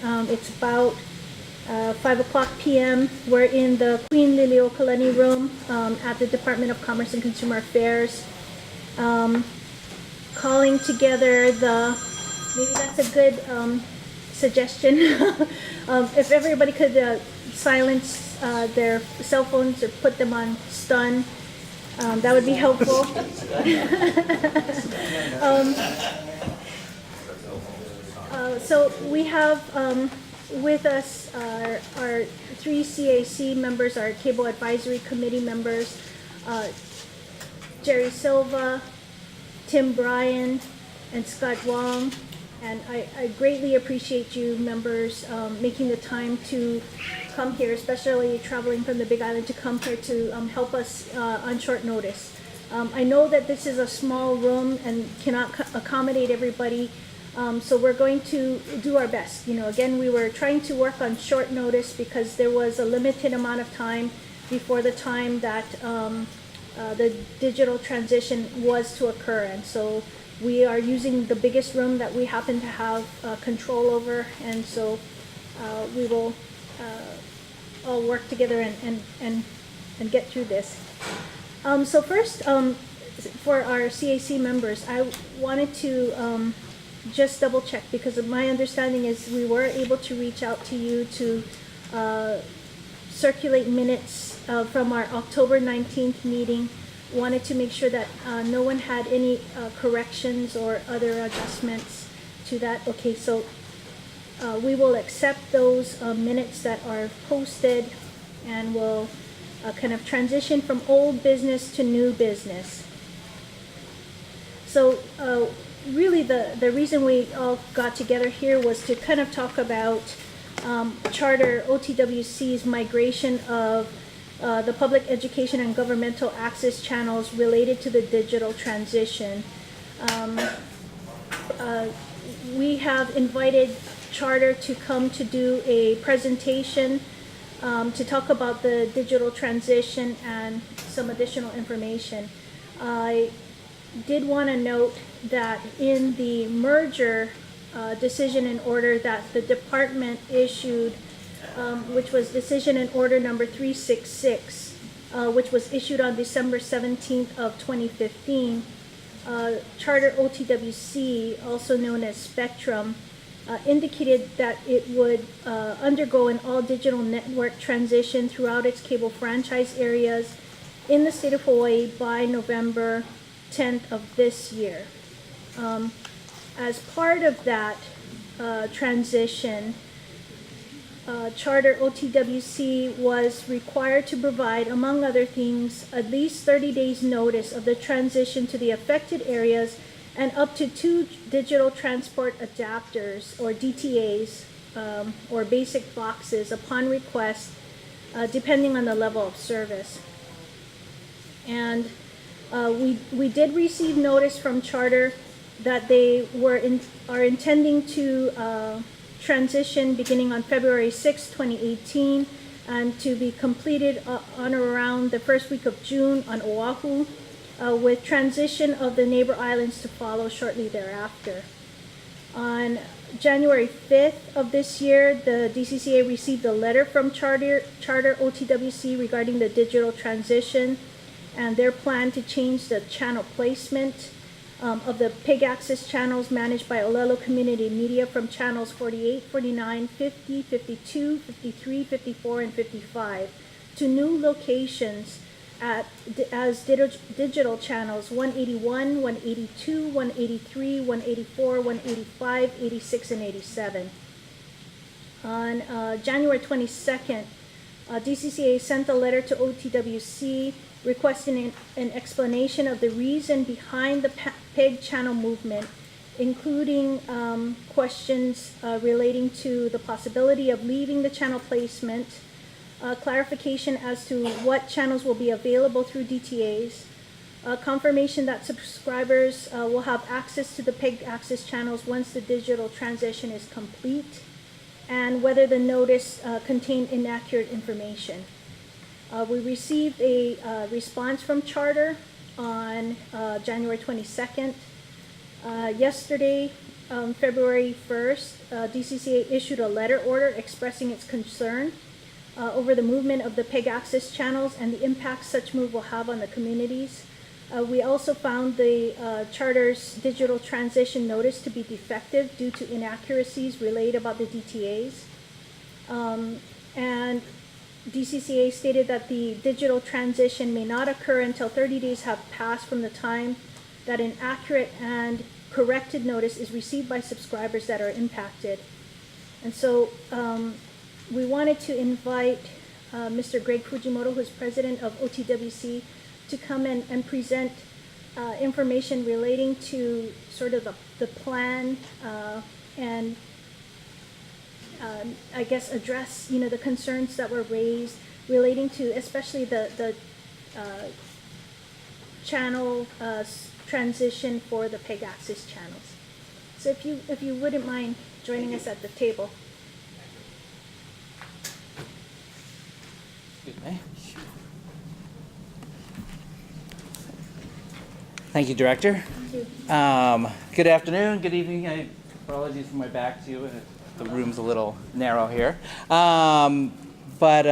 It's about 5 o'clock p.m. We're in the Queen Liliuokalani room at the Department of Commerce and Consumer Affairs, calling together maybe that's a good suggestion. If everybody could silence their cell phones or put them on stun, that would be helpful. So we have with us our 3 CAC members, our Cable Advisory Committee members, Jerry Silva, Tim Bryan, and Scott Wong. And I greatly appreciate you members making the time to come here, especially traveling from the Big Island to come here to help us on short notice. I know that this is a small room and cannot accommodate everybody, so we're going to do our best. Again, we were trying to work on short notice because there was a limited amount of time before the time that the digital transition was to occur, and so we are using the biggest room that we happen to have control over, and so we will all work together and get through this. So first, for our CAC members, I wanted to just double check, because my understanding is we were able to reach out to you to circulate minutes from our October 19th meeting. Wanted to make sure that no one had any corrections or other adjustments to that. Okay, so we will accept those minutes that are posted, and we'll kind of transition from old business to new business. So really the reason we all got together here was to kind of talk about Charter OTWC's migration of the public education and governmental access channels related to the digital transition. We have invited Charter to come to do a presentation to talk about the digital transition and some additional information. I did want to note that in the merger decision and order that the department issued, which was decision and order number 366, which was issued on December 17th of 2015, Charter OTWC, also known as Spectrum, indicated that it would undergo an all-digital network transition throughout its cable franchise areas in the state of Hawaii by November 10th of this year. As part of that transition, Charter OTWC was required to provide, among other things, at least 30 days notice of the transition to the affected areas and up to 2 digital transport adapters, or DTAs, or basic boxes upon request, depending on the level of service. And we did receive notice from Charter that they are intending to transition beginning on February 6, 2018, and to be completed on or around the first week of June on Oahu, with transition of the neighbor islands to follow shortly thereafter. On January 5th of this year, the DCCA received a letter from Charter OTWC regarding the digital transition and their plan to change the channel placement of the PIG access channels managed by Olelo Community Media from channels 48, 49, 50, 52, 53, 54, and 55 to new locations as digital channels 181, 182, 183, 184, 185, 86, and 87. On January 22nd, DCCA sent a letter to OTWC requesting an explanation of the reason behind the PEG channel movement, including questions relating to the possibility of leaving the channel placement, clarification as to what channels will be available through DTAs, confirmation that subscribers will have access to the PEG access channels once the digital transition is complete, and whether the notice contained inaccurate information. We received a response from Charter on January 22nd. Yesterday, February 1st, DCCA issued a letter order expressing its concern over the movement of the PEG access channels and the impact such move will have on the communities. We also found the charter's digital transition notice to be defective due to inaccuracies relayed about the DTAs. And DCCA stated that the digital transition may not occur until 30 days have passed from the time that an accurate and corrected notice is received by subscribers that are impacted. And so we wanted to invite Mr. Greg Fujimoto, who is president of OTWC, to come in and present information relating to sort of the plan and I guess address the concerns that were raised relating to especially the channel transition for the PEG access channels. So if you wouldn't mind joining us at the table. Excuse me. Thank you, Director. Thank you. Good afternoon, good evening. Apologies for my back to you. The room's a little narrow here. But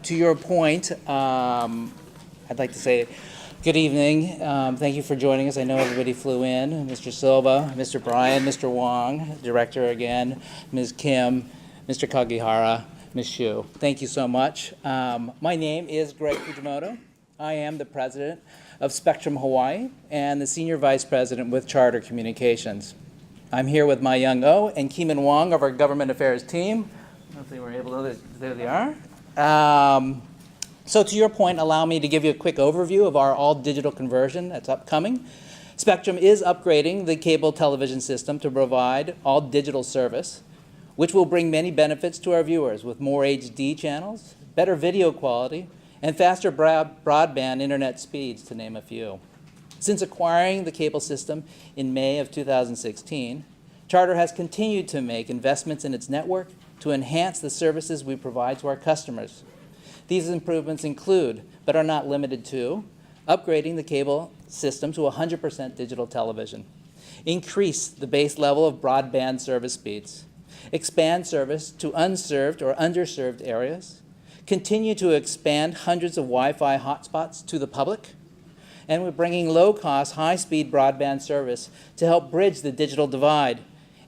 to your point, I'd like to say good evening. Thank you for joining us. I know everybody flew in. Mr. Silva, Mr. Bryan, Mr. Wong, Director again, Ms. Kim, Mr. Kagihara, Ms. Shu. Thank you so much. My name is Greg Fujimoto. I am the president of Spectrum Hawaii and the senior vice president with Charter Communications. I'm here with Ma Young Oh and Keeman Wong of our government affairs team. Hopefully we're able to, there they are. So to your point, allow me to give you a quick overview of our all-digital conversion that's upcoming. Spectrum is upgrading the cable television system to provide all-digital service, which will bring many benefits to our viewers with more HD channels, better video quality, and faster broadband internet speeds, to name a few. Since acquiring the cable system in May of 2016, Charter has continued to make investments in its network to enhance the services we provide to our customers. These improvements include, but are not limited to, upgrading the cable system to 100% digital television, increase the base level of broadband service speeds, expand service to unserved or underserved areas, continue to expand hundreds of Wi-Fi hotspots to the public, and we're bringing low-cost, high-speed broadband service to help bridge the digital divide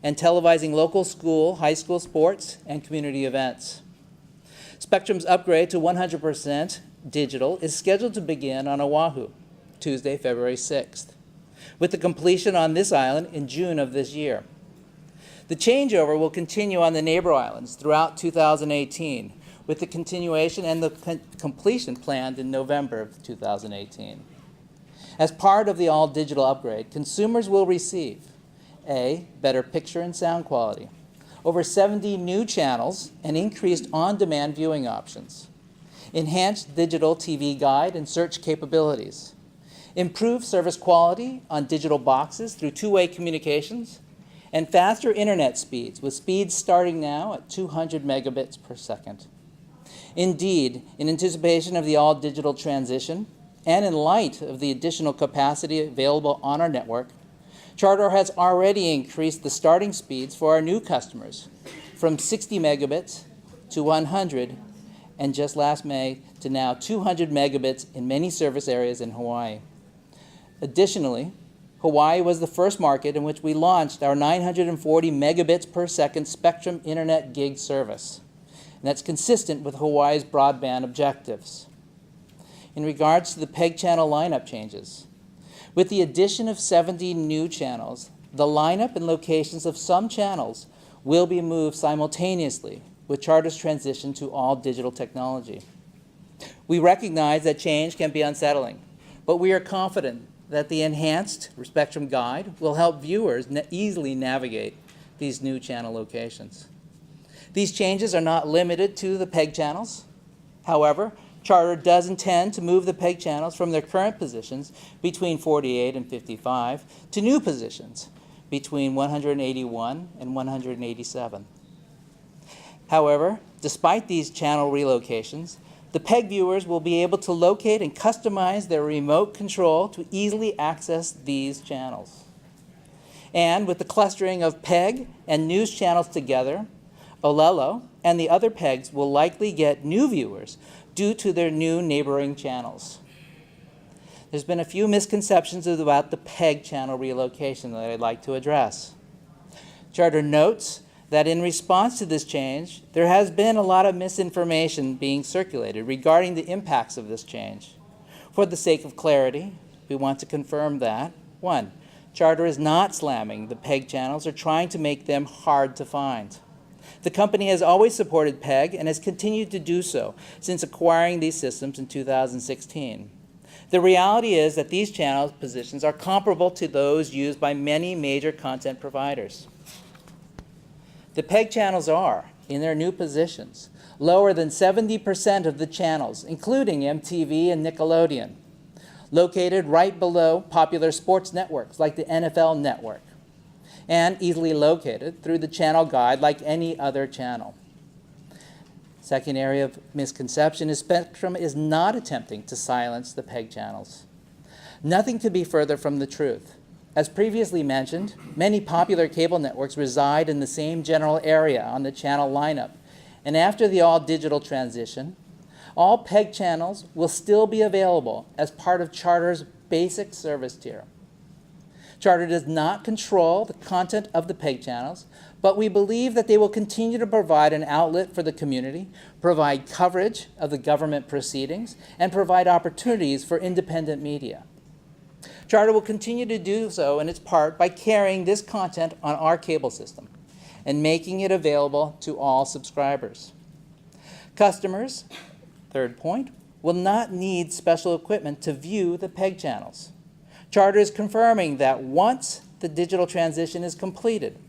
and televising local school, high school sports, and community events. Spectrum's upgrade to 100% digital is scheduled to begin on Oahu, Tuesday, February 6th, with the completion on this island in June of this year. The changeover will continue on the neighbor islands throughout 2018, with the continuation and the completion planned in November of 2018. As part of the all-digital upgrade, consumers will receive A, better picture and sound quality, over 70 new channels and increased on-demand viewing options, enhanced digital TV guide and search capabilities, improved service quality on digital boxes through two-way communications, and faster internet speeds, with speeds starting now at 200 megabits per second. Indeed, in anticipation of the all-digital transition, and in light of the additional capacity available on our network, Charter has already increased the starting speeds for our new customers from 60 megabits to 100, and just last May to now 200 megabits in many service areas in Hawaii. Additionally, Hawaii was the first market in which we launched our 940 megabits per second Spectrum Internet Gig service. And that's consistent with Hawaii's broadband objectives. In regards to the PEG channel lineup changes, with the addition of 70 new channels, the lineup and locations of some channels will be moved simultaneously with Charter's transition to all digital technology. We recognize that change can be unsettling, but we are confident that the enhanced Spectrum Guide will help viewers easily navigate these new channel locations. These changes are not limited to the PEG channels. However, Charter does intend to move the PEG channels from their current positions between 48 and 55 to new positions between 181 and 187. However, despite these channel relocations, the PEG viewers will be able to locate and customize their remote control to easily access these channels. And with the clustering of PEG and news channels together, Olelo and the other PEGs will likely get new viewers due to their new neighboring channels. There's been a few misconceptions about the PEG channel relocation that I'd like to address. Charter notes that in response to this change, there has been a lot of misinformation being circulated regarding the impacts of this change. For the sake of clarity, we want to confirm that, 1, Charter is not slamming the PEG channels or trying to make them hard to find. The company has always supported PEG and has continued to do so since acquiring these systems in 2016. The reality is that these channel positions are comparable to those used by many major content providers. The PEG channels are, in their new positions, lower than 70% of the channels, including MTV and Nickelodeon, located right below popular sports networks like the NFL Network, and easily located through the channel guide like any other channel. Second area of misconception is Spectrum is not attempting to silence the PEG channels. Nothing could be further from the truth. As previously mentioned, many popular cable networks reside in the same general area on the channel lineup, and after the all-digital transition, all PEG channels will still be available as part of Charter's basic service tier. Charter does not control the content of the PEG channels, but we believe that they will continue to provide an outlet for the community, provide coverage of the government proceedings, and provide opportunities for independent media. Charter will continue to do so in its part by carrying this content on our cable system and making it available to all subscribers. Customers, third point, will not need special equipment to view the PEG channels. Charter is confirming that once the digital transition is completed,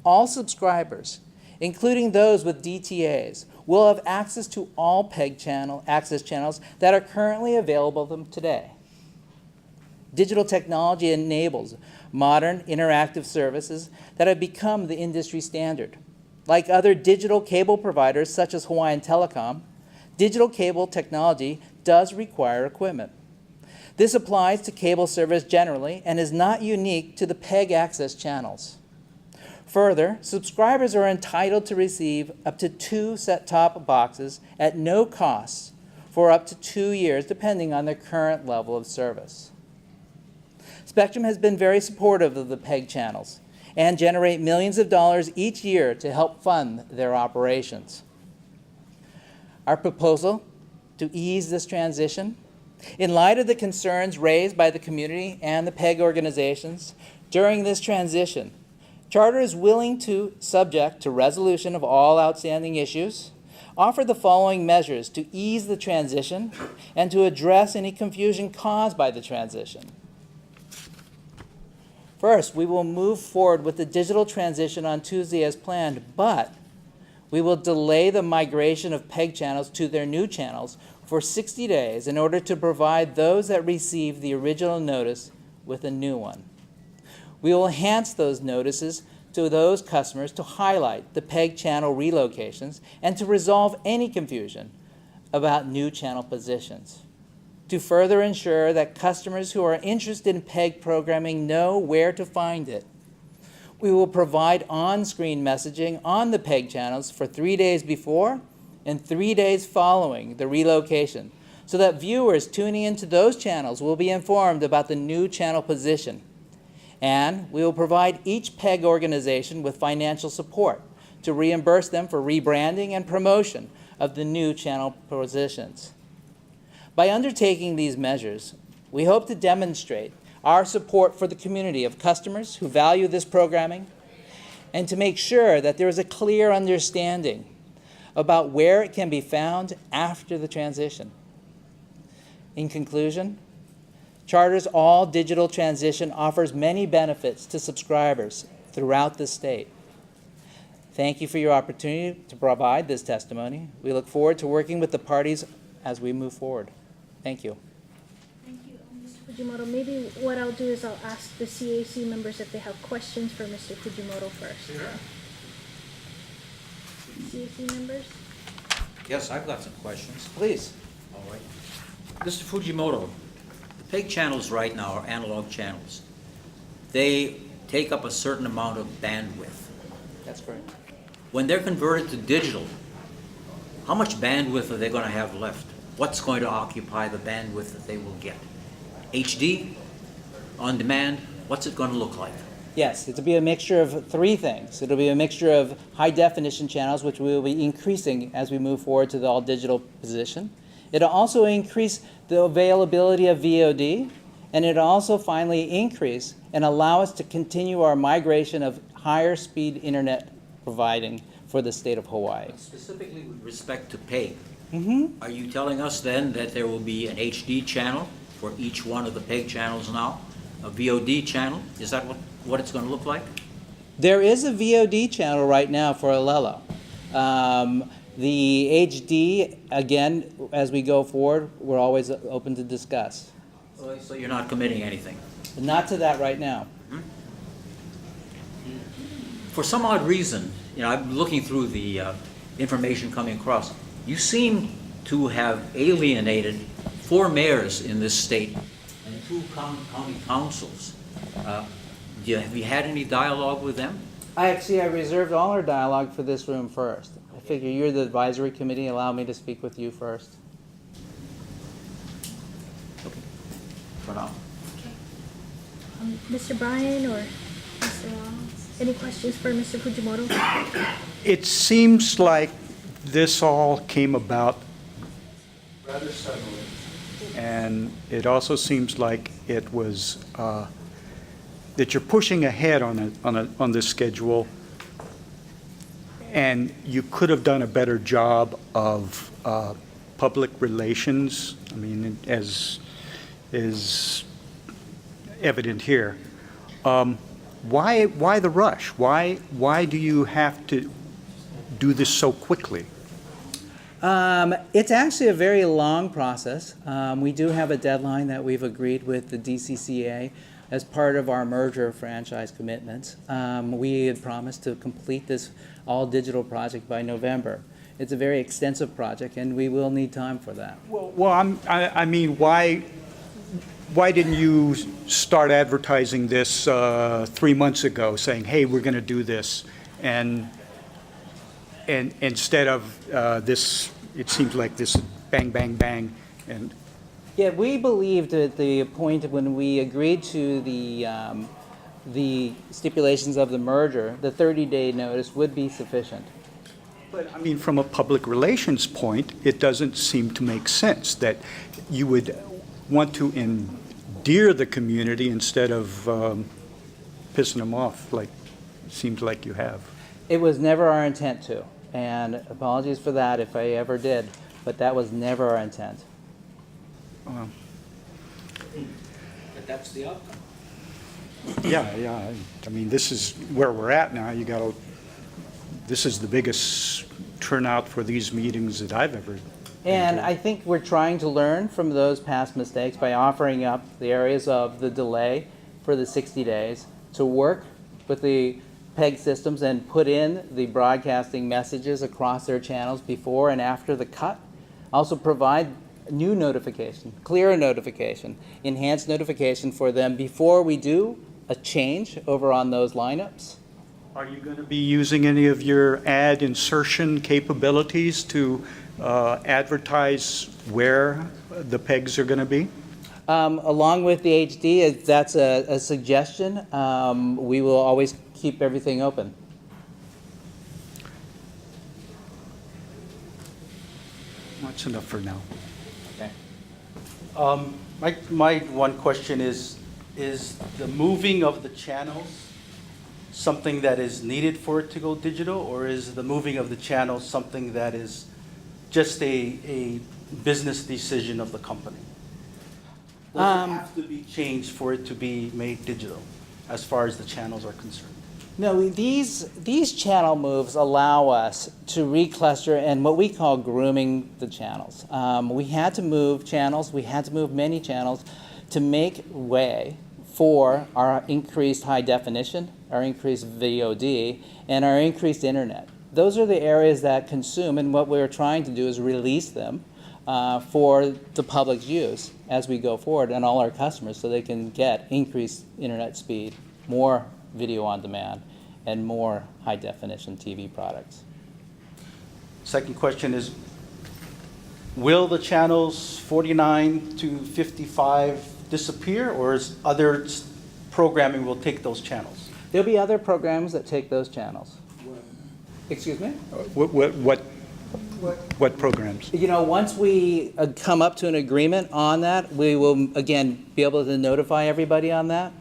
all subscribers, including those with DTAs, will have access to all PEG channel access channels that are currently available to them today. Digital technology enables modern interactive services that have become the industry standard. Like other digital cable providers such as Hawaiian Telecom, digital cable technology does require equipment. This applies to cable service generally and is not unique to the PEG access channels. Further, subscribers are entitled to receive up to 2 set-top boxes at no cost for up to 2 years, depending on their current level of service. Spectrum has been very supportive of the PEG channels and generate millions of dollars each year to help fund their operations. Our proposal to ease this transition, in light of the concerns raised by the community and the PEG organizations during this transition, Charter is willing to, subject to resolution of all outstanding issues, offer the following measures to ease the transition and to address any confusion caused by the transition. First, we will move forward with the digital transition on Tuesday as planned, but we will delay the migration of PEG channels to their new channels for 60 days in order to provide those that received the original notice with a new one. We will enhance those notices to those customers to highlight the PEG channel relocations and to resolve any confusion about new channel positions. To further ensure that customers who are interested in PEG programming know where to find it, we will provide on-screen messaging on the PEG channels for 3 days before and 3 days following the relocation, so that viewers tuning into those channels will be informed about the new channel position. And we will provide each PEG organization with financial support to reimburse them for rebranding and promotion of the new channel positions. By undertaking these measures, we hope to demonstrate our support for the community of customers who value this programming and to make sure that there is a clear understanding about where it can be found after the transition. In conclusion, Charter's all-digital transition offers many benefits to subscribers throughout the state. Thank you for your opportunity to provide this testimony. We look forward to working with the parties as we move forward. Thank you. Thank you, Mr. Fujimoto. Maybe what I'll do is I'll ask the CAC members if they have questions for Mr. Fujimoto first. Sure. CAC members? Yes, I've got some questions. Please. All right. Mr. Fujimoto, the PEG channels right now are analog channels. They take up a certain amount of bandwidth. That's correct. When they're converted to digital, how much bandwidth are they going to have left? What's going to occupy the bandwidth that they will get? HD? On demand? What's it going to look like? Yes, it'll be a mixture of three things. It'll be a mixture of high definition channels, which we will be increasing as we move forward to the all digital position. It'll also increase the availability of VOD, and it'll also finally increase and allow us to continue our migration of higher speed internet providing for the state of Hawaii. Specifically with respect to pay, Mm-hmm. are you telling us then that there will be an HD channel for each one of the PEG channels now? A VOD channel? Is that what it's going to look like? There is a VOD channel right now for Olelo. The HD, again, as we go forward, we're always open to discuss. So you're not committing anything? Not to that right now. For some odd reason, I'm looking through the information coming across. You seem to have alienated 4 mayors in this state and 2 county councils. Have you had any dialogue with them? I reserved all our dialogue for this room first. I figure you're the advisory committee, allow me to speak with you first. Okay. For now. Mr. Bryan or Mr. Long, any questions for Mr. Fujimoto? It seems like this all came about rather suddenly, and it also seems like it was that you're pushing ahead on this schedule, and you could have done a better job of public relations. I mean, as is evident here. Why the rush? Why do you have to do this so quickly? It's actually a very long process. We do have a deadline that we've agreed with the DCCA as part of our merger franchise commitments. We had promised to complete this all-digital project by November. It's a very extensive project, and we will need time for that. Well, I mean, why didn't you start advertising this 3 months ago, saying, hey, we're going to do this, and instead of this, it seems like this bang, bang, bang, and Yeah, we believed at the point when we agreed to the stipulations of the merger, the 30-day notice would be sufficient. but I mean, from a public relations point, it doesn't seem to make sense that you would want to endear the community instead of pissing them off, like it seems like you have. It was never our intent to, and apologies for that if I ever did, but that was never our intent. But that's the outcome. Yeah. I mean, this is where we're at now. This is the biggest turnout for these meetings that I've ever. And I think we're trying to learn from those past mistakes by offering up the areas of the delay for the 60 days to work with the PEG systems and put in the broadcasting messages across their channels before and after the cut. Also provide new notification, clearer notification, enhanced notification for them before we do a change over on those lineups. Are you going to be using any of your ad insertion capabilities to advertise where the pegs are going to be? Along with the HD, if that's a suggestion. We will always keep everything open. That's enough for now. Okay. My one question is the moving of the channels something that is needed for it to go digital, or is the moving of the channels something that is just a business decision of the company? Does it have to be changed for it to be made digital, as far as the channels are concerned? No, these channel moves allow us to recluster and what we call grooming the channels. We had to move channels, we had to move many channels to make way for our increased high definition, our increased VOD, and our increased internet. Those are the areas that consume, and what we're trying to do is release them for the public's use as we go forward and all our customers so they can get increased internet speed, more video on demand and more high-definition TV products. Second question is, will the channels 49 to 55 disappear, or is other programming will take those channels? There'll be other programs that take those channels. Excuse me? What programs? You know, once we come up to an agreement on that, we will, again, be able to notify everybody on that.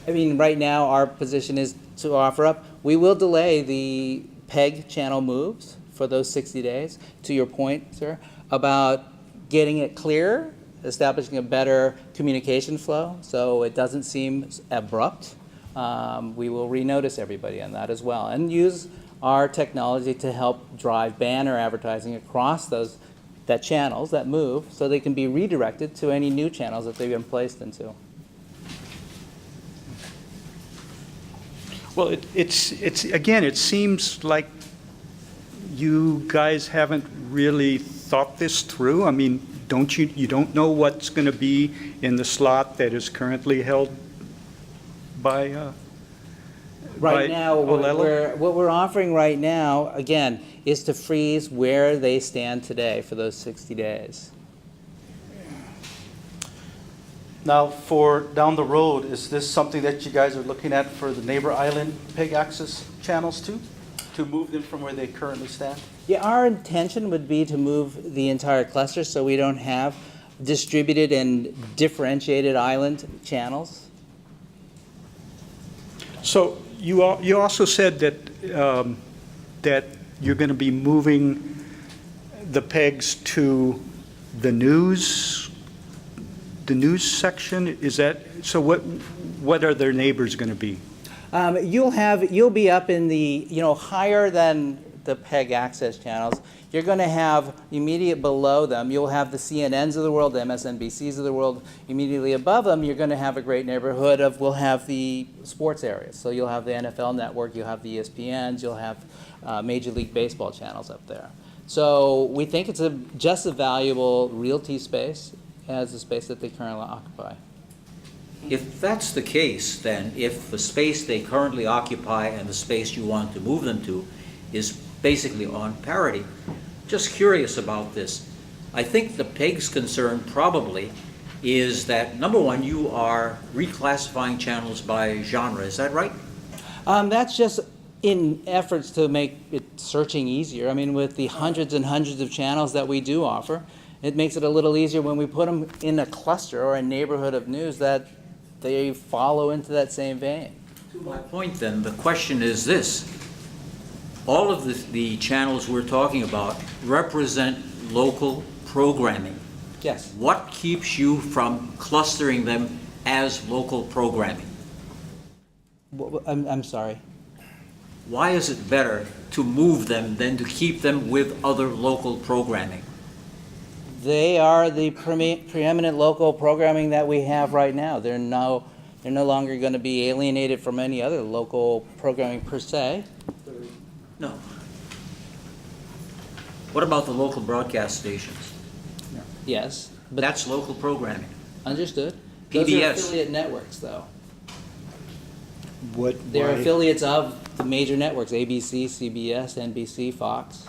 I mean, right now, our position is to offer up. We will delay the PEG channel moves for those 60 days, to your point, sir, about getting it clearer, establishing a better communication flow so it doesn't seem abrupt. We will renotice everybody on that as well and use our technology to help drive banner advertising across that channels that move so they can be redirected to any new channels that they've been placed into. Well, again, it seems like you guys haven't really thought this through. I mean, you don't know what's going to be in the slot that is currently held by Right now, Olelo? what we're offering right now, again, is to freeze where they stand today for those 60 days. Now, for down the road, is this something that you guys are looking at for the neighbor island PEG access channels too? To move them from where they currently stand? Yeah, our intention would be to move the entire cluster so we don't have distributed and differentiated island channels. So you also said that that you're going to be moving the pegs to the news section. Is that so? What are their neighbors going to be? You'll be up in the, higher than the PEG access channels. You're going to have immediate below them, you'll have the CNNs of the world, the MSNBCs of the world. Immediately above them, you're going to have a great neighborhood we'll have the sports areas. So you'll have the NFL network, you'll have the ESPNs, you'll have Major League Baseball channels up there. So we think it's just as valuable realty space as the space that they currently occupy. If that's the case, then if the space they currently occupy and the space you want to move them to is basically on parity, just curious about this. I think the PEG's concern probably is that, number one, you are reclassifying channels by genre. Is that right? That's just in efforts to make it searching easier. I mean, with the hundreds and hundreds of channels that we do offer, it makes it a little easier when we put them in a cluster or a neighborhood of news that they follow into that same vein. To my point then, the question is this. All of the channels we're talking about represent local programming. Yes. What keeps you from clustering them as local programming? I'm sorry. Why is it better to move them than to keep them with other local programming? They are the preeminent local programming that we have right now. They're no longer going to be alienated from any other local programming per se. No. What about the local broadcast stations? Yes, but That's local programming. understood. Those are PBS. affiliate networks, though. They're Why? affiliates of the major networks: ABC, CBS, NBC, Fox.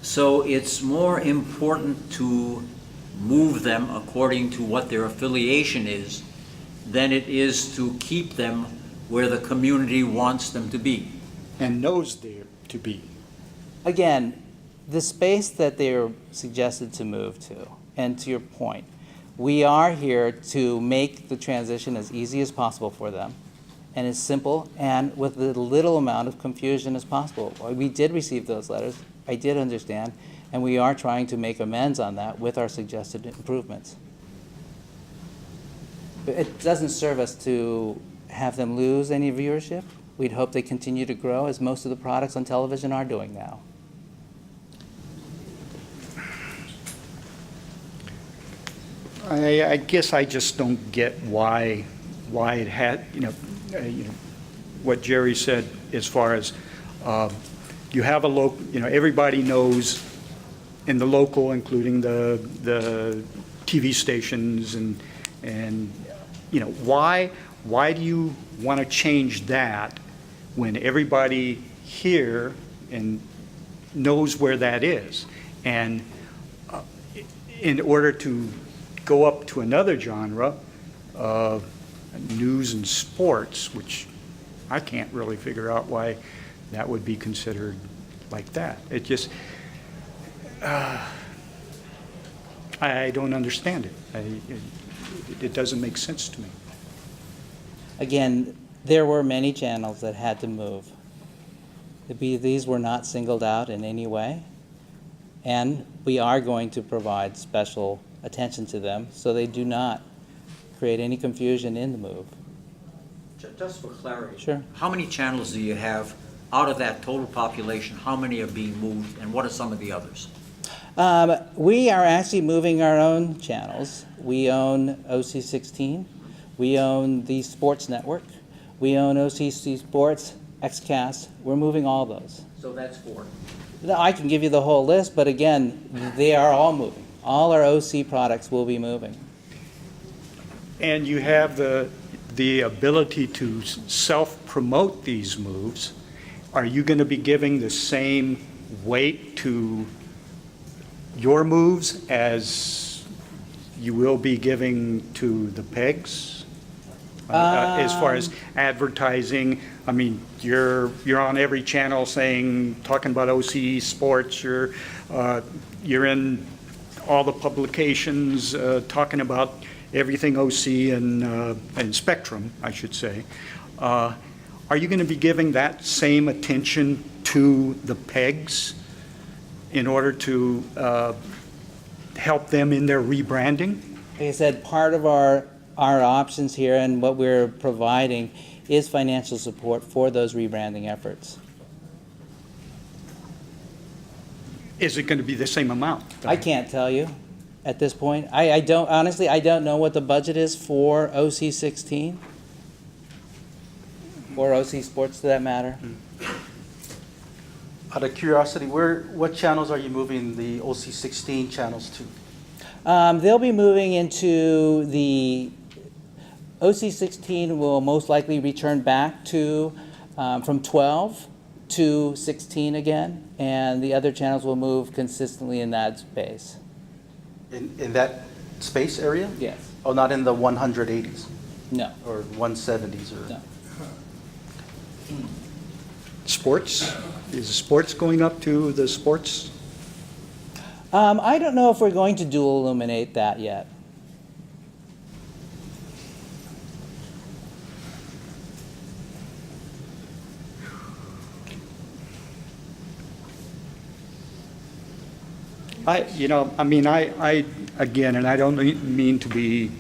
So it's more important to move them according to what their affiliation is than it is to keep them where the community wants them to be. And knows there to be. Again, the space that they're suggested to move to, and to your point, we are here to make the transition as easy as possible for them, and as simple and with the little amount of confusion as possible. We did receive those letters. I did understand, and we are trying to make amends on that with our suggested improvements. But it doesn't serve us to have them lose any viewership. We'd hope they continue to grow, as most of the products on television are doing now. I guess I just don't get why it had, what Jerry said as far as you have everybody knows in the local, including the TV stations and why do you want to change that when everybody here and knows where that is? And in order to go up to another genre of news and sports, which I can't really figure out why that would be considered like that. It just, I don't understand it. It doesn't make sense to me. Again, there were many channels that had to move. These were not singled out in any way, and we are going to provide special attention to them so they do not create any confusion in the move. Just for clarity. Sure. How many channels do you have out of that total population? How many are being moved, and what are some of the others? We are actually moving our own channels. We own OC16. We own the Sports Network. We own OCC Sports, XCast. We're moving all those. So that's 4. Now, I can give you the whole list, but again, they are all moving. All our OC products will be moving. And you have the ability to self-promote these moves. Are you going to be giving the same weight to your moves as you will be giving to the pegs? As far as advertising, I mean, you're on every channel talking about OCE sports. You're in all the publications talking about everything OC and Spectrum, I should say. Are you going to be giving that same attention to the pegs in order to help them in their rebranding? Like I said, part of our options here and what we're providing is financial support for those rebranding efforts. Is it going to be the same amount? I can't tell you at this point. I don't, honestly, I don't know what the budget is for OC16 or OC Sports, to that matter. Out of curiosity, what channels are you moving the OC16 channels to? They'll be moving into the OC16 will most likely return back to from 12 to 16 again, and the other channels will move consistently in that space. In that space area? Yes. Oh, not in the 180s No. or 170s or? No. Sports? Is sports going up to the sports? I don't know if we're going to dual illuminate that yet. I again, and I don't mean to be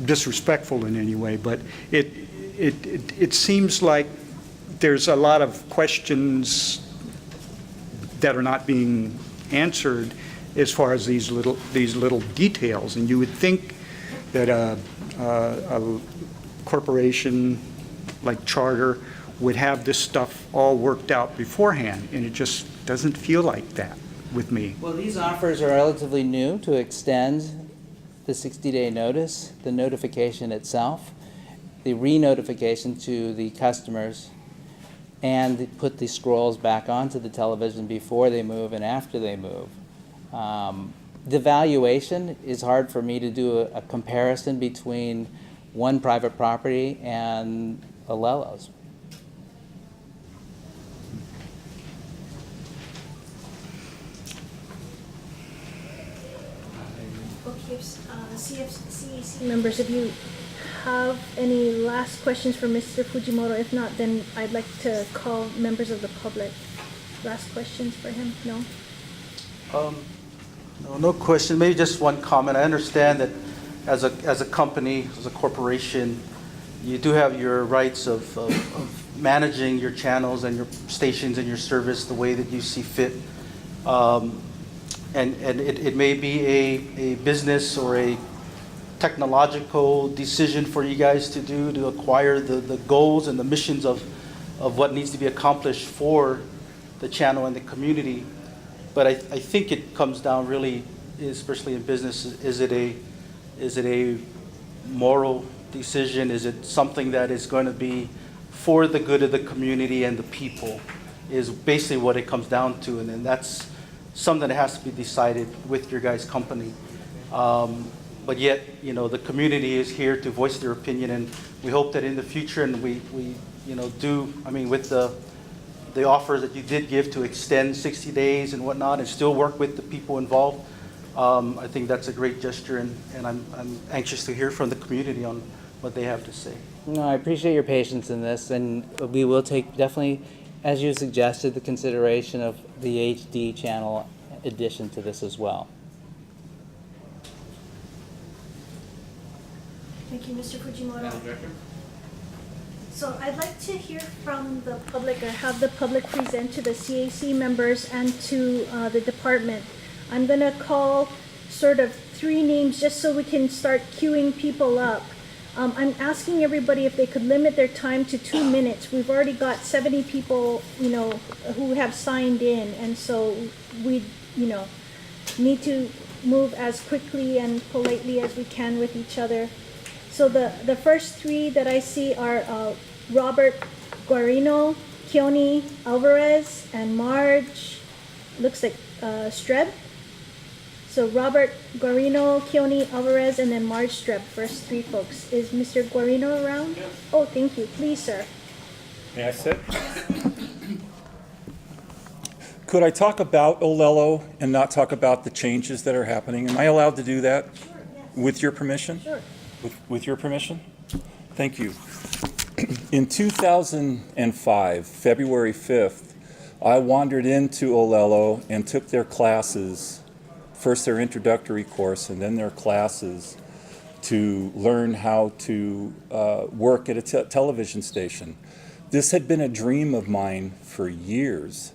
disrespectful in any way, but it seems like there's a lot of questions that are not being answered as far as these little details, and you would think that a corporation like Charter would have this stuff all worked out beforehand, and it just doesn't feel like that with me. Well, these offers are relatively new to extend the 60-day notice, the notification itself, the re-notification to the customers, and put the scrolls back onto the television before they move and after they move. The valuation is hard for me to do a comparison between one private property and Olelo's. Okay, CEC members, if you have any last questions for Mr. Fujimoto, if not, then I'd like to call members of the public. Last questions for him? No? No question. Maybe just one comment. I understand that as a company, as a corporation, you do have your rights of managing your channels and your stations and your service the way that you see fit. And it may be a business or a technological decision for you guys to do to acquire the goals and the missions of what needs to be accomplished for the channel and the community. But I think it comes down really, especially in business, is it a Is it a moral decision? Is it something that is going to be for the good of the community and the people? Is basically what it comes down to, and then that's something that has to be decided with your guys' company. But yet, the community is here to voice their opinion, and we hope that in the future, and we with the offers that you did give to extend 60 days and whatnot, and still work with the people involved, I think that's a great gesture, and I'm anxious to hear from the community on what they have to say. No, I appreciate your patience in this, and we will take definitely, as you suggested, the consideration of the HD channel addition to this as well. Thank you, Mr. Fujimoto. So I'd like to hear from the public, or have the public present to the CAC members and to the department. I'm going to call sort of 3 names just so we can start queuing people up. I'm asking everybody if they could limit their time to 2 minutes. We've already got 70 people, who have signed in, and so we, need to move as quickly and politely as we can with each other. So the first 3 that I see are Robert Guarino, Keone Alvarez, and Marge, looks like Streb. So Robert Guarino, Keone Alvarez, and then Marge Streb, first 3 folks. Is Mr. Guarino around? Yes. Oh, thank you. Please, sir. May I sit? Could I talk about Olelo and not talk about the changes that are happening? Am I allowed to do that? Sure, yes. With your permission? Sure. With your permission? Thank you. In 2005, February 5th, I wandered into Olelo and took their classes, first their introductory course and then their classes, to learn how to work at a television station. This had been a dream of mine for years,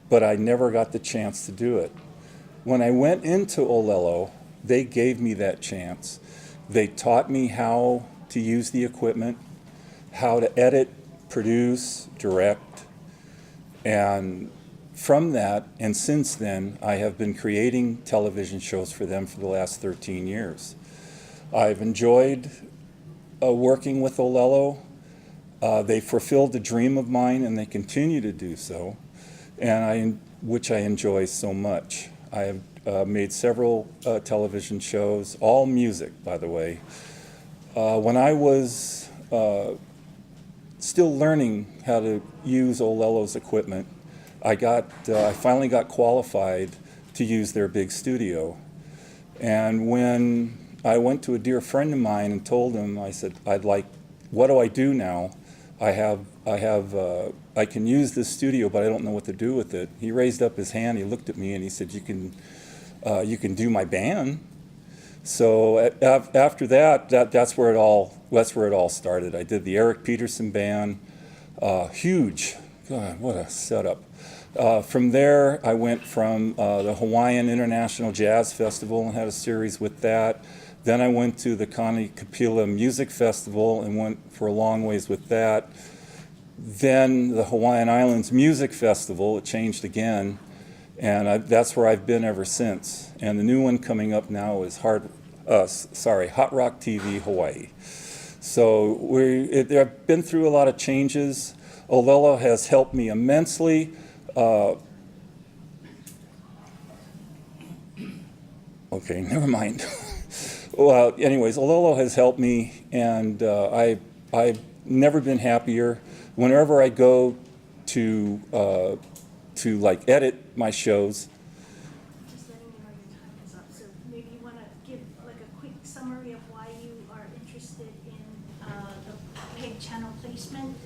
but I never got the chance to do it. When I went into Olelo, they gave me that chance. They taught me how to use the equipment, how to edit, produce, direct, and from that, and since then, I have been creating television shows for them for the last 13 years. I've enjoyed working with Olelo. They fulfilled a dream of mine, and they continue to do so, which I enjoy so much. I have made several television shows, all music, by the way. When I was still learning how to use Olelo's equipment, I finally got qualified to use their big studio. And when I went to a dear friend of mine and told him, I said, what do I do now? I can use this studio, but I don't know what to do with it. He raised up his hand, he looked at me, and he said, you can do my band. So after that's where it all started. I did the Eric Peterson band, huge. God, what a setup. From there, I went from the Hawaiian International Jazz Festival and had a series with that. Then I went to the Kani Kapila Music Festival and went for a long ways with that. Then the Hawaiian Islands Music Festival, it changed again, and that's where I've been ever since. And the new one coming up now is Hot Rock TV Hawaii. So I've been through a lot of changes. Olelo has helped me immensely. Okay, never mind. Well, anyways, Olelo has helped me, and I've never been happier. Whenever I go to like edit my shows. Just letting you know your time is up. So maybe you want to give like a quick summary of why you are interested in the paid channel placement.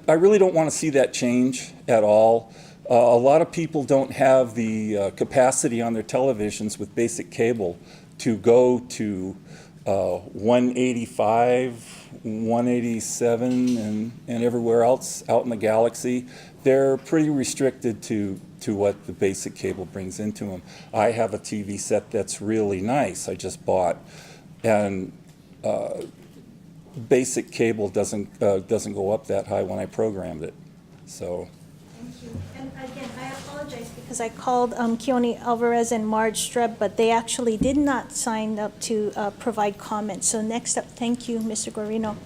I really don't want to see that change at all. A lot of people don't have the capacity on their televisions with basic cable to go to 185, 187, and everywhere else out in the galaxy. They're pretty restricted to what the basic cable brings into them. I have a TV set that's really nice, I just bought, and basic cable doesn't go up that high when I programmed it. So Thank you. And again, I apologize because I called Keone Alvarez and Marge Streb, but they actually did not sign up to provide comments. So next up, thank you, Mr. Guarino.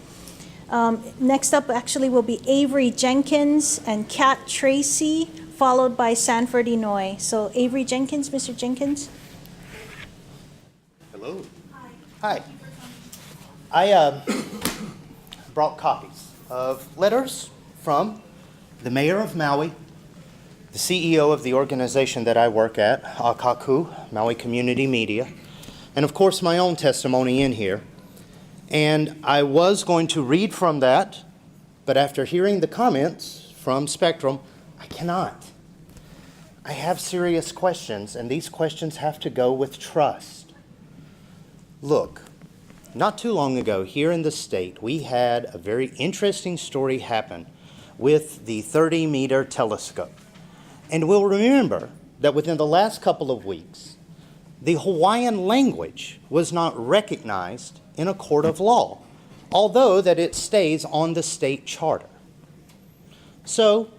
Next up actually will be Avery Jenkins and Kat Tracy, followed by Sanford Inoy. So Avery Jenkins, Mr. Jenkins. Hello. Hi. I brought copies of letters from the mayor of Maui, the CEO of the organization that I work at, Akaku, Maui Community Media, and of course my own testimony in here. And I was going to read from that, but after hearing the comments from Spectrum, I cannot. I have serious questions, and these questions have to go with trust. Look, not too long ago here in the state, we had a very interesting story happen with the 30-meter telescope. And we'll remember that within the last couple of weeks, the Hawaiian language was not recognized in a court of law, although that it stays on the state charter. So,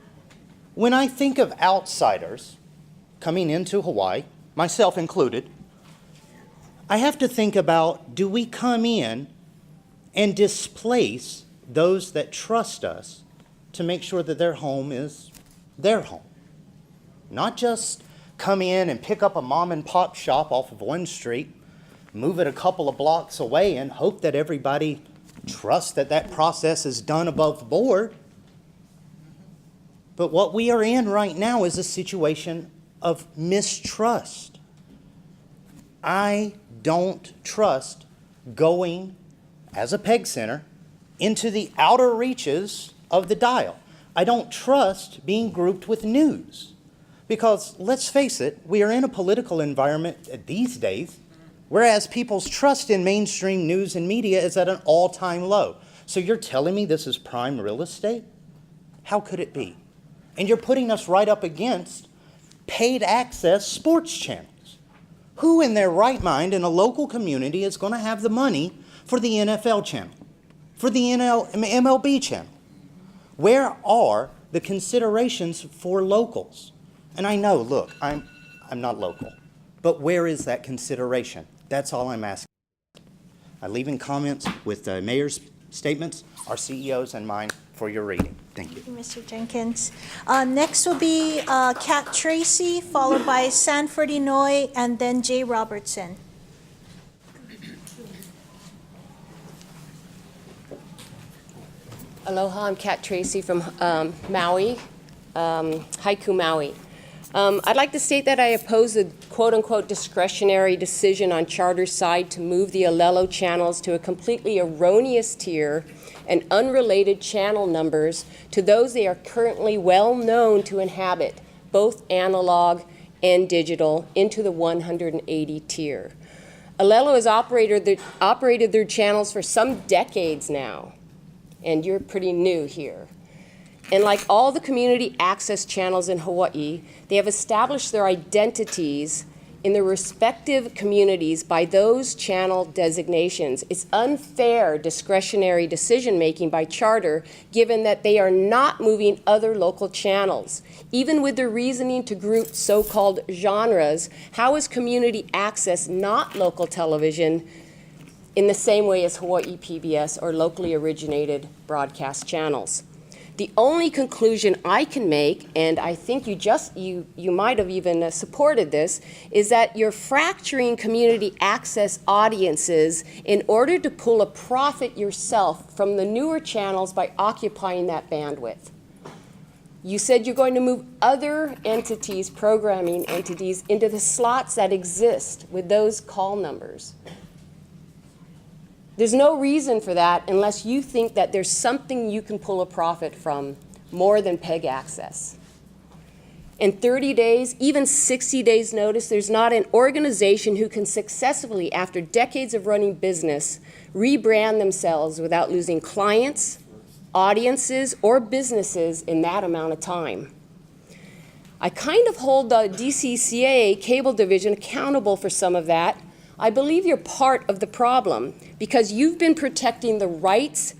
when I think of outsiders coming into Hawaii, myself included, I have to think about, do we come in and displace those that trust us to make sure that their home is their home? Not just come in and pick up a mom and pop shop off of one street, move it a couple of blocks away and hope that everybody trusts that that process is done above board. But what we are in right now is a situation of mistrust. I don't trust going as a peg center into the outer reaches of the dial. I don't trust being grouped with news. Because let's face it, we are in a political environment these days, whereas people's trust in mainstream news and media is at an all-time low. So you're telling me this is prime real estate? How could it be? And you're putting us right up against paid access sports channels. Who in their right mind in a local community is going to have the money for the NFL channel, for the MLB channel? Where are the considerations for locals? And I know, look, I'm not local, but where is that consideration? That's all I'm asking. I leave in comments with the mayor's statements, our CEOs, and mine for your reading. Thank you. Thank you, Mr. Jenkins. Next will be Kat Tracy, followed by Sanford Inoy, and then Jay Robertson. Aloha, I'm Kat Tracy from Maui, Haiku Maui. I'd like to state that I oppose the quote-unquote discretionary decision on Charter's side to move the Olelo channels to a completely erroneous tier and unrelated channel numbers to those they are currently well known to inhabit, both analog and digital, into the 180 tier. Olelo has operated their channels for some decades now, and you're pretty new here. And like all the community access channels in Hawaii, they have established their identities in their respective communities by those channel designations. It's unfair discretionary decision-making by Charter, given that they are not moving other local channels. Even with their reasoning to group so-called genres, how is community access not local television in the same way as Hawaii PBS or locally originated broadcast channels? The only conclusion I can make, and I think you might have even supported this, is that you're fracturing community access audiences in order to pull a profit yourself from the newer channels by occupying that bandwidth. You said you're going to move other entities, programming entities, into the slots that exist with those call numbers. There's no reason for that unless you think that there's something you can pull a profit from more than PEG access. In 30 days, even 60 days notice, there's not an organization who can successfully, after decades of running business, rebrand themselves without losing clients, audiences, or businesses in that amount of time. I kind of hold the DCCA cable division accountable for some of that. I believe you're part of the problem because you've been protecting the rights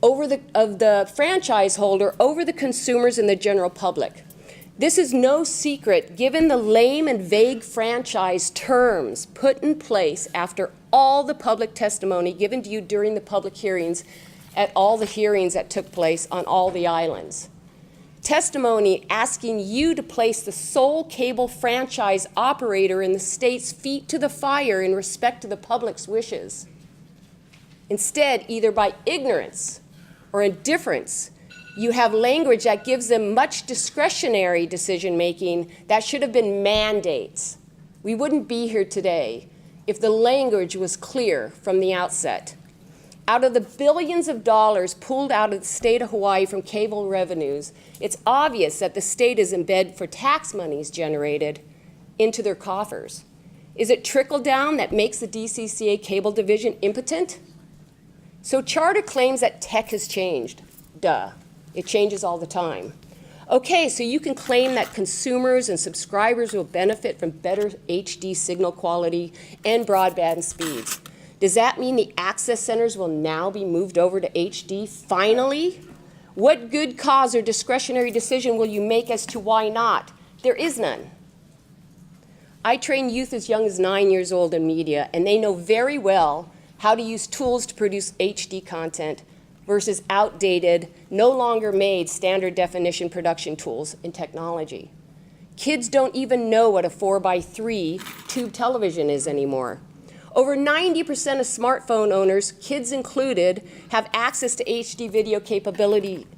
of the franchise holder over the consumers and the general public. This is no secret given the lame and vague franchise terms put in place after all the public testimony given to you during the public hearings at all the hearings that took place on all the islands. Testimony asking you to place the sole cable franchise operator in the state's feet to the fire in respect to the public's wishes. Instead, either by ignorance or indifference, you have language that gives them much discretionary decision-making that should have been mandates. We wouldn't be here today if the language was clear from the outset. Out of the billions of dollars pulled out of the state of Hawaii from cable revenues, it's obvious that the state is in bed for tax monies generated into their coffers. Is it trickle down that makes the DCCA cable division impotent? So Charter claims that tech has changed. Duh. It changes all the time. Okay, so you can claim that consumers and subscribers will benefit from better HD signal quality and broadband speeds. Does that mean the access centers will now be moved over to HD finally? What good cause or discretionary decision will you make as to why not? There is none. I train youth as young as 9 years old in media, and they know very well how to use tools to produce HD content versus outdated, no longer made standard definition production tools and technology. Kids don't even know what a 4x3 tube television is anymore. Over 90% of smartphone owners, kids included, have access to HD video capability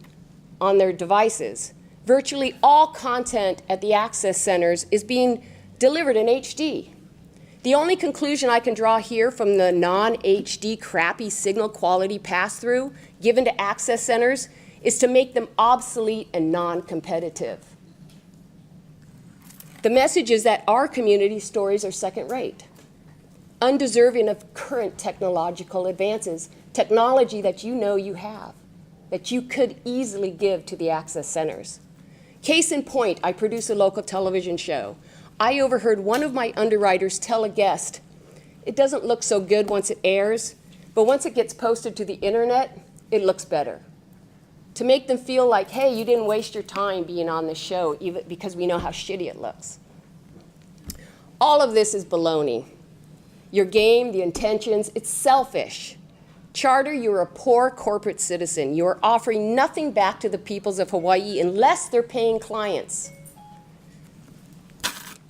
on their devices. Virtually all content at the access centers is being delivered in HD. The only conclusion I can draw here from the non-HD crappy signal quality pass-through given to access centers is to make them obsolete and non-competitive. The message is that our community stories are second-rate, undeserving of current technological advances, technology that you know you have, that you could easily give to the access centers. Case in point, I produce a local television show. I overheard one of my underwriters tell a guest, it doesn't look so good once it airs, but once it gets posted to the internet, it looks better. To make them feel like, hey, you didn't waste your time being on the show, even because we know how shitty it looks. All of this is baloney. Your game, the intentions, it's selfish. Charter, you're a poor corporate citizen. You are offering nothing back to the peoples of Hawaii unless they're paying clients.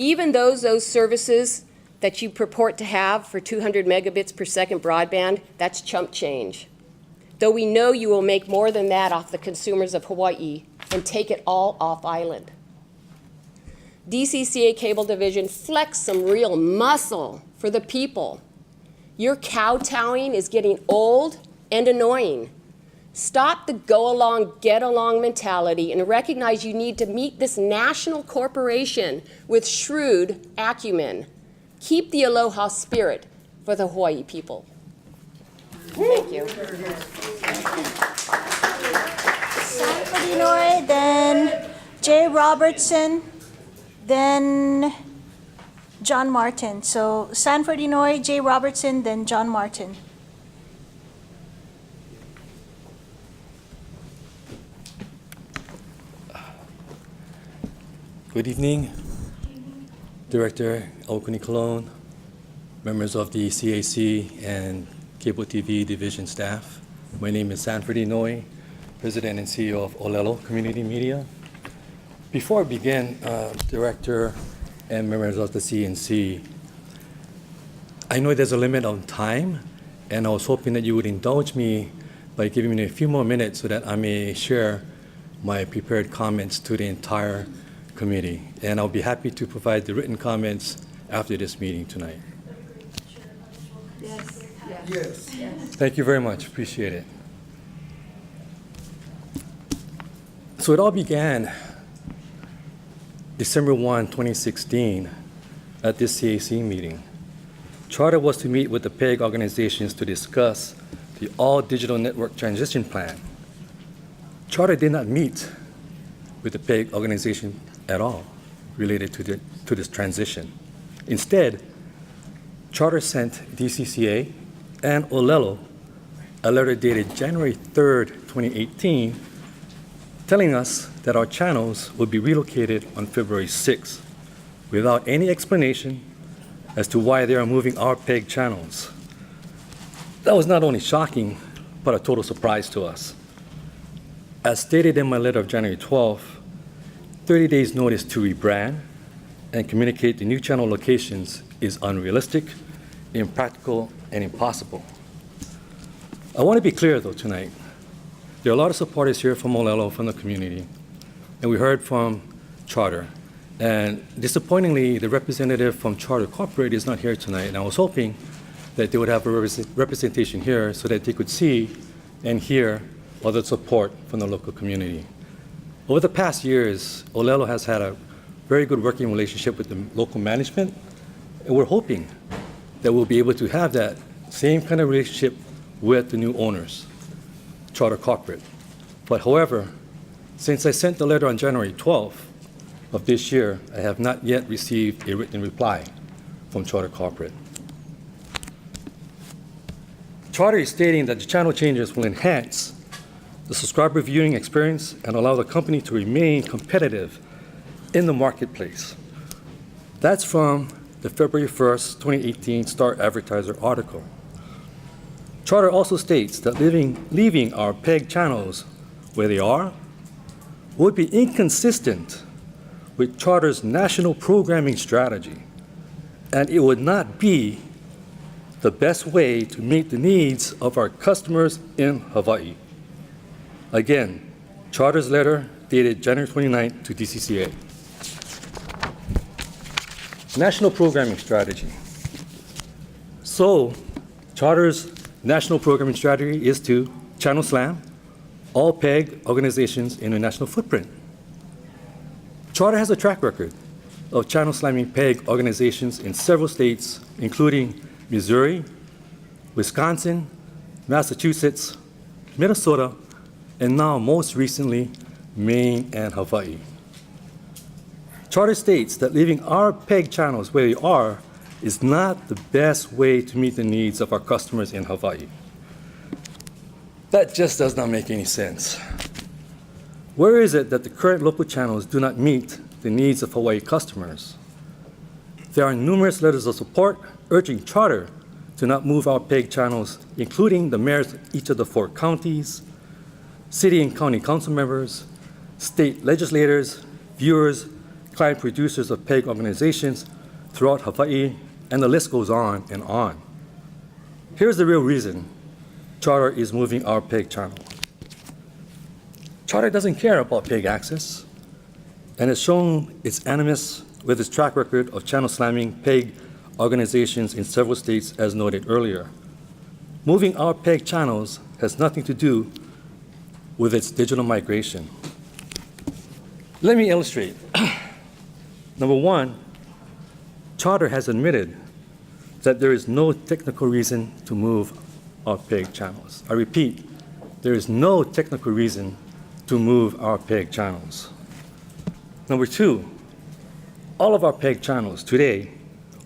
Even those services that you purport to have for 200 megabits per second broadband, that's chump change. Though we know you will make more than that off the consumers of Hawaii and take it all off island. DCCA Cable Division, flex some real muscle for the people. Your kowtowing is getting old and annoying. Stop the go-along, get-along mentality and recognize you need to meet this national corporation with shrewd acumen. Keep the aloha spirit for the Hawaii people. Thank you. Sanford, Illinois, then Jay Robertson, then John Martin. So Sanford, Illinois, Jay Robertson, then John Martin. Good evening, Director Aukuni Cologne, members of the CAC and Cable TV Division staff. My name is Sanford Inouye, President and CEO of Olelo Community Media. Before I begin, Director and members of the CNC, I know there's a limit on time, and I was hoping that you would indulge me by giving me a few more minutes so that I may share my prepared comments to the entire committee. And I'll be happy to provide the written comments after this meeting tonight. Yes. Thank you very much. Appreciate it. So it all began December 1, 2016, at this CAC meeting. Charter was to meet with the PEG organizations to discuss the all-digital network transition plan. Charter did not meet with the PEG organization at all related to this transition. Instead, Charter sent DCCA and Olelo a letter dated January 3rd, 2018, telling us that our channels would be relocated on February 6th without any explanation as to why they are moving our PEG channels. That was not only shocking, but a total surprise to us. As stated in my letter of January 12th, 30 days notice to rebrand and communicate the new channel locations is unrealistic, impractical, and impossible. I want to be clear though tonight. There are a lot of supporters here from Olelo, from the community, and we heard from Charter. And disappointingly, the representative from Charter Corporate is not here tonight, and I was hoping that they would have a representation here so that they could see and hear all the support from the local community. Over the past years, Olelo has had a very good working relationship with the local management, and we're hoping that we'll be able to have that same kind of relationship with the new owners, Charter Corporate. But however, since I sent the letter on January 12th of this year, I have not yet received a written reply from Charter Corporate. Charter is stating that the channel changes will enhance the subscriber viewing experience and allow the company to remain competitive in the marketplace. That's from the February 1st, 2018 Star Advertiser article. Charter also states that leaving our PEG channels where they are would be inconsistent with Charter's national programming strategy, and it would not be the best way to meet the needs of our customers in Hawaii. Again, Charter's letter dated January 29th to DCCA. National programming strategy. So, Charter's national programming strategy is to channel slam all PEG organizations in a national footprint. Charter has a track record of channel slamming PEG organizations in several states, including Missouri, Wisconsin, Massachusetts, Minnesota, and now most recently, Maine and Hawaii. Charter states that leaving our PEG channels where they are is not the best way to meet the needs of our customers in Hawaii. That just does not make any sense. Where is it that the current local channels do not meet the needs of Hawaii customers? There are numerous letters of support urging Charter to not move our PEG channels, including the mayors of each of the 4 counties, city and county council members, state legislators, viewers, client producers of PEG organizations throughout Hawaii, and the list goes on and on. Here's the real reason Charter is moving our PEG channel. Charter doesn't care about PEG access and has shown its animus with its track record of channel slamming PEG organizations in several states, as noted earlier. Moving our PEG channels has nothing to do with its digital migration. Let me illustrate. Number one, Charter has admitted that there is no technical reason to move our PEG channels. I repeat, there is no technical reason to move our PEG channels. Number two, all of our PEG channels today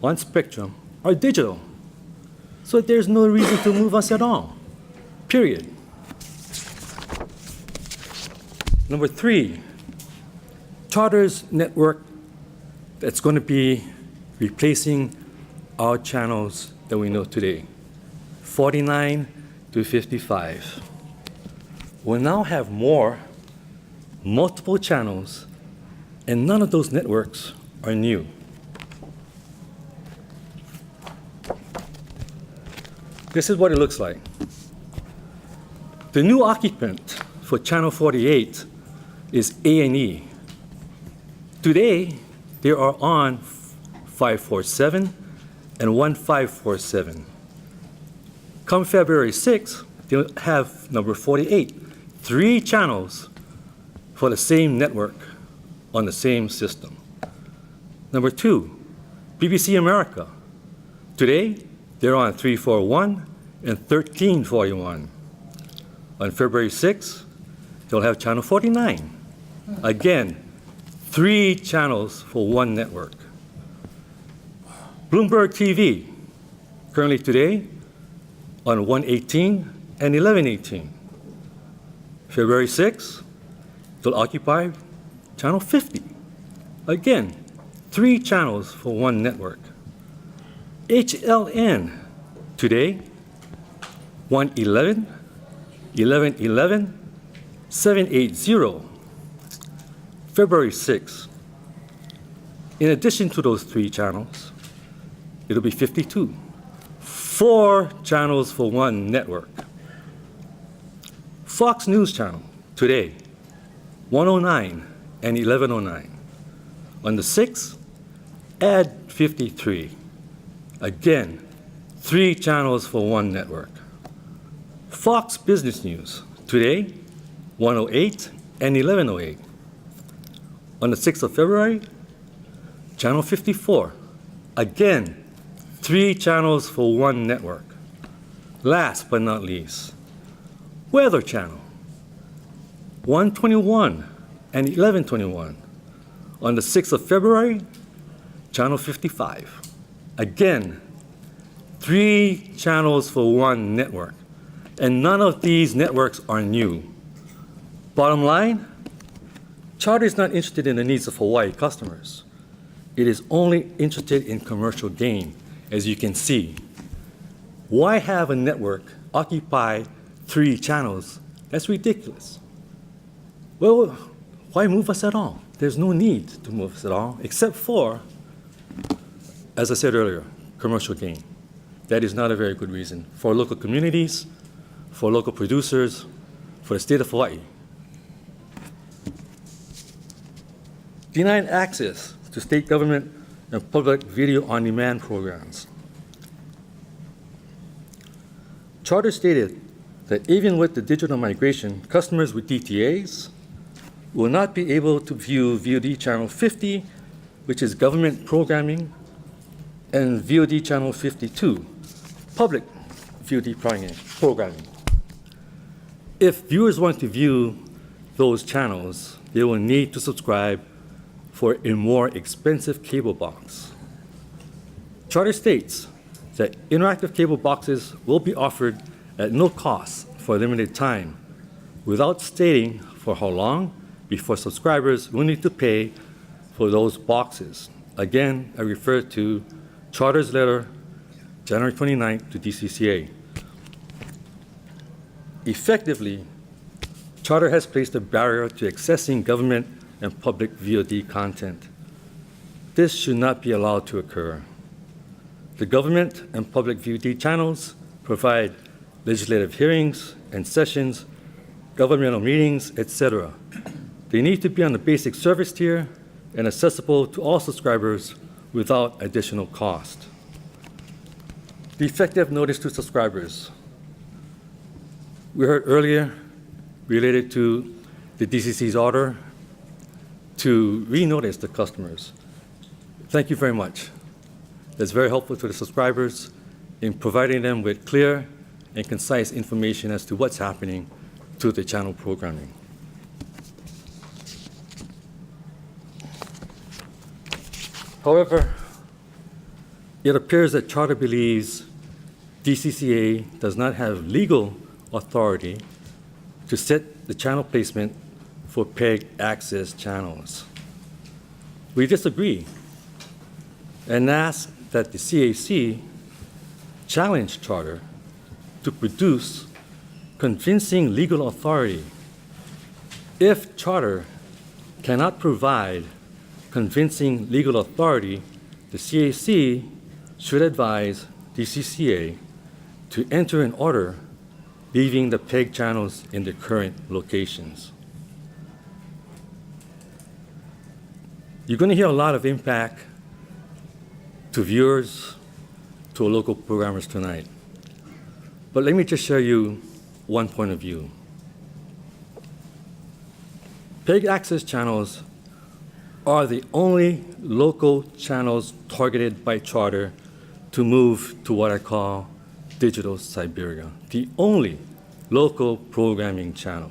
on Spectrum are digital, so there's no reason to move us at all, period. Number three, Charter's network that's going to be replacing our channels that we know today, 49 to 55. We'll now have multiple channels, and none of those networks are new. This is what it looks like. The new occupant for channel 48 is A&E. Today, they are on 547 and 1547. Come February 6th, they'll have number 48, 3 channels for the same network on the same system. Number 2, BBC America. Today, they're on 341 and 1341. On February 6th, they'll have channel 49. Again, 3 channels for one network. Bloomberg TV, currently today on 118 and 11:18. February 6, it'll occupy channel 50. Again, 3 channels for one network. HLN today, 111, 1111, 780. February 6. In addition to those 3 channels, it'll be 52. 4 channels for one network. Fox News Channel today, 109 and 1109. On the 6th, add 53. Again, 3 channels for one network. Fox Business News today, 108 and 1108. On the 6th of February, channel 54. Again, 3 channels for one network. Last but not least, Weather Channel, 121 and 1121. On the 6th of February, channel 55. Again, 3 channels for one network. And none of these networks are new. Bottom line, Charter is not interested in the needs of Hawaii customers. It is only interested in commercial gain, as you can see. Why have a network occupy 3 channels? That's ridiculous. Well, why move us at all? There's no need to move us at all, except for, as I said earlier, commercial gain. That is not a very good reason for local communities, for local producers, for the state of Hawaii. Denying access to state government and public video on demand programs. Charter stated that even with the digital migration, customers with DTAs will not be able to view VOD Channel 50, which is government programming, and VOD Channel 52, public VOD programming. If viewers want to view those channels, they will need to subscribe for a more expensive cable box. Charter states that interactive cable boxes will be offered at no cost for a limited time, without stating for how long before subscribers will need to pay for those boxes. Again, I refer to Charter's letter, January 29th, to DCCA. Effectively, Charter has placed a barrier to accessing government and public VOD content. This should not be allowed to occur. The government and public VOD channels provide legislative hearings and sessions, governmental meetings, etc. They need to be on the basic service tier and accessible to all subscribers without additional cost. The effective notice to subscribers. We heard earlier related to the DCC's order to re-notice the customers. Thank you very much. That's very helpful to the subscribers in providing them with clear and concise information as to what's happening to the channel programming. However, it appears that Charter believes DCCA does not have legal authority to set the channel placement for PEG access channels. We disagree and ask that the CAC challenge Charter to produce convincing legal authority. If Charter cannot provide convincing legal authority, the CAC should advise DCCA to enter an order leaving the PEG channels in their current locations. You're going to hear a lot of impact to viewers, to local programmers tonight. But let me just share you one point of view. PEG access channels are the only local channels targeted by Charter to move to what I call digital Siberia, the only local programming channel.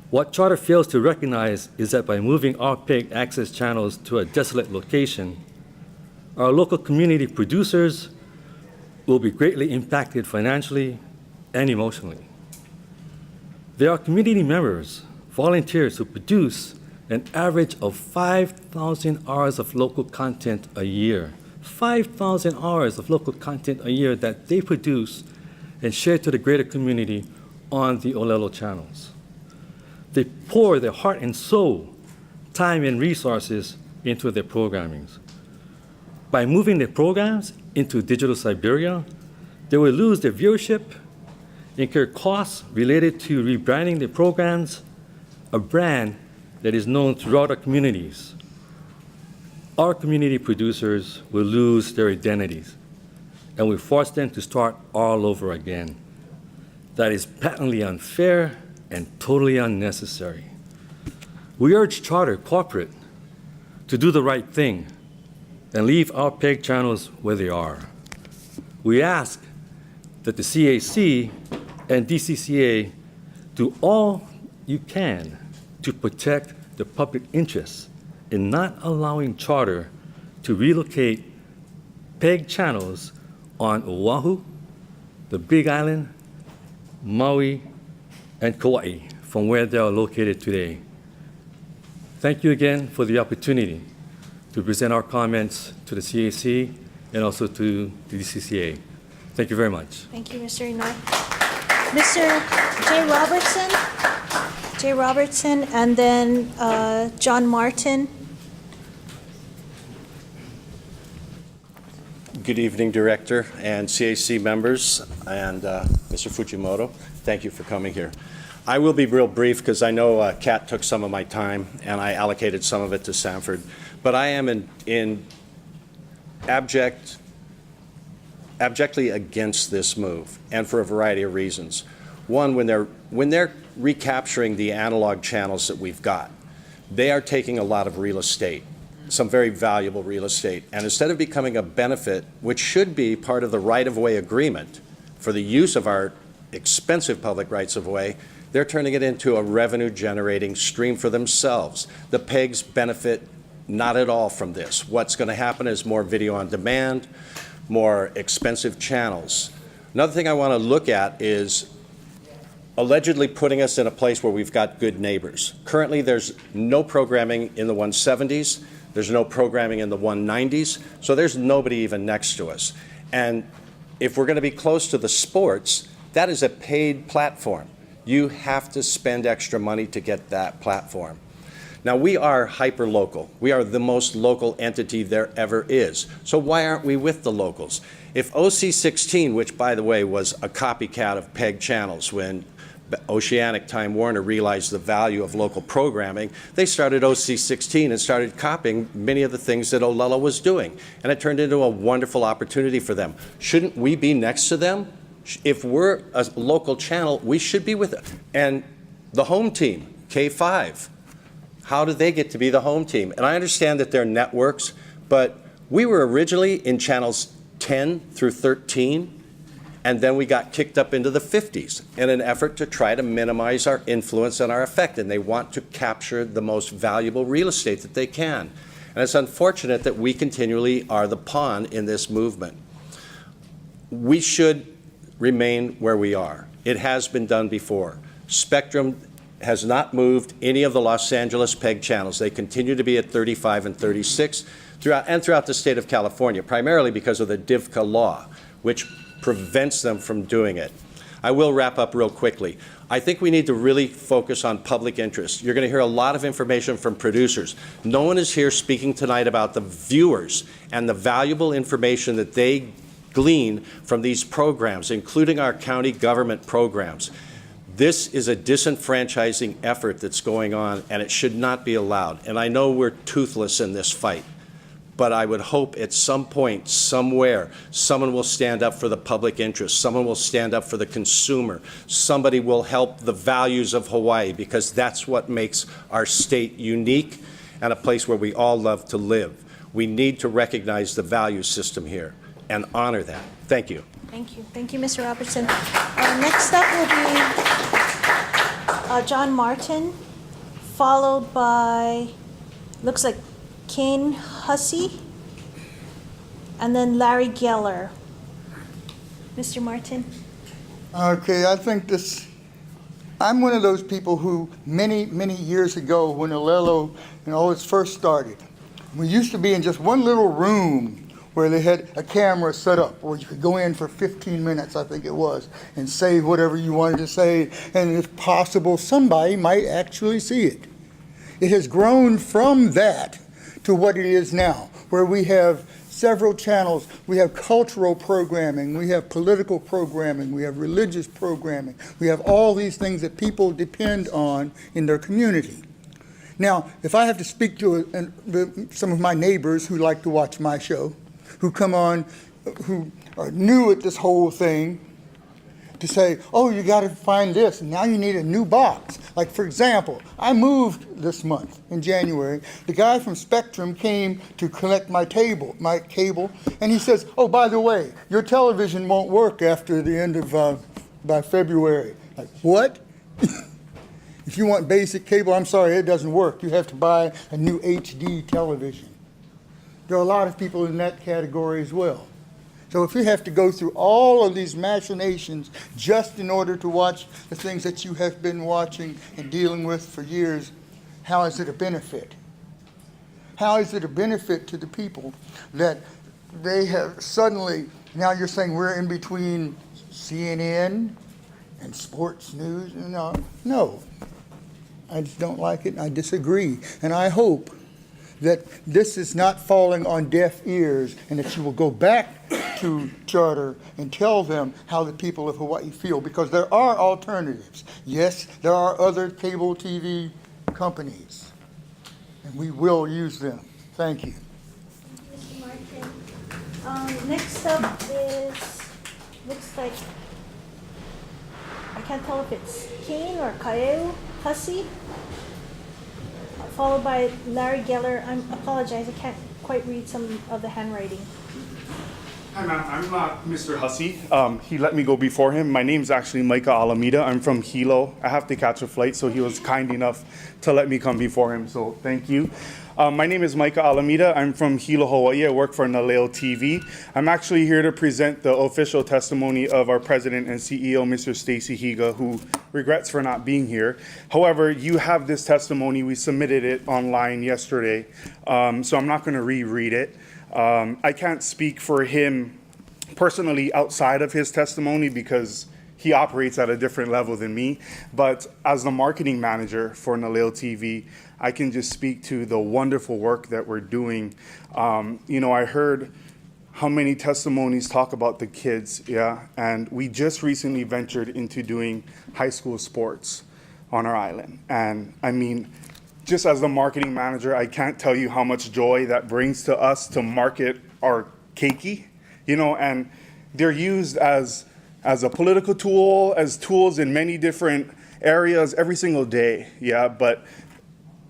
What Charter fails to recognize is that by moving our PEG access channels to a desolate location, our local community producers will be greatly impacted financially and emotionally. There are community members, volunteers who produce an average of 5,000 hours of local content a year. 5,000 hours of local content a year that they produce and share to the greater community on the Olelo channels. They pour their heart and soul, time and resources into their programming. By moving their programs into digital Siberia, they will lose their viewership, incur costs related to rebranding their programs, a brand that is known throughout our communities. Our community producers will lose their identities, and we force them to start all over again. That is patently unfair and totally unnecessary. We urge Charter Corporate to do the right thing and leave our PEG channels where they are. We ask that the CAC and DCCA do all you can to protect the public interest in not allowing Charter to relocate PEG channels on Oahu, the Big Island, Maui, and Kauai from where they are located today. Thank you again for the opportunity to present our comments to the CAC and also to the DCCA. Thank you very much. Thank you, Mr. Inoue. Mr. Jay Robertson, and then John Martin. Good evening, Director and CAC members, and Mr. Fujimoto. Thank you for coming here. I will be real brief because I know Kat took some of my time and I allocated some of it to Sanford, but I am in abjectly against this move, and for a variety of reasons. One, when they're recapturing the analog channels that we've got, they are taking a lot of real estate, some very valuable real estate, and instead of becoming a benefit, which should be part of the right-of-way agreement for the use of our expensive public rights-of-way, they're turning it into a revenue-generating stream for themselves. The PEGs benefit not at all from this. What's going to happen is more video on demand, more expensive channels. Another thing I want to look at is allegedly putting us in a place where we've got good neighbors. Currently, there's no programming in the 170s. There's no programming in the 190s. So there's nobody even next to us. And if we're going to be close to the sports, that is a paid platform. You have to spend extra money to get that platform. Now, we are hyper-local. We are the most local entity there ever is. So why aren't we with the locals? If OC16, which, by the way, was a copycat of PEG channels when Oceanic Time Warner realized the value of local programming, they started OC16 and started copying many of the things that Olelo was doing. And it turned into a wonderful opportunity for them. Shouldn't we be next to them? If we're a local channel, we should be with it. And the home team, K5, how do they get to be the home team? And I understand that they're networks, but we were originally in channels 10 through 13, and then we got kicked up into the 50s in an effort to try to minimize our influence and our effect, and they want to capture the most valuable real estate that they can. And it's unfortunate that we continually are the pawn in this movement. We should remain where we are. It has been done before. Spectrum has not moved any of the Los Angeles PEG channels. They continue to be at 35 and 36 throughout the state of California, primarily because of the DIVCA law, which prevents them from doing it. I will wrap up real quickly. I think we need to really focus on public interest. You're going to hear a lot of information from producers. No one is here speaking tonight about the viewers and the valuable information that they glean from these programs, including our county government programs. This is a disenfranchising effort that's going on, and it should not be allowed. And I know we're toothless in this fight, but I would hope at some point, somewhere, someone will stand up for the public interest. Someone will stand up for the consumer. Somebody will help the values of Hawaii, because that's what makes our state unique and a place where we all love to live. We need to recognize the value system here and honor that. Thank you. Thank you. Thank you, Mr. Robertson. Next up will be John Martin, followed by, looks like Kane Hussey, and then Larry Geller. Mr. Martin. Okay, I think I'm one of those people who many, many years ago when Olelo and all this first started, we used to be in just one little room where they had a camera set up where you could go in for 15 minutes, I think it was, and say whatever you wanted to say, and if possible, somebody might actually see it. It has grown from that to what it is now, where we have several channels. We have cultural programming, we have political programming, we have religious programming. We have all these things that people depend on in their community. Now, if I have to speak to some of my neighbors who like to watch my show, who come on, who are new at this whole thing, to say, oh, you got to find this, and now you need a new box. Like, for example, I moved this month in January. The guy from Spectrum came to collect my cable, and he says, oh, by the way, your television won't work after the end of, by February. Like, what? If you want basic cable, I'm sorry, it doesn't work. You have to buy a new HD television. There are a lot of people in that category as well. So if you have to go through all of these machinations just in order to watch the things that you have been watching and dealing with for years, how is it a benefit? How is it a benefit to the people that they have suddenly, now you're saying we're in between CNN and sports news? No. I just don't like it, and I disagree. And I hope that this is not falling on deaf ears, and that you will go back to Charter and tell them how the people of Hawaii feel, because there are alternatives. Yes, there are other cable TV companies, and we will use them. Thank you. Mr. Martin. Next up is, looks like, I can't tell if it's Kane or Kaeu Hussey, followed by Larry Geller. I apologize, I can't quite read some of the handwriting. Hi, ma'am. I'm not Mr. Hussey. He let me go before him. My name's actually Micah Alameda. I'm from Hilo. I have to catch a flight, so he was kind enough to let me come before him, so thank you. My name is Micah Alameda. I'm from Hilo, Hawaii. I work for Olelo TV. I'm actually here to present the official testimony of our president and CEO, Mr. Stacy Higa, who regrets for not being here. However, you have this testimony. We submitted it online yesterday, so I'm not going to reread it. I can't speak for him personally outside of his testimony because he operates at a different level than me. But as the marketing manager for Olelo TV, I can just speak to the wonderful work that we're doing. I heard how many testimonies talk about the kids, and we just recently ventured into doing high school sports on our island. And I mean, just as the marketing manager, I can't tell you how much joy that brings to us to market our keiki, and they're used as a political tool, as tools in many different areas every single day, but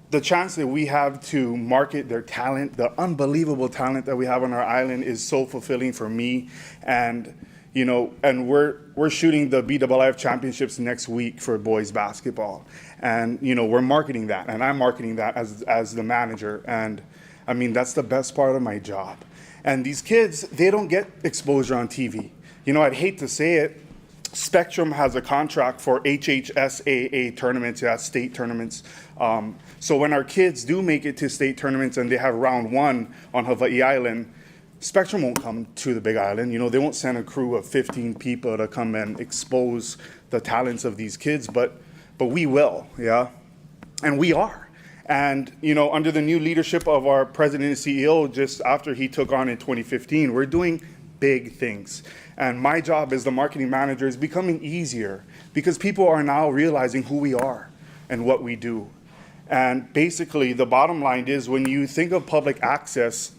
the chance that we have to market their talent, the unbelievable talent that we have on our island, is so fulfilling for me. And and we're shooting the BIIF championships next week for boys basketball, and we're marketing that, and I'm marketing that as the manager. And I mean, that's the best part of my job. And these kids, they don't get exposure on TV. I'd hate to say it, Spectrum has a contract for HHSAA tournaments, state tournaments. So when our kids do make it to state tournaments and they have round one on Hawaii Island, Spectrum won't come to the Big Island. They won't send a crew of 15 people to come and expose the talents of these kids, but we will, and we are. And under the new leadership of our president and CEO, just after he took on in 2015, we're doing big things. And my job as the marketing manager is becoming easier because people are now realizing who we are and what we do. And basically, the bottom line is, when you think of public access,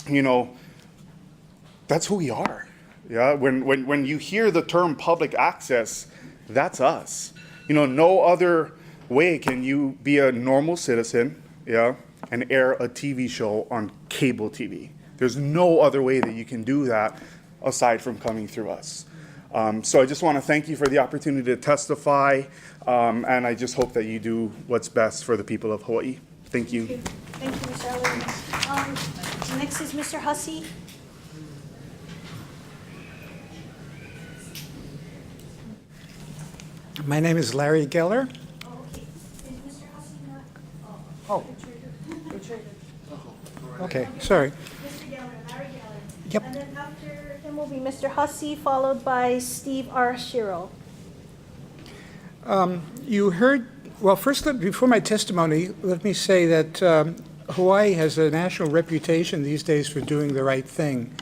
that's who we are. When you hear the term public access, that's us. No other way can you be a normal citizen, and air a TV show on cable TV. There's no other way that you can do that aside from coming through us. So I just want to thank you for the opportunity to testify, and I just hope that you do what's best for the people of Hawaii. Thank you. Thank you, Mr. Allen. Next is Mr. Hussey. My name is Larry Geller. Oh. Okay, sorry. Mr. Geller, Larry Geller. Yep. And then after him will be Mr. Hussey, followed by Steve Arashiro. You heard, well, first, before my testimony, let me say that Hawaii has a national reputation these days for doing the right thing,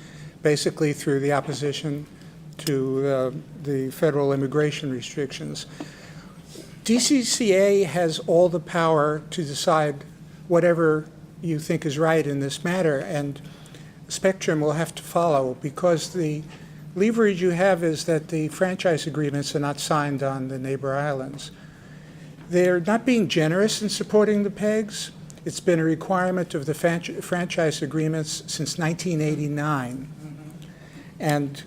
basically through the opposition to the federal immigration restrictions. DCCA has all the power to decide whatever you think is right in this matter, and Spectrum will have to follow, because the leverage you have is that the franchise agreements are not signed on the neighbor islands. They're not being generous in supporting the PEGs. It's been a requirement of the franchise agreements since 1989. And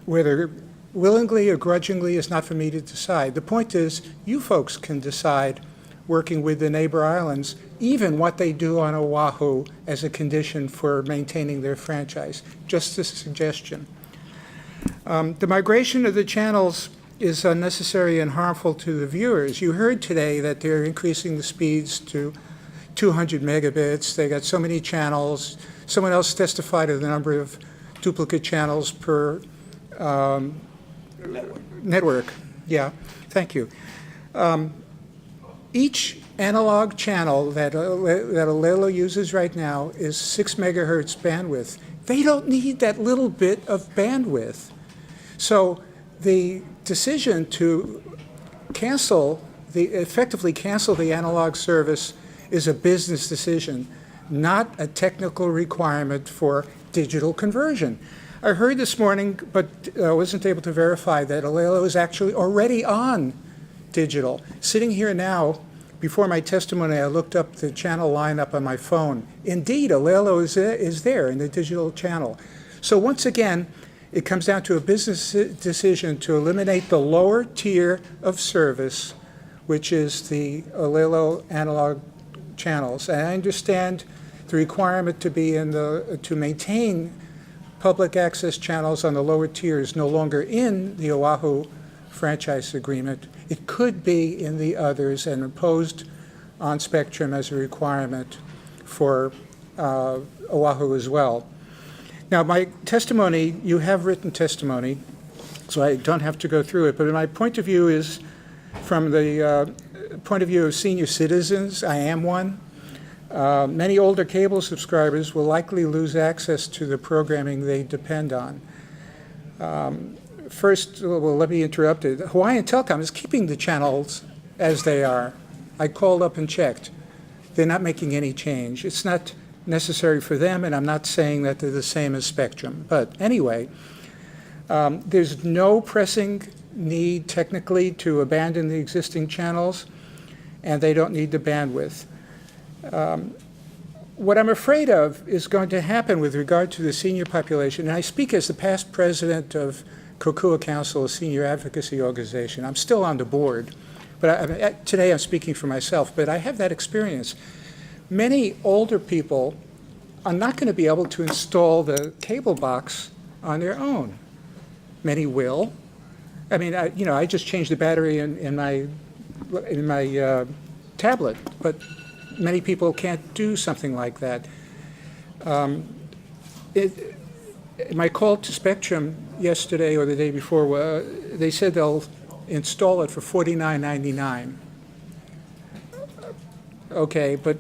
whether willingly or grudgingly is not for me to decide. The point is, you folks can decide, working with the neighbor islands, even what they do on Oahu as a condition for maintaining their franchise. Just a suggestion. The migration of the channels is unnecessary and harmful to the viewers. You heard today that they're increasing the speeds to 200 megabits. They got so many channels. Someone else testified to the number of duplicate channels per network. Yeah, thank you. Each analog channel that Olelo uses right now is 6 megahertz bandwidth. They don't need that little bit of bandwidth. So the decision to effectively cancel the analog service is a business decision, not a technical requirement for digital conversion. I heard this morning, but wasn't able to verify, that Olelo is actually already on digital. Sitting here now, before my testimony, I looked up the channel lineup on my phone. Indeed, Olelo is there in the digital channel. So once again, it comes down to a business decision to eliminate the lower tier of service, which is the Olelo analog channels. And I understand the requirement to be to maintain public access channels on the lower tier is no longer in the Oahu franchise agreement. It could be in the others and imposed on Spectrum as a requirement for Oahu as well. Now, my testimony, you have written testimony, so I don't have to go through it, but my point of view is from the point of view of senior citizens. I am one. Many older cable subscribers will likely lose access to the programming they depend on. First, well, let me interrupt it. Hawaiian Telecom is keeping the channels as they are. I called up and checked. They're not making any change. It's not necessary for them, and I'm not saying that they're the same as Spectrum. But anyway, there's no pressing need technically to abandon the existing channels, and they don't need the bandwidth. What I'm afraid of is going to happen with regard to the senior population, and I speak as the past president of Kokua Council, a senior advocacy organization. I'm still on the board, but today I'm speaking for myself, but I have that experience. Many older people are not going to be able to install the cable box on their own. Many will. I mean, I just changed the battery in my tablet, but many people can't do something like that. My call to Spectrum yesterday or the day before, they said they'll install it for $49.99. Okay, but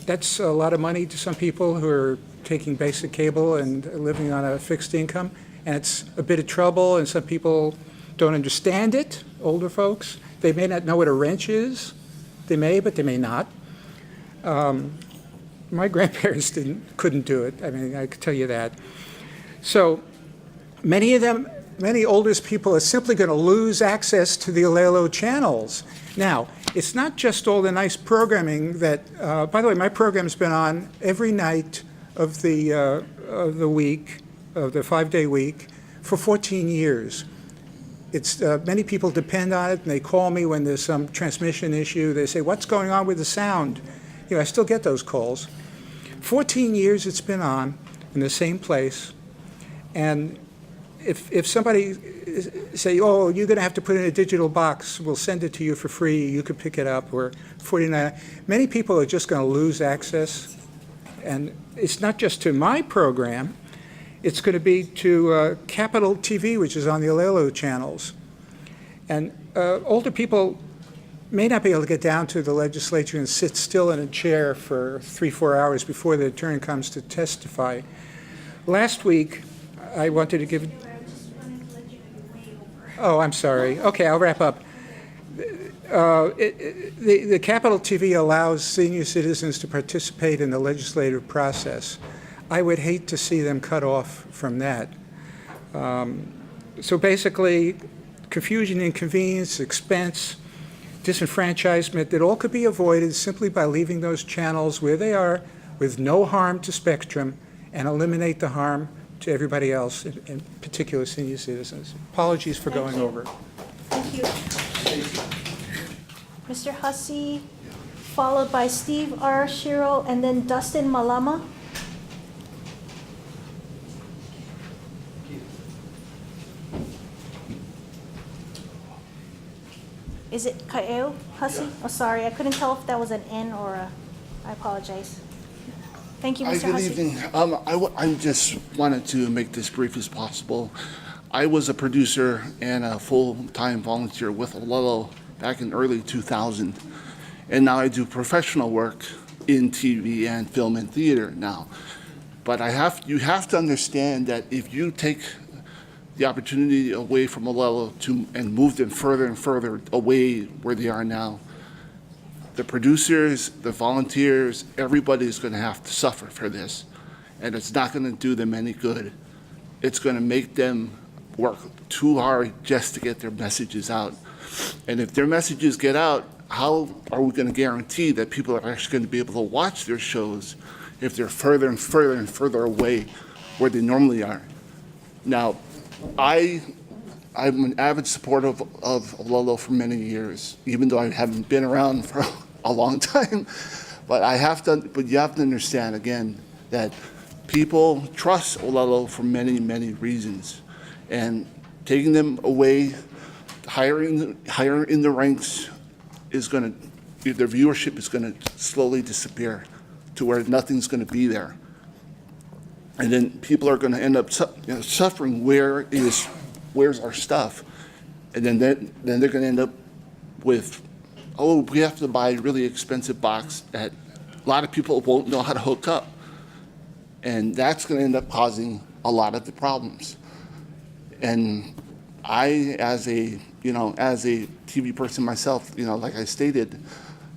that's a lot of money to some people who are taking basic cable and living on a fixed income, and it's a bit of trouble, and some people don't understand it, older folks. They may not know what a wrench is. They may, but they may not. My grandparents couldn't do it. I mean, I could tell you that. So many older people are simply going to lose access to the Olelo channels. Now, it's not just all the nice programming that, by the way, my program's been on every night of the week, of the 5-day week, for 14 years. It's many people depend on it, and they call me when there's some transmission issue. They say, "What's going on with the sound?" I still get those calls. 14 years it's been on in the same place, and if somebody say, oh, you're going to have to put in a digital box, we'll send it to you for free, you can pick it up, or 49, many people are just going to lose access. And it's not just to my program, it's going to be to Capital TV, which is on the Olelo channels. And older people may not be able to get down to the legislature and sit still in a chair for 3-4 hours before their turn comes to testify. Last week, I wanted to give... Oh, I'm sorry. Okay, I'll wrap up. The Capital TV allows senior citizens to participate in the legislative process. I would hate to see them cut off from that. So basically, confusion, inconvenience, expense, disenfranchisement, that all could be avoided simply by leaving those channels where they are with no harm to Spectrum and eliminate the harm to everybody else, in particular senior citizens. Apologies for going over. Thank you. Mr. Hussey, followed by Steve R. Shiro, and then Dustin Malama. Is it Kaeo Hussey? Oh, sorry, I couldn't tell if that was an N or a, I apologize. Thank you, Mr. Good Hussey. evening. I just wanted to make this brief as possible. I was a producer and a full-time volunteer with Olelo back in early 2000, and now I do professional work in TV and film and theater now. But you have to understand that if you take the opportunity away from Olelo and move them further and further away where they are now, the producers, the volunteers, everybody's going to have to suffer for this, and it's not going to do them any good. It's going to make them work too hard just to get their messages out. And if their messages get out, how are we going to guarantee that people are actually going to be able to watch their shows if they're further and further and further away where they normally are? Now, I'm an avid supporter of Olelo for many years, even though I haven't been around for a long time. But you have to understand again that people trust Olelo for many, many reasons, and taking them away, higher in the ranks, is going to, their viewership is going to slowly disappear to where nothing's going to be there. And then people are going to end up suffering. Where's our stuff? And then they're going to end up with, oh, we have to buy a really expensive box that a lot of people won't know how to hook up. And that's going to end up causing a lot of the problems. And I, as a TV person myself, like I stated,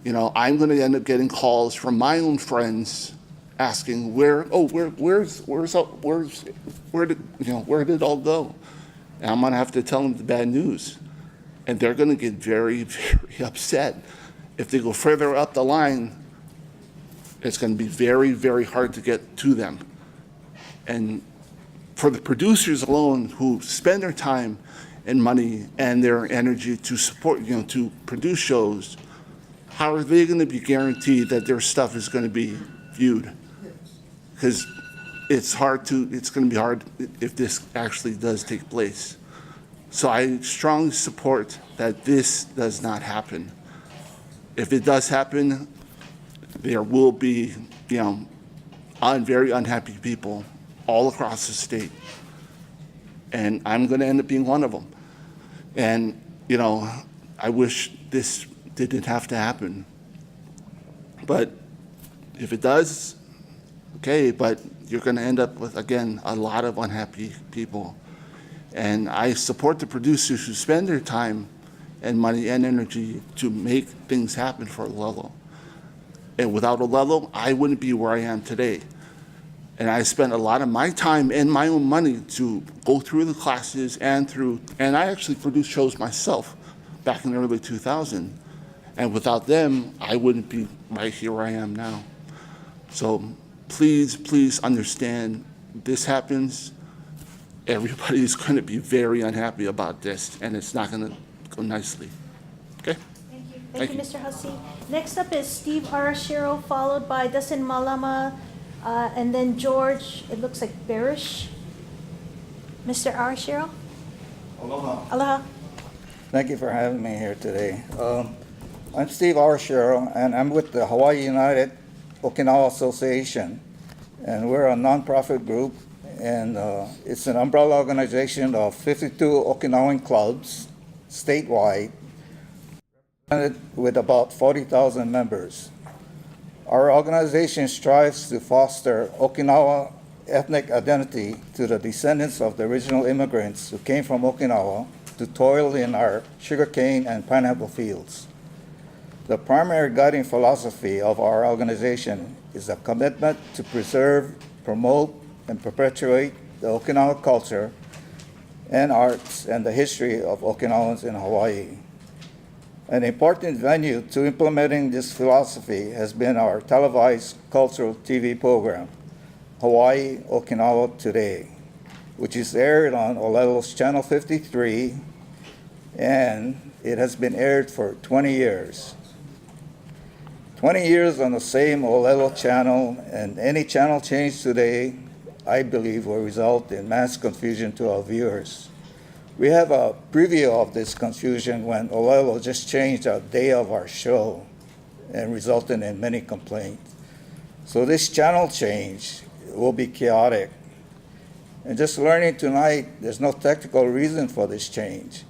I'm going to end up getting calls from my own friends asking where did it all go? And I'm going to have to tell them the bad news. And they're going to get very, very upset. If they go further up the line, it's going to be very, very hard to get to them. And for the producers alone who spend their time and money and their energy to support, to produce shows, how are they going to be guaranteed that their stuff is going to be viewed? Because it's going to be hard if this actually does take place. So I strongly support that this does not happen. If it does happen, there will be, very unhappy people all across the state. And I'm going to end up being one of them. And, I wish this didn't have to happen. But if it does, okay, but you're going to end up with, again, a lot of unhappy people. And I support the producers who spend their time and money and energy to make things happen for Olelo. And without Olelo, I wouldn't be where I am today. And I spent a lot of my time and my own money to go through the classes and I actually produced shows myself back in the early 2000s. And without them, I wouldn't be right here where I am now. So please understand, this happens. Everybody's going to be very unhappy about this, and it's not going to go nicely. Okay? Thank you. Thank you, Mr. Hussey. Next up is Steve R. Shiro, followed by Dustin Malama, and then George, it looks like Barish. Mr. Arashiro? Aloha. Aloha. Thank you for having me here today. I'm Steve Arashiro, and I'm with the Hawaii United Okinawa Association, and we're a nonprofit group, and it's an umbrella organization of 52 Okinawan clubs statewide, with about 40,000 members. Our organization strives to foster Okinawa ethnic identity to the descendants of the original immigrants who came from Okinawa to toil in our sugarcane and pineapple fields. The primary guiding philosophy of our organization is a commitment to preserve, promote, and perpetuate the Okinawa culture and arts and the history of Okinawans in Hawaii. An important venue to implementing this philosophy has been our televised cultural TV program, Hawaii Okinawa Today, which is aired on Olelo's Channel 53, and it has been aired for 20 years. 20 years on the same Olelo channel, and any channel change today, I believe, will result in mass confusion to our viewers. We have a preview of this confusion when Olelo just changed our day of our show and resulted in many complaints. So this channel change will be chaotic. And just learning tonight, there's no technical reason for this change.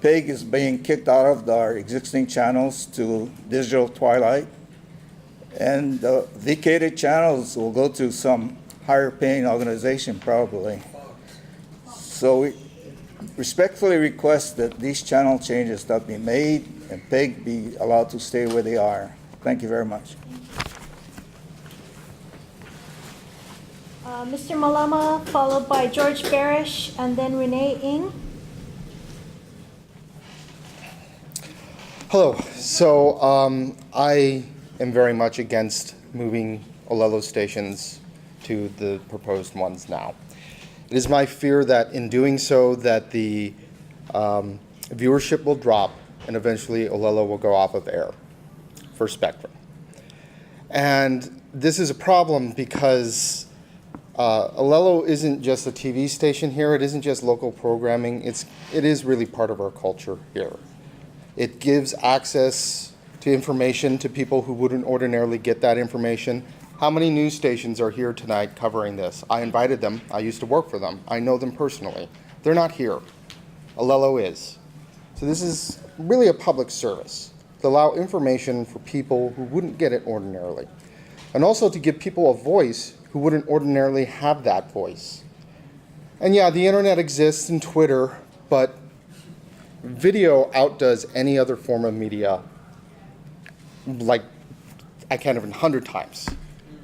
PIG is being kicked out of our existing channels to digital twilight, and the vacated channels will go to some higher paying organization probably. So we respectfully request that these channel changes that be made and PIG be allowed to stay where they are. Thank you very much. Mr. Malama, followed by George Barish, and then Renee Ng. Hello. So I am very much against moving Olelo stations to the proposed ones now. It is my fear that in doing so that the viewership will drop and eventually Olelo will go off of air for Spectrum. And this is a problem because Olelo isn't just a TV station here. It isn't just local programming. It is really part of our culture here. It gives access to information to people who wouldn't ordinarily get that information. How many news stations are here tonight covering this? I invited them. I used to work for them. I know them personally. They're not here. Olelo is. So this is really a public service to allow information for people who wouldn't get it ordinarily, and also to give people a voice who wouldn't ordinarily have that voice. And yeah, the internet exists and Twitter, but video outdoes any other form of media, like I can't even 100 times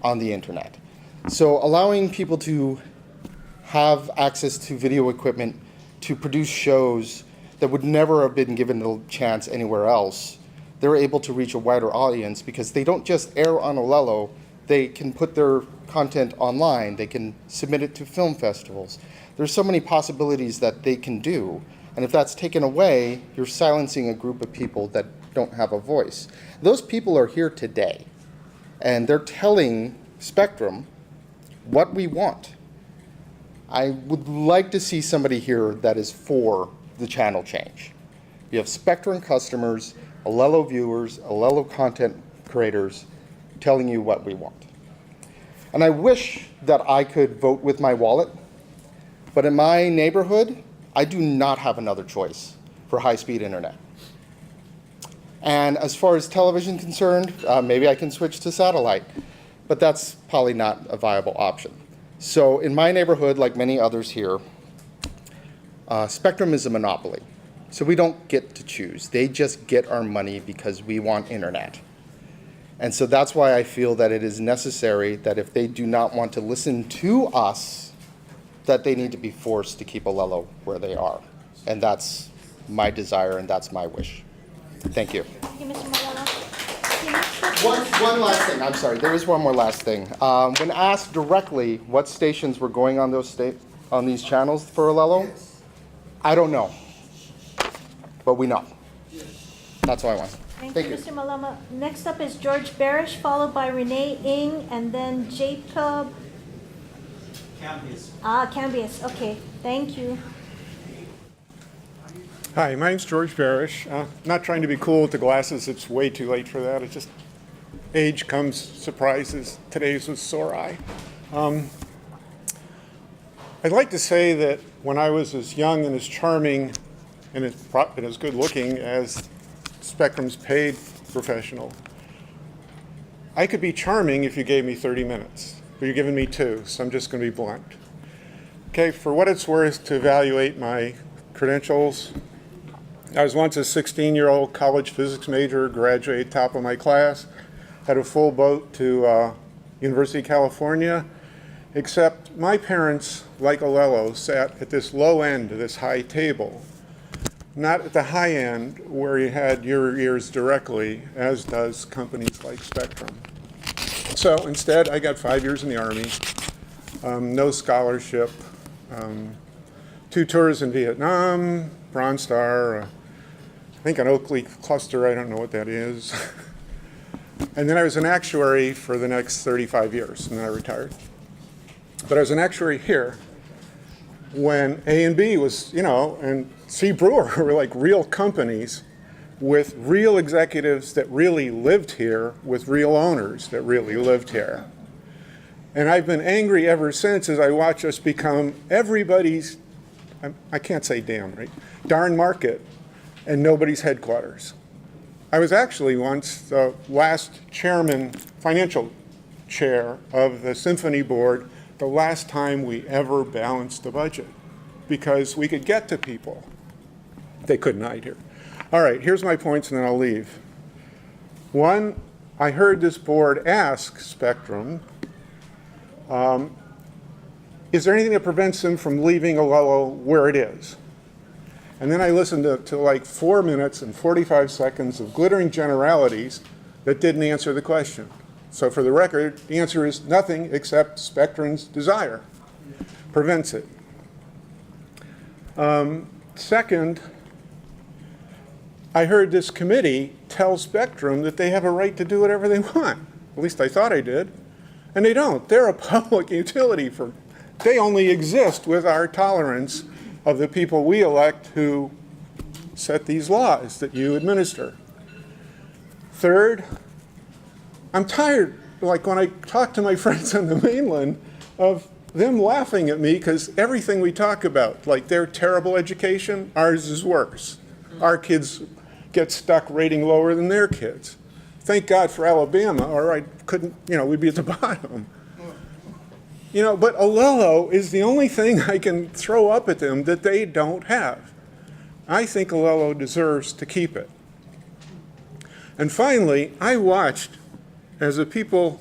on the internet. So allowing people to have access to video equipment to produce shows that would never have been given a chance anywhere else, they're able to reach a wider audience because they don't just air on Olelo, they can put their content online, they can submit it to film festivals. There's so many possibilities that they can do, and if that's taken away, you're silencing a group of people that don't have a voice. Those people are here today, and they're telling Spectrum what we want. I would like to see somebody here that is for the channel change. You have Spectrum customers, Olelo viewers, Olelo content creators telling you what we want. And I wish that I could vote with my wallet, but in my neighborhood, I do not have another choice for high-speed internet. And as far as television concerned, maybe I can switch to satellite, but that's probably not a viable option. So in my neighborhood, like many others here, Spectrum is a monopoly. So we don't get to choose. They just get our money because we want internet. And so that's why I feel that it is necessary that if they do not want to listen to us, that they need to be forced to keep Olelo where they are. And that's my desire and that's my wish. Thank you. Thank you, Mr. Malama. One last thing. I'm sorry. There is one more last thing. When asked directly what stations were going on these channels for Olelo, I don't know. But we know. That's all I want. Thank you, Mr. Malama. Next up is George Barish, followed by Renee Ng, and then Jacob Cambius, okay, thank you. Hi, my name's George Barish. Not trying to be cool with the glasses. It's way too late for that. It's just age comes surprises. Today's was sore eye. I'd like to say that when I was as young and as charming and as good looking as Spectrum's paid professional, I could be charming if you gave me 30 minutes, but you're giving me 2, so I'm just going to be blunt. Okay, for what it's worth, to evaluate my credentials, I was once a 16-year-old college physics major, graduated top of my class, had a full boat to University of California, except my parents, like Olelo, sat at this low end of this high table, not at the high end where you had your ears directly, as does companies like Spectrum. So instead, I got 5 years in the Army, no scholarship, 2 tours in Vietnam, Bronze Star, I think an Oakley cluster, I don't know what that is. And then I was an actuary for the next 35 years, and then I retired. But I was an actuary here when A and B was, and C. Brewer were like real companies with real executives that really lived here, with real owners that really lived here. And I've been angry ever since as I watch us become everybody's, I can't say damn, right? Darn market and nobody's headquarters. I was actually once the last chairman, financial chair of the Symphony Board, the last time we ever balanced the budget, because we could get to people. They couldn't hide here. All right, here's my points and then I'll leave. One, I heard this board ask Spectrum, is there anything that prevents them from leaving Olelo where it is? And then I listened to like 4 minutes and 45 seconds of glittering generalities that didn't answer the question. So for the record, the answer is nothing except Spectrum's desire prevents it. Second, I heard this committee tell Spectrum that they have a right to do whatever they want. At least I thought I did. And they don't. They're a public utility. They only exist with our tolerance of the people we elect who set these laws that you administer. Third, I'm tired, like when I talk to my friends on the mainland, of them laughing at me because everything we talk about, like their terrible education, ours is worse. Our kids get stuck rating lower than their kids. Thank God for Alabama, or I couldn't, we'd be at the bottom. But Olelo is the only thing I can throw up at them that they don't have. I think Olelo deserves to keep it. And finally, I watched as the people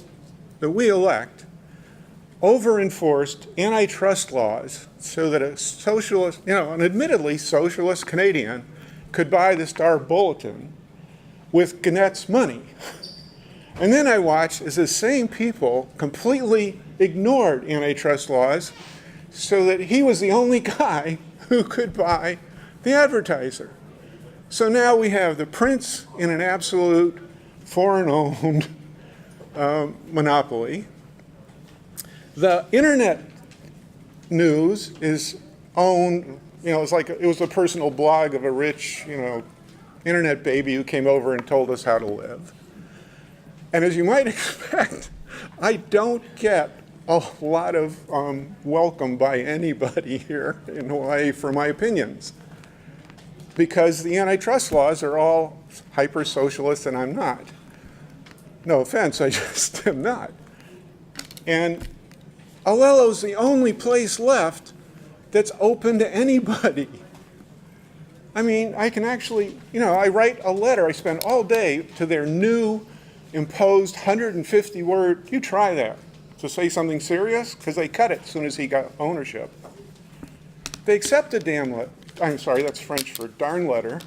that we elect over-enforced antitrust laws so that a socialist, an admittedly socialist Canadian could buy the Star Bulletin with Gannett's money. And then I watched as the same people completely ignored antitrust laws so that he was the only guy who could buy the advertiser. So now we have the prince in an absolute foreign-owned monopoly. The internet news is owned, it's like it was a personal blog of a rich, internet baby who came over and told us how to live. And as you might expect, I don't get a lot of welcome by anybody here in Hawaii for my opinions, because the antitrust laws are all hyper-socialist and I'm not. No offense, I just am not. And Olelo's the only place left that's open to anybody. I mean, I can actually, I write a letter, I spend all day to their new imposed 150-word, you try that, to say something serious, because they cut it as soon as he got ownership. They accept a damn letter, I'm sorry, that's French for darn letter,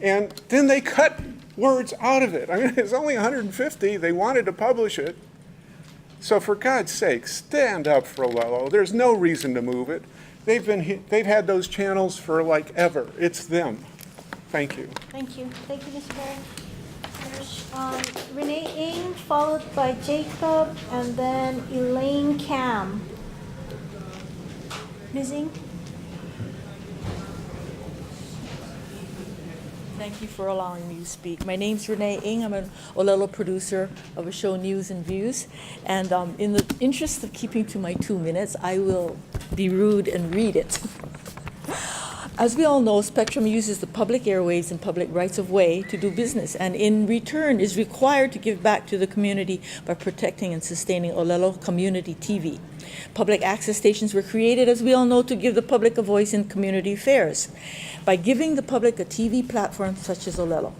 and then they cut words out of it. I mean, it's only 150, they wanted to publish it. So for God's sake, stand up for Olelo. There's no reason to move it. They've had those channels for like ever. It's them. Thank you. Thank you. Thank you, Mr. Barry. Renee Ng, followed by Jacob, and then Elaine Cam. Ms. Ng? Thank you for allowing me to speak. My name's Renee Ng. I'm an Olelo producer of a show, News and Views. And in the interest of keeping to my 2 minutes, I will be rude and read it. As we all know, Spectrum uses the public airwaves and public rights-of-way to do business, and in return is required to give back to the community by protecting and sustaining Olelo Community TV. Public access stations were created, as we all know, to give the public a voice in community affairs by giving the public a TV platform such as Olelo.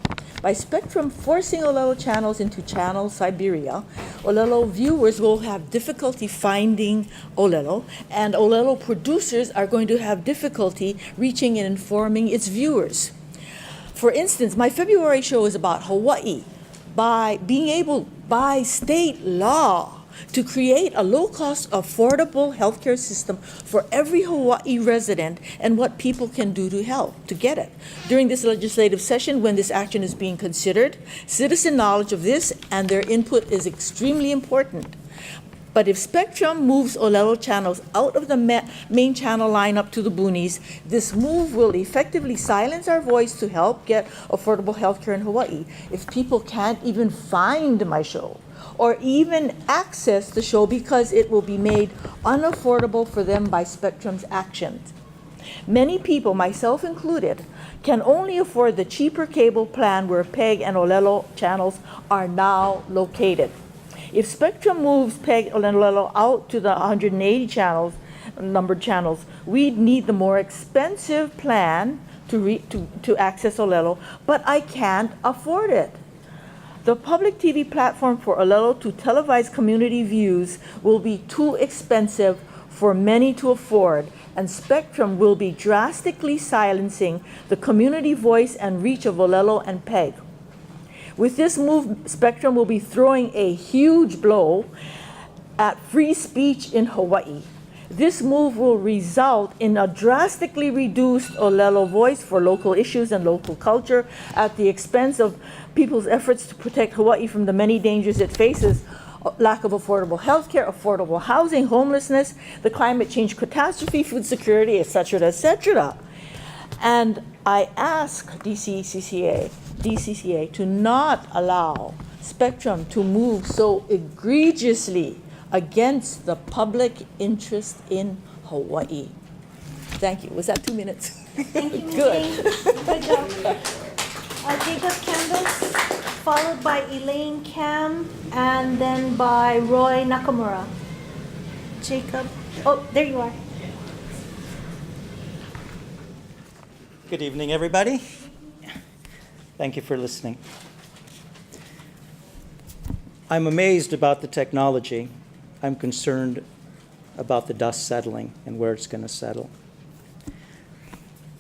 By Spectrum forcing Olelo channels into Channel Siberia, Olelo viewers will have difficulty finding Olelo, and Olelo producers are going to have difficulty reaching and informing its viewers. For instance, my February show is about Hawaii. By being able, by state law, to create a low-cost, affordable healthcare system for every Hawaii resident and what people can do to help to get it. During this legislative session, when this action is being considered, citizen knowledge of this and their input is extremely important. But if Spectrum moves Olelo channels out of the main channel lineup to the boonies, this move will effectively silence our voice to help get affordable healthcare in Hawaii. If people can't even find my show, or even access the show because it will be made unaffordable for them by Spectrum's actions. Many people, myself included, can only afford the cheaper cable plan where PEG and Olelo channels are now located. If Spectrum moves PEG and Olelo out to the 180 channels, numbered channels, we'd need the more expensive plan to access Olelo, but I can't afford it. The public TV platform for Olelo to televise community views will be too expensive for many to afford, and Spectrum will be drastically silencing the community voice and reach of Olelo and PEG. With this move, Spectrum will be throwing a huge blow at free speech in Hawaii. This move will result in a drastically reduced Olelo voice for local issues and local culture at the expense of people's efforts to protect Hawaii from the many dangers it faces: lack of affordable health care, affordable housing, homelessness, the climate change catastrophe, food security, etc., etc. And I ask DCCA to not allow Spectrum to move so egregiously against the public interest in Hawaii. Thank you. Was that 2 minutes? Thank you, Ms. Good. Ng. Good job. Jacob Canvas, followed by Elaine Cam, and then by Roy Nakamura. Jacob, oh, there you are. Good evening, everybody. Thank you for listening. I'm amazed about the technology. I'm concerned about the dust settling and where it's going to settle.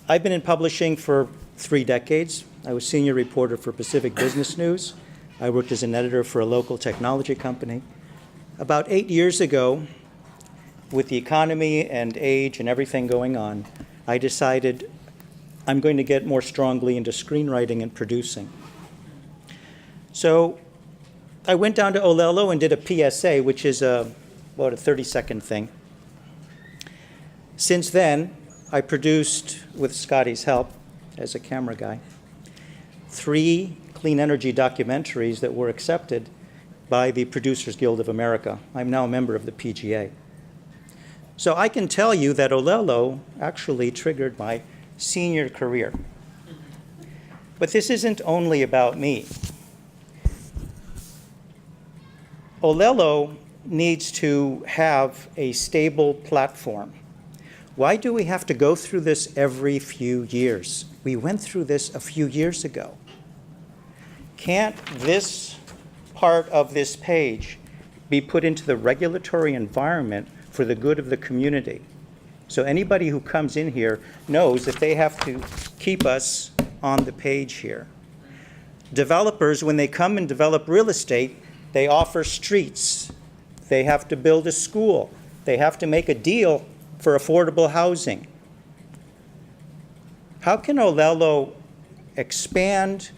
I've been in publishing for 3 decades. I was senior reporter for Pacific Business News. I worked as an editor for a local technology company. About 8 years ago, with the economy and age and everything going on, I decided I'm going to get more strongly into screenwriting and producing. So I went down to Olelo and did a PSA, which is about a 30-second thing. Since then, I produced, with Scotty's help as a camera guy, 3 clean energy documentaries that were accepted by the Producers Guild of America. I'm now a member of the PGA. So I can tell you that Olelo actually triggered my senior career. But this isn't only about me. Olelo needs to have a stable platform. Why do we have to go through this every few years? We went through this a few years ago. Can't this part of this page be put into the regulatory environment for the good of the community? So anybody who comes in here knows that they have to keep us on the page here. Developers, when they come and develop real estate, they offer streets. They have to build a school. They have to make a deal for affordable housing. How can Olelo expand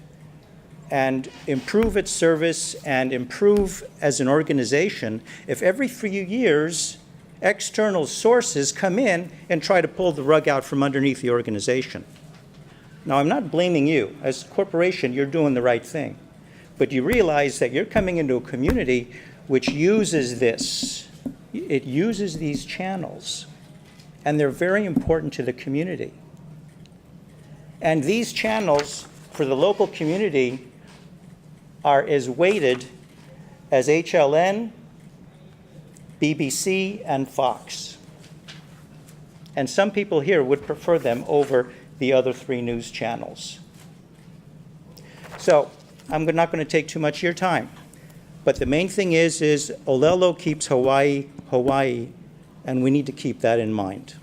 and improve its service and improve as an organization if every few years external sources come in and try to pull the rug out from underneath the organization. Now, I'm not blaming you. As a corporation, you're doing the right thing. But you realize that you're coming into a community which uses this. It uses these channels, and they're very important to the community. And these channels for the local community are as weighted as HLN, BBC, and Fox. And some people here would prefer them over the other 3 news channels. So I'm not going to take too much of your time. But the main thing is Olelo keeps Hawaii, Hawaii, and we need to keep that in mind.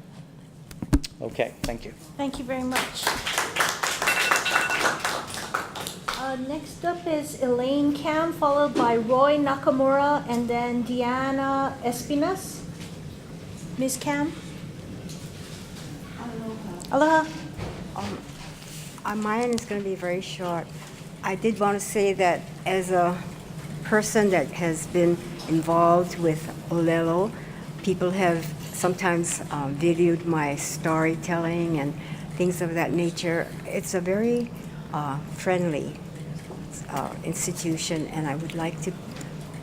Okay, thank you. Thank you very much. Next up is Elaine Cam, followed by Roy Nakamura, and then Diana Espinas. Ms. Cam? Aloha. Mine is going to be very short. I did want to say that as a person that has been involved with Olelo, people have sometimes videoed my storytelling and things of that nature. It's a very friendly institution, and I would like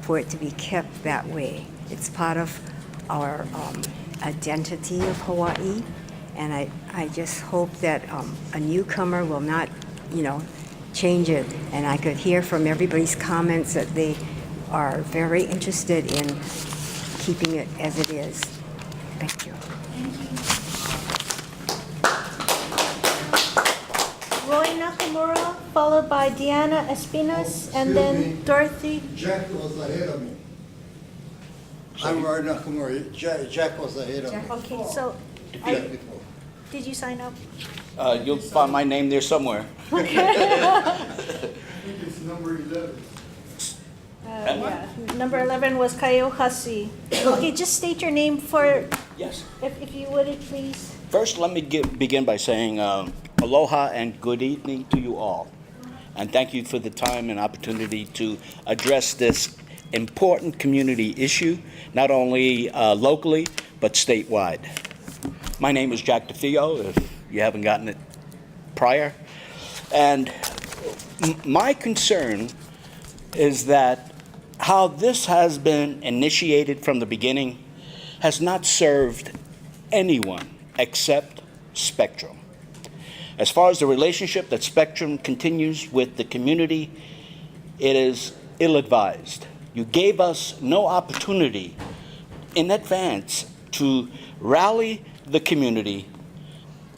for it to be kept that way. It's part of our identity of Hawaii, and I just hope that a newcomer will not, change it. And I could hear from everybody's comments that they are very interested in keeping it as it is. Thank you. Roy Nakamura, followed by Diana Espinas, and then Dorothy. Jack was ahead of me. I'm Roy Nakamura. Jack was ahead of me. Okay, so did you sign up? You'll find my name there somewhere. It's number 11. Yeah. Number 11 was Kaio Hasi. Okay, just state your name for, Yes. if you would, please. First, let me begin by saying aloha and good evening to you all. And thank you for the time and opportunity to address this important community issue, not only locally, but statewide. My name is Jack DeFio, if you haven't gotten it prior. And my concern is that how this has been initiated from the beginning has not served anyone except Spectrum. As far as the relationship that Spectrum continues with the community, it is ill-advised. You gave us no opportunity in advance to rally the community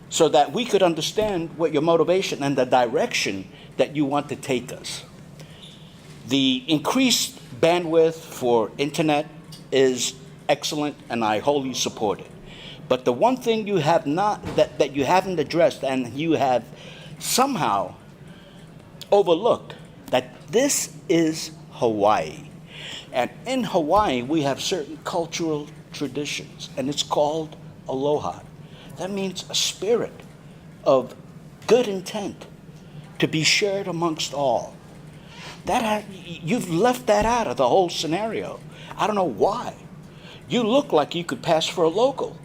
so that we could understand what your motivation and the direction that you want to take us. The increased bandwidth for internet is excellent, and I wholly support it. But the one thing you have not, that you haven't addressed, and you have somehow overlooked, that this is Hawaii. And in Hawaii, we have certain cultural traditions, and it's called aloha. That means a spirit of good intent to be shared amongst all. You've left that out of the whole scenario. I don't know why. You look like you could pass for a local.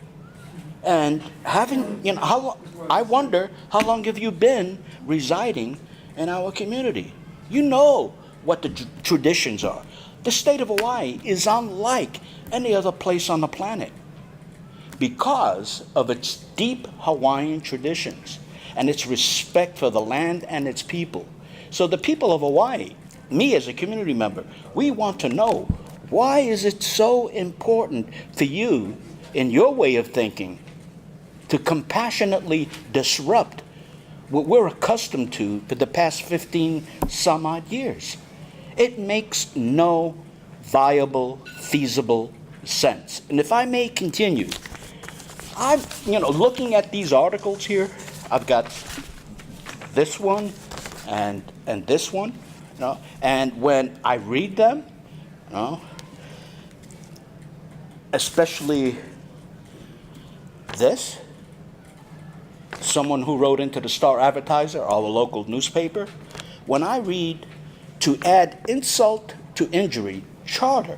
And I wonder, how long have you been residing in our community? You know what the traditions are. The state of Hawaii is unlike any other place on the planet because of its deep Hawaiian traditions and its respect for the land and its people. So the people of Hawaii, me as a community member, we want to know, why is it so important for you, in your way of thinking, to compassionately disrupt what we're accustomed to for the past 15 some odd years? It makes no viable, feasible sense. And if I may continue, I'm looking at these articles here. I've got this one and this one, and when I read them, especially this, someone who wrote into the Star Advertiser, our local newspaper, when I read, to add insult to injury, charter,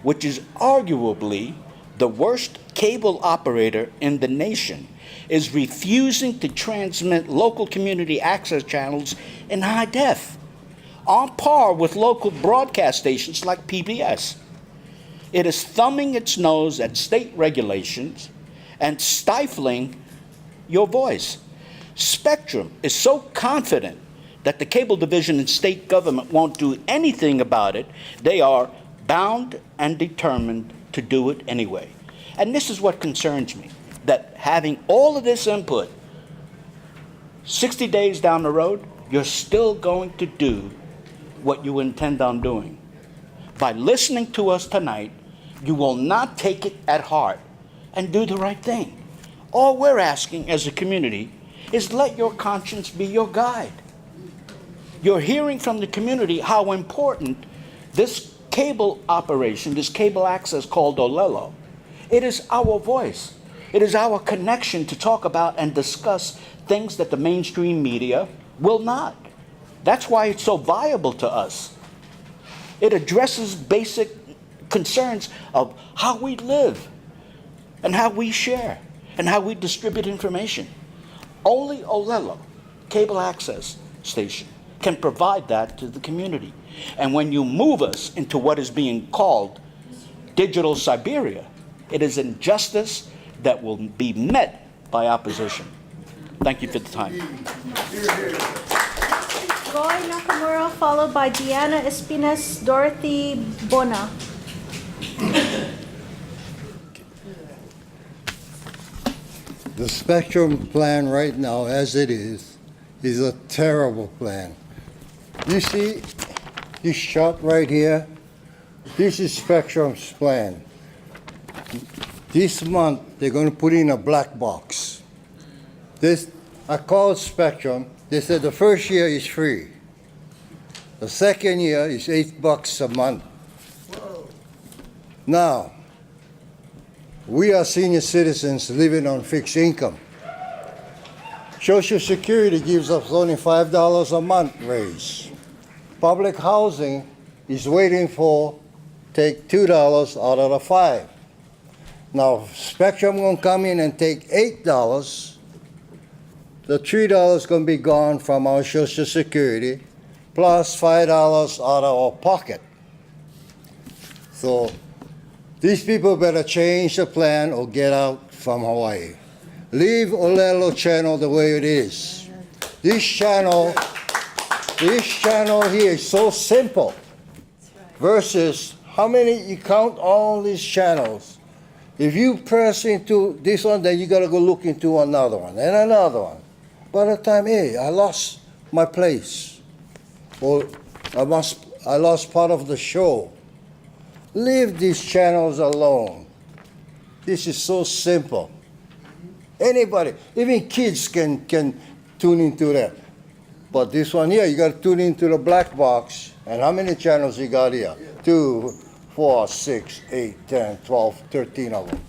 which is arguably the worst cable operator in the nation, is refusing to transmit local community access channels in high def, on par with local broadcast stations like PBS. It is thumbing its nose at state regulations and stifling your voice. Spectrum is so confident that the cable division and state government won't do anything about it, they are bound and determined to do it anyway. And this is what concerns me, that having all of this input, 60 days down the road, you're still going to do what you intend on doing. By listening to us tonight, you will not take it at heart and do the right thing. All we're asking as a community is let your conscience be your guide. You're hearing from the community how important this cable operation, this cable access called Olelo, it is our voice. It is our connection to talk about and discuss things that the mainstream media will not. That's why it's so viable to us. It addresses basic concerns of how we live and how we share and how we distribute information. Only Olelo, cable access station, can provide that to the community. And when you move us into what is being called digital Siberia, it is injustice that will be met by opposition. Thank you for the time. Roy Nakamura, followed by Diana Espinas, Dorothy Bona. The spectrum plan right now, as it is a terrible plan. You see this chart right here? This is Spectrum's plan. This month, they're going to put in a black box. This, I called Spectrum. They said the first year is free. The second year is $8 a month. Now, we are senior citizens living on fixed income. Social Security gives us only $5 a month raise. Public housing is waiting for take $2 out of the 5. Now, Spectrum gonna come in and take $8. The $3 gonna be gone from our Social Security, plus $5 out of our pocket. So these people better change the plan or get out from Hawaii. Leave Olelo channel the way it is. This channel here is so simple. Versus how many, you count all these channels. If you press into this one, then you gotta go look into another one and another one. By the time, hey, I lost my place. Or I lost part of the show. Leave these channels alone. This is so simple. Anybody, even kids can tune into that. But this one here, you got to tune into the black box. And how many channels you got here? 2, 4, 6, 8, 10, 12, 13 of them.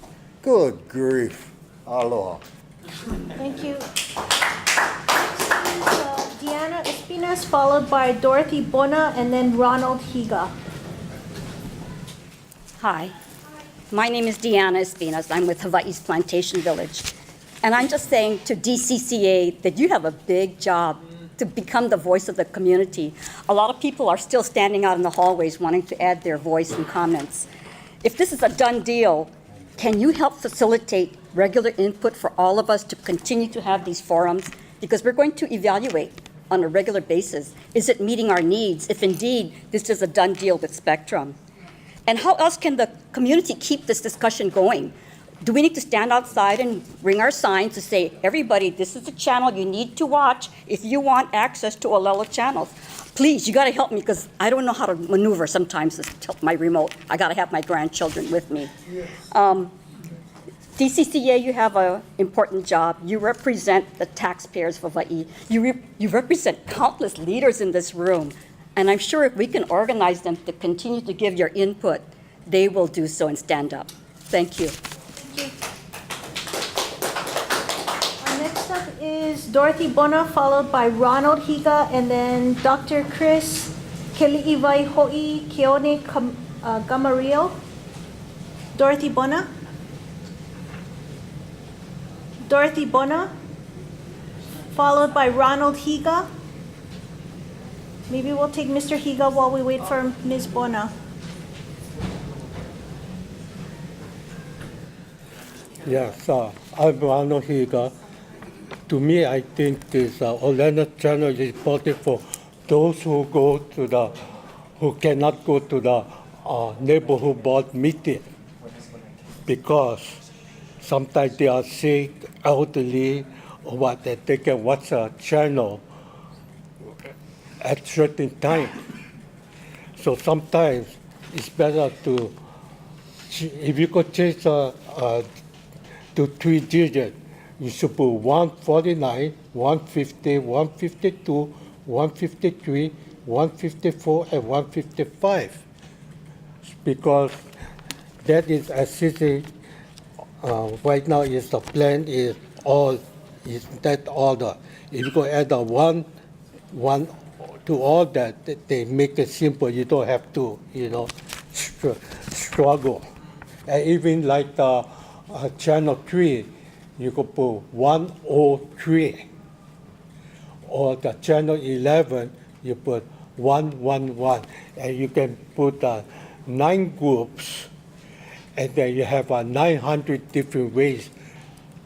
Good grief. Aloha. Thank you. Diana Espinas, followed by Dorothy Bona, and then Ronald Higa. Hi, my name is Deanna Espinas. I'm with Hawaii's Plantation Village. And I'm just saying to DCCA that you have a big job to become the voice of the community. A lot of people are still standing out in the hallways wanting to add their voice and comments. If this is a done deal, can you help facilitate regular input for all of us to continue to have these forums? Because we're going to evaluate on a regular basis. Is it meeting our needs if indeed this is a done deal with Spectrum? And how else can the community keep this discussion going? Do we need to stand outside and ring our signs to say, everybody, this is the channel you need to watch if you want access to Olelo channels? Please, you gotta help me because I don't know how to maneuver sometimes with my remote. I gotta have my grandchildren with me. DCCA, you have an important job. You represent the taxpayers of Hawaii. You represent countless leaders in this room. And I'm sure if we can organize them to continue to give your input, they will do so and stand up. Thank you. Next up is Dorothy Bona, followed by Ronald Higa, and then Dr. Chris Keli'iwai Ho'i Keone Gamario. Dorothy Bona. Dorothy Bona, followed by Ronald Higa. Maybe we'll take Mr. Higa while we wait for Ms. Bona. Yes, I'm Ronald Higa. To me, I think this Olelo channel is important for those who cannot go to the neighborhood board meeting, because sometimes they are sick, elderly, or what, that they can watch a channel at certain time. So sometimes it's better to, if you could change to 3 digits, you should put 149, 150, 152, 153, 154, and 155, because that is assisting. Right now is the plan is that order. If you go add a one to all that, they make it simple. You don't have to, struggle. And even like the channel 3, you could put 103. Or the channel 11, you put 111. And you can put 9 groups, and then you have 900 different ways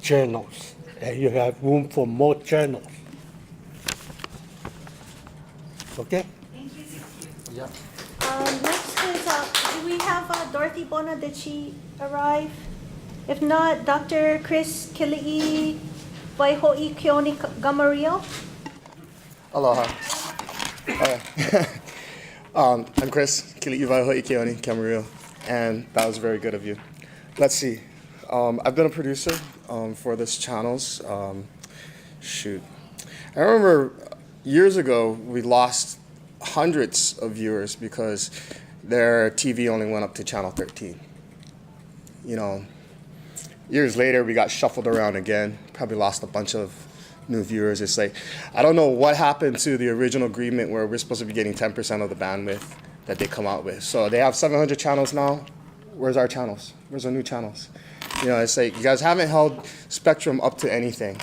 channels, and you have room for more channels. Okay? Thank you. Yeah. Next is, do we have Dorothy Bona? Did she arrive? If not, Dr. Chris Kili'i Waiho'i Keone Gamario. Aloha. I'm Chris Kili'i Waiho'i Keone Gamario, and that was very good of you. Let's see. I've been a producer for this channels. Shoot. I remember years ago we lost hundreds of viewers because their TV only went up to channel 13. Years later we got shuffled around again, probably lost a bunch of new viewers. It's like, I don't know what happened to the original agreement where we're supposed to be getting 10% of the bandwidth that they come out with. So they have 700 channels now. Where's our channels? Where's our new channels? It's like, you guys haven't held Spectrum up to anything,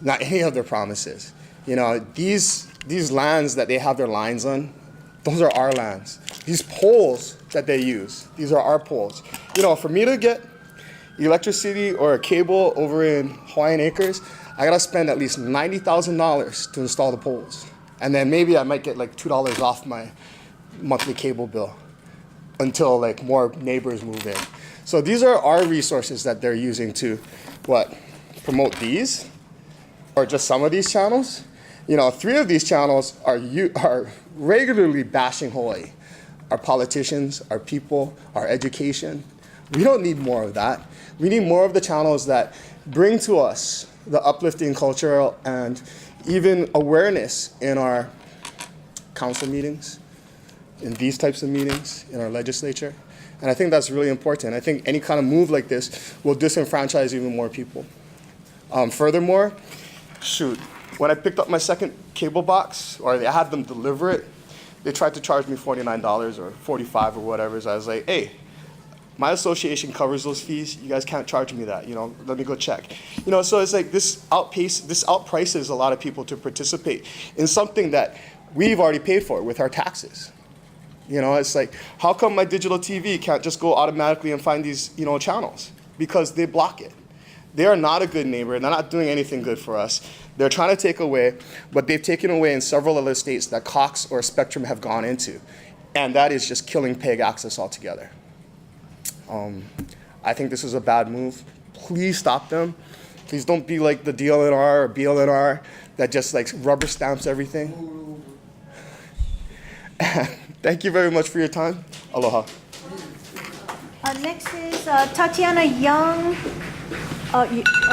not any of their promises. These lands that they have their lines on, those are our lands. These poles that they use, these are our poles. For me to get electricity or a cable over in Hawaiian Acres, I gotta spend at least $90,000 to install the poles. And then maybe I might get like $2 off my monthly cable bill until like more neighbors move in. So these are our resources that they're using to, promote these, or just some of these channels. 3 of these channels are regularly bashing Hawaii. Our politicians, our people, our education. We don't need more of that. We need more of the channels that bring to us the uplifting culture and even awareness in our council meetings, in these types of meetings, in our legislature. And I think that's really important. I think any kind of move like this will disenfranchise even more people. Furthermore, when I picked up my second cable box, or they had them deliver it, they tried to charge me $49 or $45 or whatever. So I was like, hey, my association covers those fees. You guys can't charge me that. Let me go check. So it's like this outprices a lot of people to participate in something that we've already paid for with our taxes. It's like, how come my digital TV can't just go automatically and find these, channels? Because they block it. They are not a good neighbor. They're not doing anything good for us. They're trying to take away, but they've taken away in several other states that Cox or Spectrum have gone into. And that is just killing PEG access altogether. I think this is a bad move. Please stop them. Please don't be like the DLNR or BLNR that just like rubber stamps everything. Thank you very much for your time. Aloha. Next is Tatiana Young, or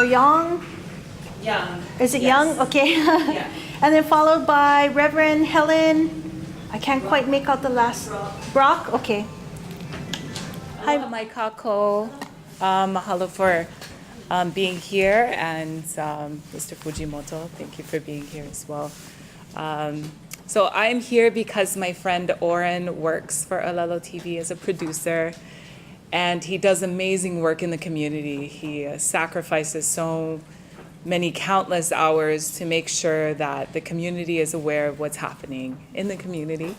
Young? Young. Is it Yes. Young? Okay. Yeah. And then followed by Reverend Helen, I can't quite make out the last. Brock? Okay. Hi, my kako. Mahalo for being here, and Mr. Fujimoto, thank you for being here as well. So I'm here because my friend Oren works for Olelo TV as a producer, And he does amazing work in the community. He sacrifices so many countless hours to make sure that the community is aware of what's happening in the community.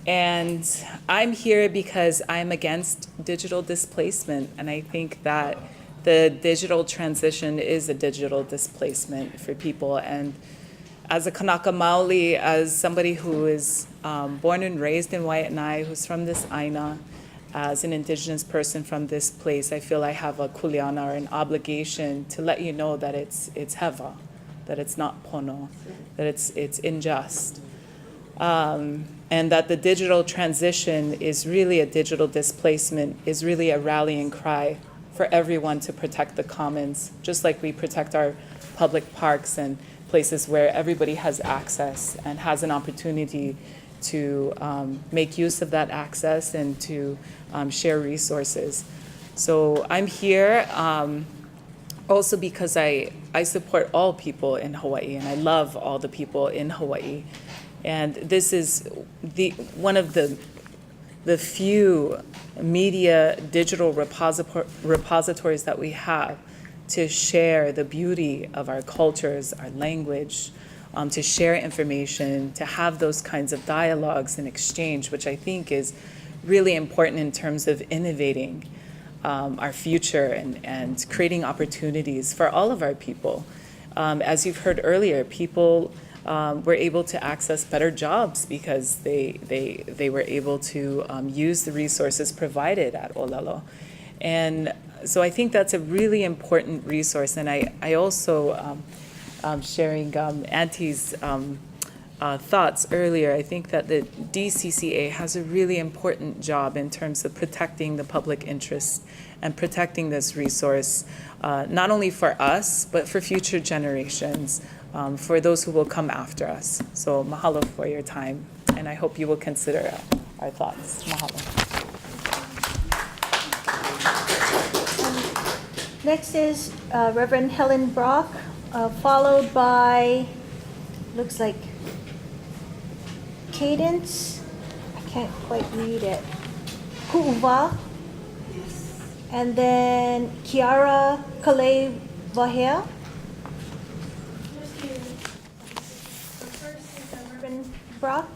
And I'm here because I'm against digital displacement, and I think that the digital transition is a digital displacement for people. And as a Kanaka Maoli, as somebody who is born and raised in Waianae, who's from this Aina, as an indigenous person from this place, I feel I have a kuleana, or an obligation, to let you know that it's hewa, that it's not pono, that it's unjust. And that the digital transition is really a digital displacement, is really a rallying cry for everyone to protect the commons, just like we protect our public parks and places where everybody has access and has an opportunity to make use of that access and to share resources. So I'm here also because I support all people in Hawaii, and I love all the people in Hawaii. And this is one of the few media digital repositories that we have to share the beauty of our cultures, our language, to share information, to have those kinds of dialogues and exchange, which I think is really important in terms of innovating our future and creating opportunities for all of our people. As you've heard earlier, people were able to access better jobs because they were able to use the resources provided at Olelo. And so I think that's a really important resource. And I also, sharing Auntie's thoughts earlier, I think that the DCCA has a really important job in terms of protecting the public interest and protecting this resource, not only for us, but for future generations, for those who will come after us. So mahalo for your time, and I hope you will consider our thoughts. Mahalo. Next is Reverend Helen Brock, followed by, looks like Cadence, I can't quite read it, Ku'uva, and then Kiara Kalevahea. Reverend Brock.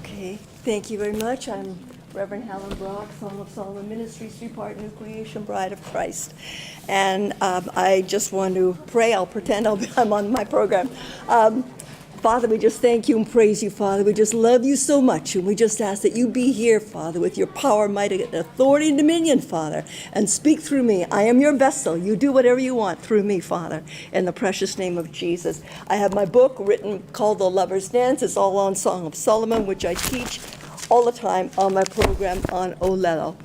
Okay, thank you very much. I'm Reverend Helen Brock, Song of Solomon Ministries, three-part New Creation Bride of Christ. And I just want to pray. I'll pretend I'm on my program. Father, we just thank you and praise you, Father. We just love you so much, and we just ask that you be here, Father, with your power, might, and authority and dominion, Father, and speak through me. I am your vessel. You do whatever you want through me, Father, in the precious name of Jesus. I have my book written called The Lover's Dance. It's all on Song of Solomon, which I teach all the time on my program on Olelo.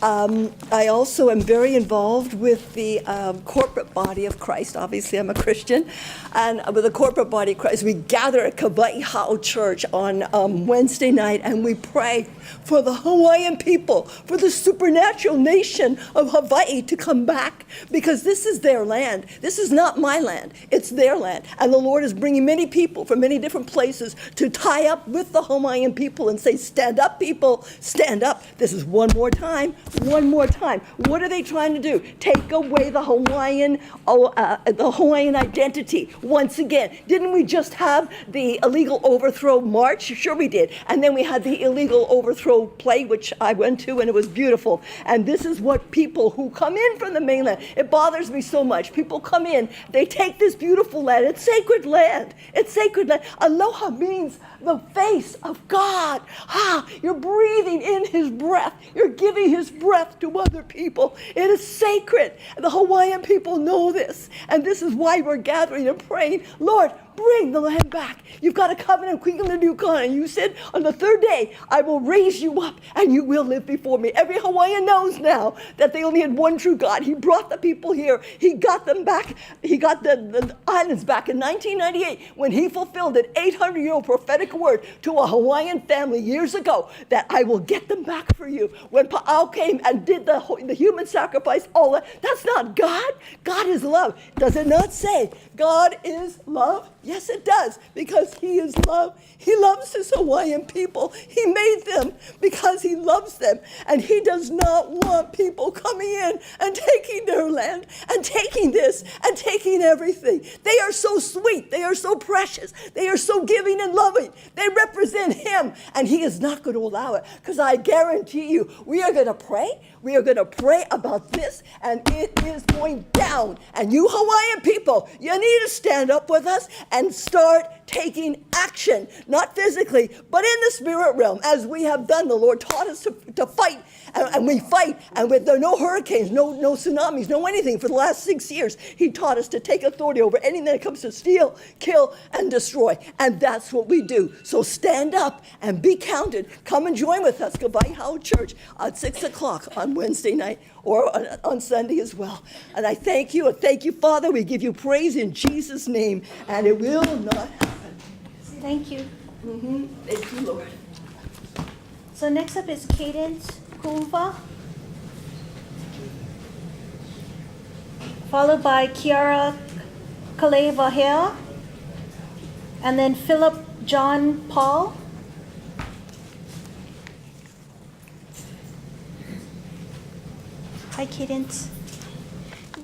I also am very involved with the corporate body of Christ. Obviously, I'm a Christian. And with the corporate body of Christ, we gather at Kawai Hau Church on Wednesday night, and we pray for the Hawaiian people, for the supernatural nation of Hawaii to come back, because this is their land. This is not my land. It's their land. And the Lord is bringing many people from many different places to tie up with the Hawaiian people and say, stand up, people, stand up. This is one more time. One more time. What are they trying to do? Take away the Hawaiian identity once again. Didn't we just have the illegal overthrow march? Sure we did. And then we had the illegal overthrow play, which I went to, and it was beautiful. And this is what people who come in from the mainland, it bothers me so much. People come in, they take this beautiful land. It's sacred land. It's sacred land. Aloha means the face of God. You're breathing in his breath. You're giving his breath to other people. It is sacred. The Hawaiian people know this. And this is why we're gathering and praying, Lord, bring the land back. You've got a covenant, Queen of the New Covenant. You said on the third day, I will raise you up and you will live before me. Every Hawaiian knows now that they only had one true God. He brought the people here. He got them back. He got the islands back in 1998 when he fulfilled an 800-year-old prophetic word to a Hawaiian family years ago that I will get them back for you. When Pa'au came and did the human sacrifice, all that, that's not God. God is love. Does it not say God is love? Yes, it does, because he is love. He loves his Hawaiian people. He made them because he loves them. And he does not want people coming in and taking their land and taking this and taking everything. They are so sweet. They are so precious. They are so giving and loving. They represent him, and he is not going to allow it, because I guarantee you, we are going to pray. We are going to pray about this, and it is going down. And you Hawaiian people, you need to stand up with us and start taking action, not physically, but in the spirit realm, as we have done. The Lord taught us to fight, and we fight, and with no hurricanes, no tsunamis, no anything for the last 6 years. He taught us to take authority over anything that comes to steal, kill, and destroy, and that's what we do. So stand up and be counted. Come and join with us, Goodbye Howard Church, at 6 o'clock on Wednesday night, or on Sunday as well. And I thank you, Father. We give you praise in Jesus' name, and it will not happen. Thank you. Thank you, Lord. So next up is Cadence Kuva, followed by Kiara Kalevahea, and then Philip John Paul. Hi, Cadence.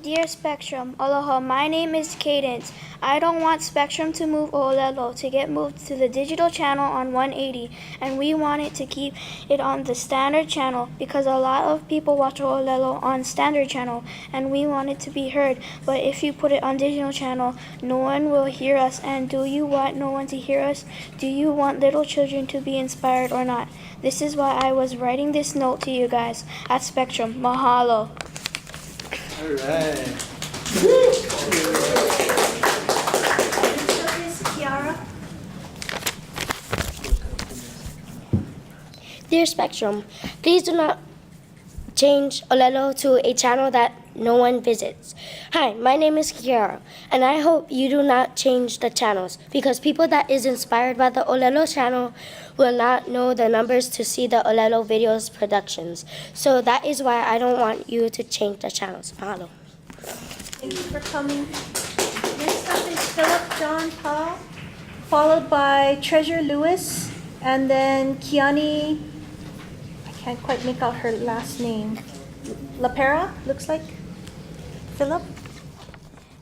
Dear Spectrum, aloha, my name is Cadence. I don't want Spectrum to move Olelo to get moved to the digital channel on 180, and we want it to keep it on the standard channel because a lot of people watch Olelo on standard channel, and we want it to be heard. But if you put it on digital channel, no one will hear us. And do you want no one to hear us? Do you want little children to be inspired or not? This is why I was writing this note to you guys at Spectrum. Mahalo. All right. Kiara. Dear Spectrum, please do not change Olelo to a channel that no one visits. Hi, my name is Kiara, and I hope you do not change the channels, because people that is inspired by the Olelo channel will not know the numbers to see the Olelo videos productions. So that is why I don't want you to change the channels. Mahalo. Thank you for coming. Next up is Philip John Paul, followed by Treasure Lewis, and then Kiani, I can't quite make out her last name. LaPera, looks like. Philip?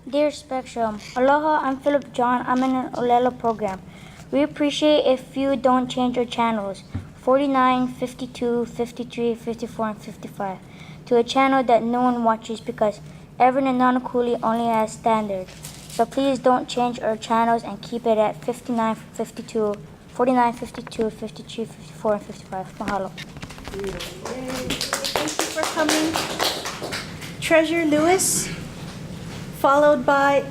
Dear Spectrum, aloha, I'm Philip John. I'm in an Olelo program. We appreciate if you don't change your channels, 49, 52, 53, 54, and 55, to a channel that no one watches because Evan and Nanakuli only has standard. So please don't change our channels and keep it at 59, 52, 49, 52, 53, 54, and 55. Mahalo. Thank you for coming. Treasure Lewis, followed by,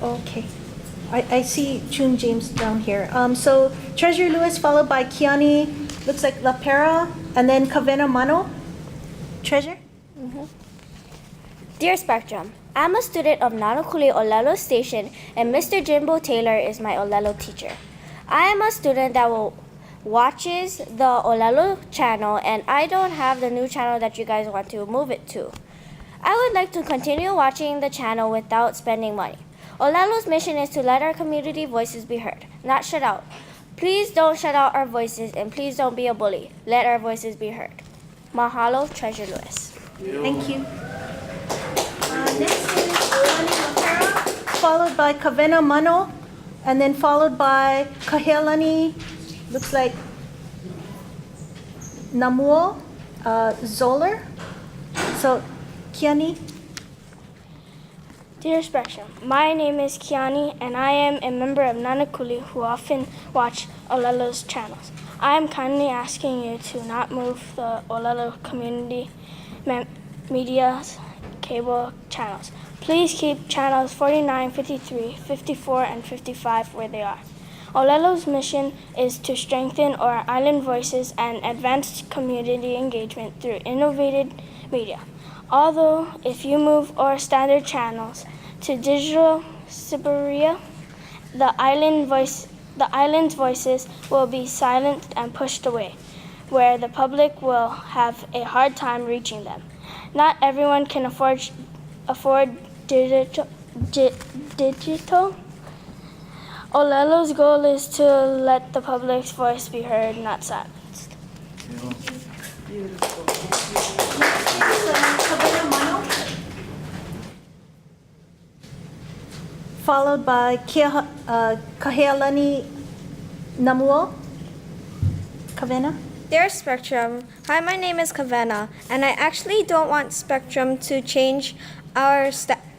okay, I see June James down here. So Treasure Lewis, followed by Kiani, looks like LaPera, and then Kavena Mano. Treasure? Dear Spectrum, I'm a student of Nanakuli Olelo Station, and Mr. Jimbo Taylor is my Olelo teacher. I am a student that watches the Olelo channel, and I don't have the new channel that you guys want to move it to. I would like to continue watching the channel without spending money. Olelo's mission is to let our community voices be heard, not shut out. Please don't shut out our voices, and please don't be a bully. Let our voices be heard. Mahalo, Treasure Lewis. Thank you. Next is Kiani LaPera, followed by Kavena Mano, and then followed by Kahelani, looks like Namuo Zoller. So, Kiani. Dear Spectrum, my name is Kiani, and I am a member of Nanakuli who often watch Olelo's channels. I am kindly asking you to not move the Olelo community media cable channels. Please keep channels 49, 53, 54, and 55 where they are. Olelo's mission is to strengthen our island voices and advance community engagement through innovative media. Although, if you move our standard channels to digital Siberia, the island's voices will be silenced and pushed away, where the public will have a hard time reaching them. Not everyone can afford digital digital. Olelo's goal is to let the public's voice be heard, not silenced. Followed by Kahealani Namuo. Kavena? Dear Spectrum, hi, my name is Kavena, and I actually don't want Spectrum to change our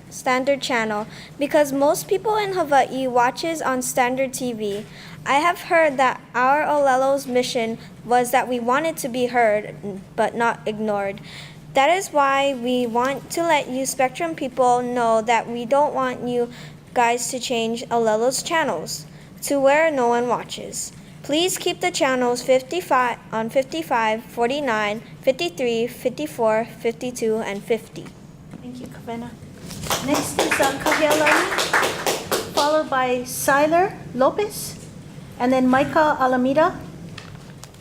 standard channel because most people in Hawaii watches on standard TV. I have heard that our Olelo's mission was that we wanted to be heard but not ignored. That is why we want to let you Spectrum people know that we don't want you guys to change Olelo's channels to where no one watches. Please keep the channels 55, 49, 53, 54, 52, and 50. Thank you, Kavena. Next is Kahealani, followed by Siler Lopez, and then Micah Alameda.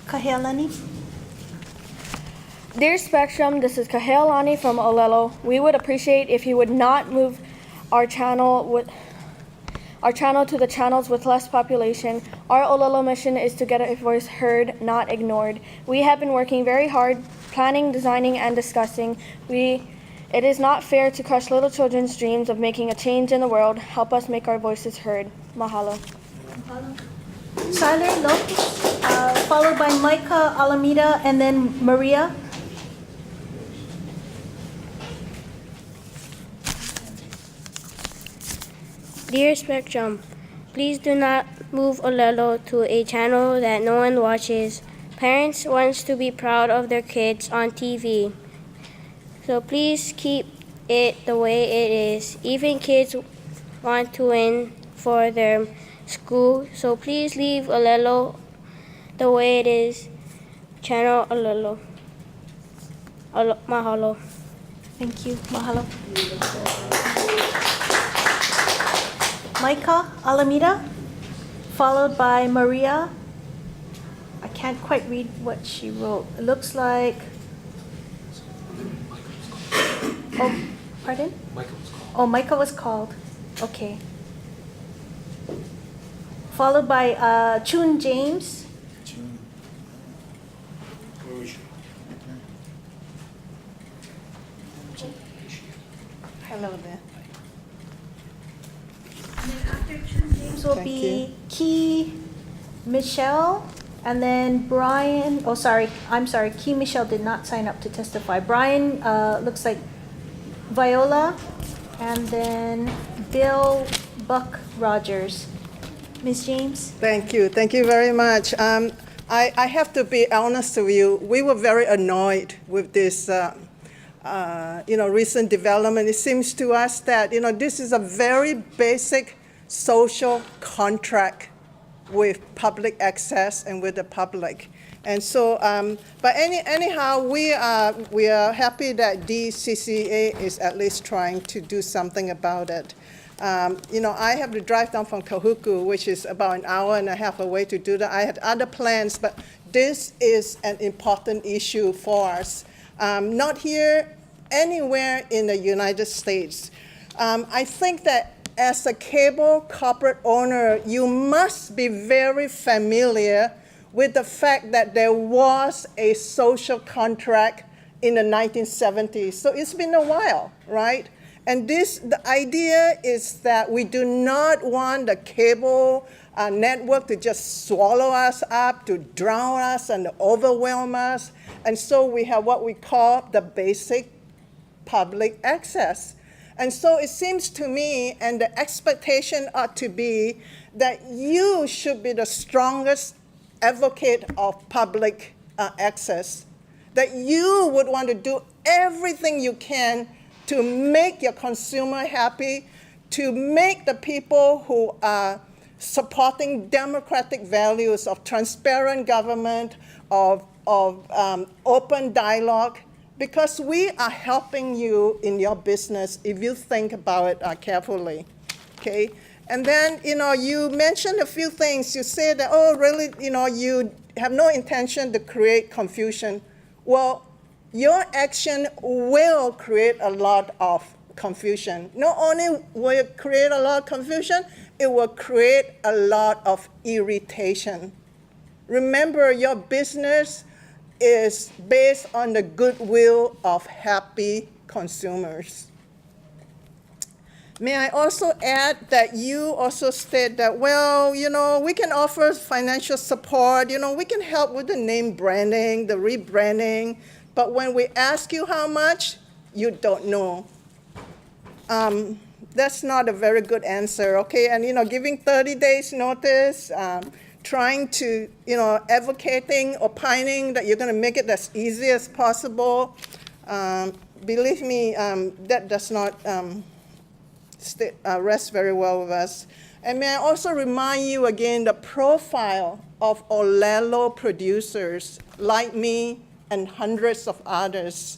Kahealani. Dear Spectrum, this is Kahealani from Olelo. We would appreciate if you would not move our channel to the channels with less population. Our Olelo mission is to get a voice heard, not ignored. We have been working very hard, planning, designing, and discussing. It is not fair to crush little children's dreams of making a change in the world. Help us make our voices heard. Mahalo. Siler Lopez, followed by Micah Alameda, and then Maria. Dear Spectrum, please do not move Olelo to a channel that no one watches. Parents want to be proud of their kids on TV. So please keep it the way it is. Even kids want to win for their school. So please leave Olelo the way it is. Channel Olelo. Mahalo. Thank you. Mahalo. Micah Alameda, followed by Maria. I can't quite read what she wrote. It looks like. Oh, pardon? Micah was called. Okay. Followed by Chun James. Hello there. James will be Key Michelle, and then Brian. Oh, sorry. I'm sorry. Key Michelle did not sign up to testify. Brian looks like Viola, and then Bill Buck Rogers. Ms. James. Thank you. Thank you very much. I have to be honest with you. We were very annoyed with this recent development. It seems to us that, this is a very basic social contract with public access and with the public. And so, but anyhow, we are happy that DCCA is at least trying to do something about it. I have to drive down from Kahuku, which is about an hour and a half away to do that. I had other plans, but this is an important issue for us. Not here, anywhere in the United States. I think that as a cable corporate owner, you must be very familiar with the fact that there was a social contract in the 1970s. So it's been a while, right? And the idea is that we do not want the cable network to just swallow us up, to drown us and overwhelm us. And so we have what we call the basic public access. And so it seems to me, and the expectation ought to be, that you should be the strongest advocate of public access, that you would want to do everything you can to make your consumer happy, to make the people who are supporting democratic values of transparent government, of open dialogue, because we are helping you in your business if you think about it carefully, okay? And then, you mentioned a few things. You said that, really, you have no intention to create confusion. Well, your action will create a lot of confusion. Not only will it create a lot of confusion, it will create a lot of irritation. Remember, your business is based on the goodwill of happy consumers. May I also add that you also state that, well, we can offer financial support, we can help with the name branding, the rebranding, but when we ask you how much, you don't know. That's not a very good answer, okay? And, giving 30 days notice, trying to, advocating, opining that you're going to make it as easy as possible, believe me, that does not rest very well with us. And may I also remind you again the profile of Olelo producers like me and hundreds of others.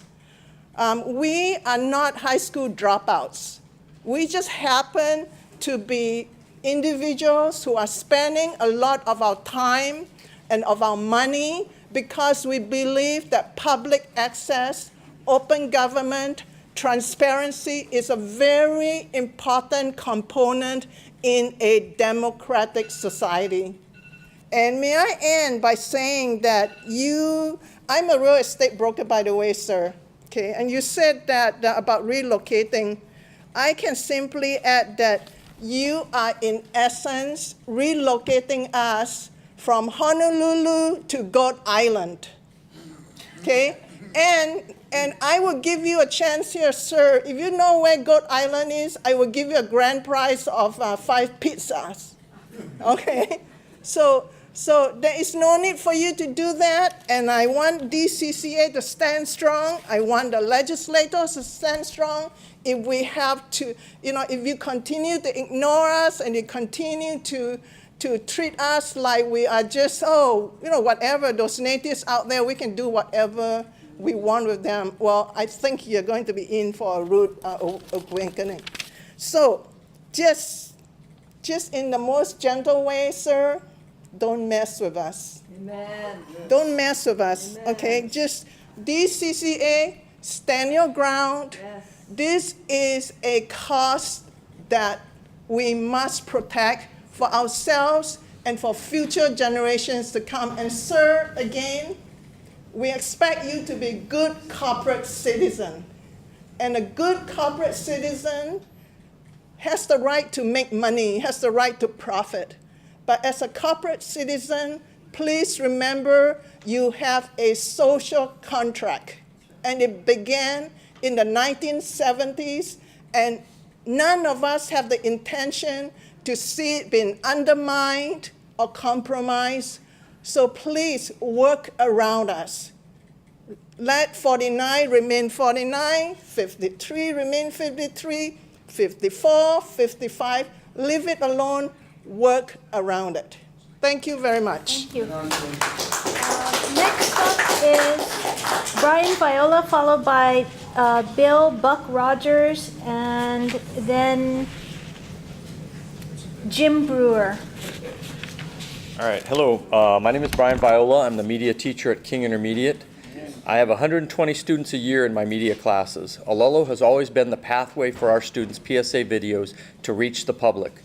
We are not high school dropouts. We just happen to be individuals who are spending a lot of our time and of our money because we believe that public access, open government, transparency is a very important component in a democratic society. And may I end by saying that I'm a real estate broker, by the way, sir, okay? And you said that about relocating. I can simply add that you are, in essence, relocating us from Honolulu to Goat Island, okay? And I will give you a chance here, sir. If you know where Goat Island is, I will give you a grand prize of 5 pizzas, okay? So there is no need for you to do that, and I want DCCA to stand strong. I want the legislators to stand strong. If we have to, if you continue to ignore us and you continue to treat us like we are just, whatever, those natives out there, we can do whatever we want with them, well, I think you're going to be in for a rude awakening. So just in the most gentle way, sir, don't mess with us. Amen. Don't mess with us, okay? Just DCCA, stand your ground. Yes. This is a cause that we must protect for ourselves and for future generations to come. And sir, again, we expect you to be good corporate citizen. And a good corporate citizen has the right to make money, has the right to profit. But as a corporate citizen, please remember you have a social contract. And it began in the 1970s, and none of us have the intention to see it being undermined or compromised. So please work around us. Let 49 remain 49, 53 remain 53, 54, 55, leave it alone, work around it. Thank you very much. Thank you. Next up is Brian Viola, followed by Bill Buck Rogers, and then Jim Brewer. All right, hello. My name is Brian Viola. I'm the media teacher at King Intermediate. I have 120 students a year in my media classes. Olelo has always been the pathway for our students' PSA videos to reach the public.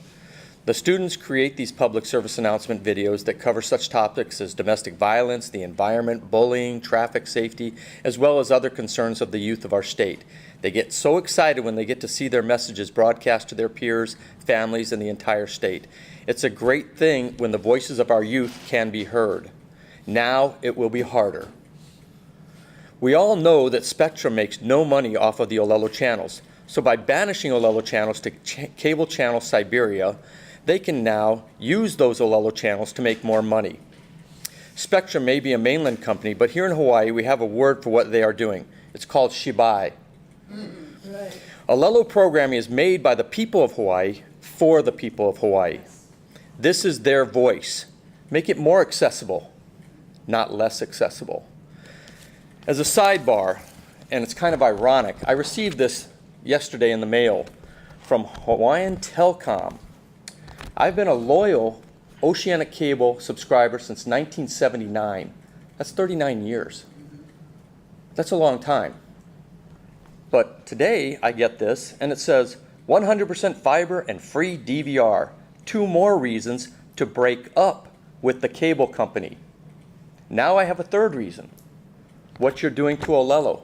The students create these public service announcement videos that cover such topics as domestic violence, the environment, bullying, traffic safety, as well as other concerns of the youth of our state. They get so excited when they get to see their messages broadcast to their peers, families, and the entire state. It's a great thing when the voices of our youth can be heard. Now it will be harder. We all know that Spectrum makes no money off of the Olelo channels, so by banishing Olelo channels to cable channel Siberia, they can now use those Olelo channels to make more money. Spectrum may be a mainland company, but here in Hawaii we have a word for what they are doing. It's called shibai. Right. Olelo programming is made by the people of Hawaii for the people of Hawaii. This is their voice. Make it more accessible, not less accessible. As a sidebar, and it's kind of ironic, I received this yesterday in the mail from Hawaiian Telcom. I've been a loyal Oceanic Cable subscriber since 1979. That's 39 years. That's a long time. But today I get this and it says 100% fiber and free DVR. 2 more reasons to break up with the cable company. Now I have a third reason. What you're doing to Olelo.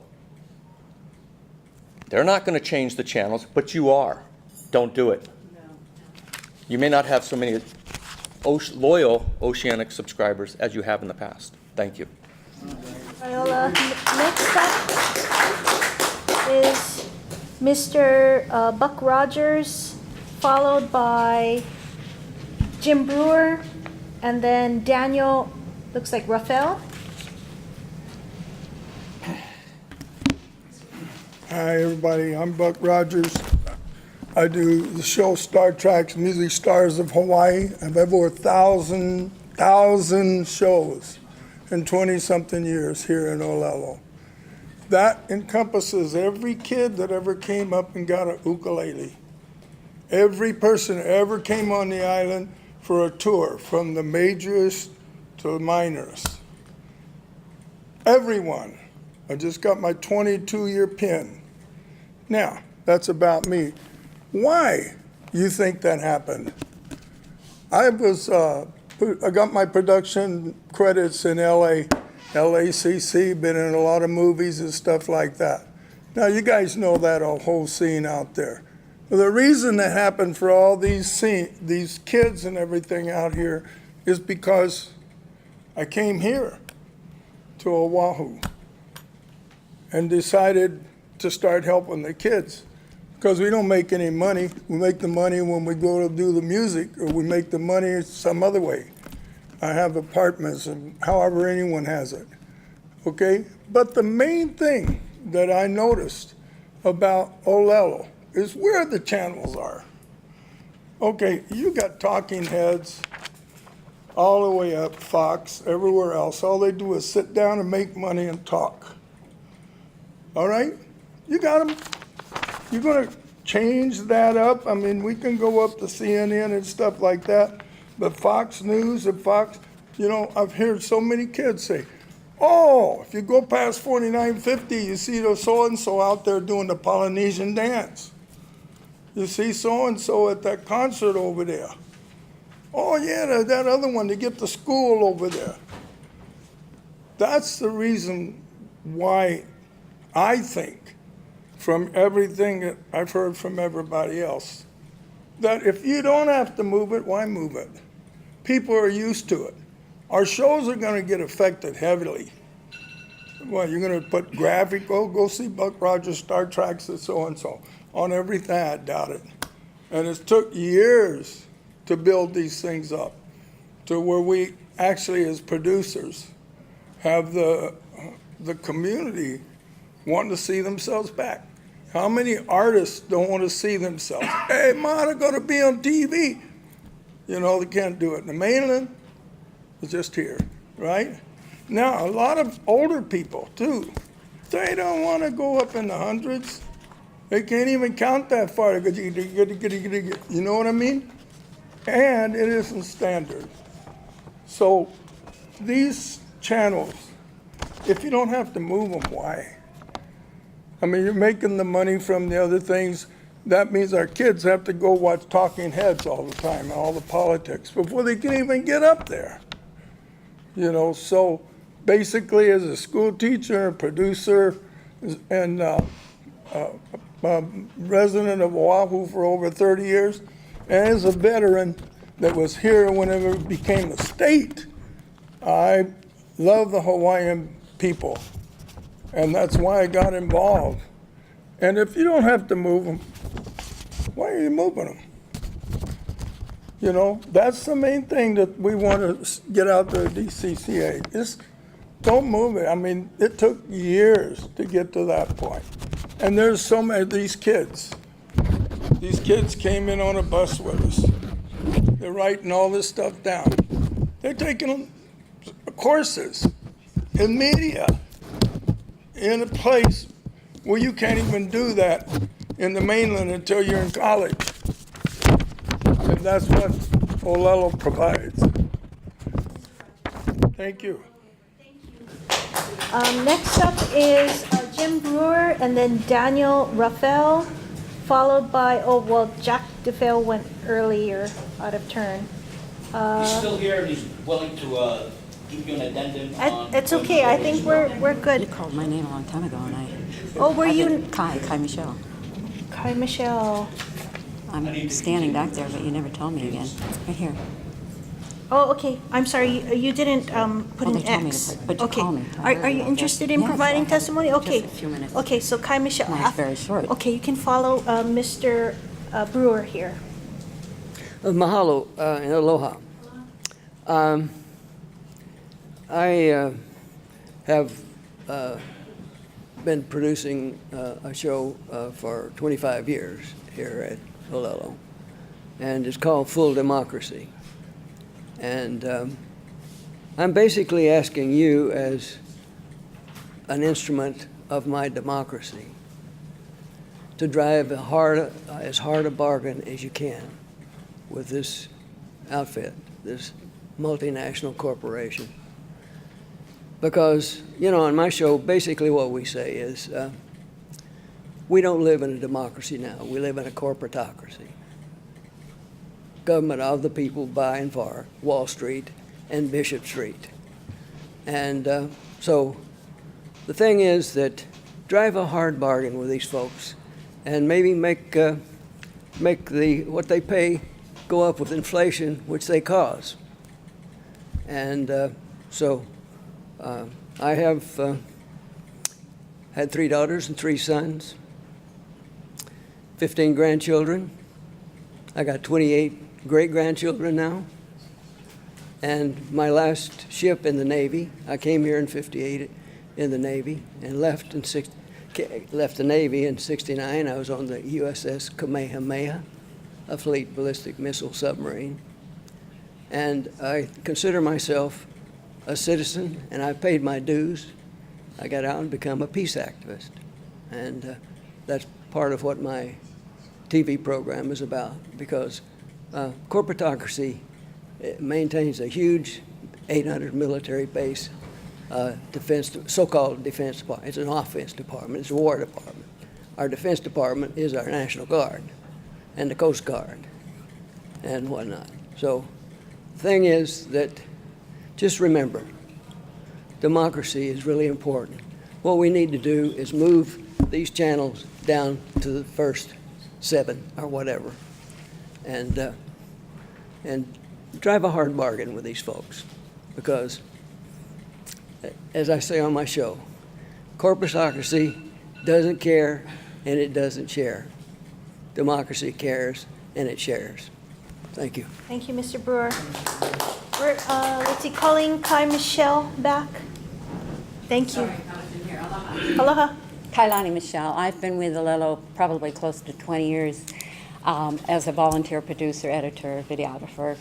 They're not going to change the channels, but you are. Don't do it. You may not have so many loyal Oceanic subscribers as you have in the past. Thank you. Viola. Next up is Mr. Buck Rogers, followed by Jim Brewer, and then Daniel, looks like Rafael. Hi, everybody. I'm Buck Rogers. I do the show Star Trek's Music Stars of Hawaii. I've had over 1,000 shows in 20-something years here in Olelo. That encompasses every kid that ever came up and got a ukulele. Every person that ever came on the island for a tour, from the majors to the minors. Everyone. I just got my 22-year pin. Now, that's about me. Why you think that happened? I got my production credits in LACC, been in a lot of movies and stuff like that. Now, you guys know that whole scene out there. Well, the reason that happened for all these kids and everything out here is because I came here to Oahu and decided to start helping the kids. Because we don't make any money. We make the money when we go to do the music, or we make the money some other way. I have apartments, and however anyone has it, okay? But the main thing that I noticed about Olelo is where the channels are. Okay, you got talking heads all the way up, Fox, everywhere else. All they do is sit down and make money and talk. All right? You got them. You're going to change that up? I mean, we can go up to CNN and stuff like that, but Fox News and Fox, you know, I've heard so many kids say, oh, if you go past 4950, you see the so-and-so out there doing the Polynesian dance. You see so-and-so at that concert over there. Oh, yeah, that other one to get to school over there. That's the reason why I think, from everything that I've heard from everybody else, that if you don't have to move it, why move it? People are used to it. Our shows are going to get affected heavily. Well, you're going to put graphic, go see Buck Rogers, Star Treks, and so on everything. I doubt it. And it took years to build these things up to where we actually, as producers, have the community wanting to see themselves back. How many artists don't want to see themselves? Hey, Ma, they're going to be on TV. You know, they can't do it. In the mainland, it's just here, right? Now, a lot of older people, too, they don't want to go up in the hundreds. They can't even count that far. You know what I mean? And it isn't standard. So these channels, if you don't have to move them, why? I mean, you're making the money from the other things. That means our kids have to go watch talking heads all the time and all the politics before they can even get up there. You know, so basically as a school teacher, producer, and resident of Oahu for over 30 years, and as a veteran that was here whenever it became a state, I love the Hawaiian people. And that's why I got involved. And if you don't have to move them, why are you moving them? You know, that's the main thing that we want to get out there at DCCA. Just don't move it. I mean, it took years to get to that point. And there's so many of these kids. These kids came in on a bus with us. They're writing all this stuff down. They're taking courses in media in a place where you can't even do that in the mainland until you're in college. And that's what Olelo provides. Thank you. Next up is Jim Brewer, and then Daniel Raphael, followed by, Jack DeFeo went earlier, out of turn. He's still here and he's willing to give you an addendum on. It's okay, I think we're good. You called my name a long time ago, and I. Oh, were you? Kai Michelle. Kai Michelle. I'm standing back there, but you never tell me again. Right here. Oh, okay, I'm sorry, you didn't put They an told me X. to put, but you Okay. call me. Are you interested in Yes, providing I have testimony? Okay. Just a few minutes. Okay, so Kai Michelle. Mine's very short. Okay, you can follow Mr. Brewer here. Mahalo and aloha. I have been producing a show for 25 years here at Olelo, and it's called Full Democracy. And I'm basically asking you, as an instrument of my democracy, to drive as hard a bargain as you can with this outfit, this multinational corporation. Because, on my show, basically what we say is, we don't live in a democracy now. We live in a corporatocracy. Government of the people, by and for Wall Street and Bishop Street. And so the thing is that drive a hard bargain with these folks and maybe make what they pay go up with inflation, which they cause. And so I have had 3 daughters and 3 sons, 15 grandchildren. I got 28 great-grandchildren now. And my last ship in the Navy, I came here in '58 in the Navy and left the Navy in '69. I was on the USS Kamehameha, a fleet ballistic missile submarine. And I consider myself a citizen, and I paid my dues. I got out and become a peace activist. And that's part of what my TV program is about, because corporatocracy maintains a huge 800 military base so-called defense department. It's an offense department. It's a war department. Our defense department is our National Guard and the Coast Guard and whatnot. So the thing is that just remember, democracy is really important. What we need to do is move these channels down to the first 7 or whatever, and drive a hard bargain with these folks, because, as I say on my show, corporatocracy doesn't care and it doesn't share. Democracy cares and it shares. Thank you. Thank you, Mr. Brewer. We're, calling Kai Michelle back. Thank you. Aloha. Kailani Michelle. I've been with Olelo probably close to 20 years as a volunteer producer, editor, videographer.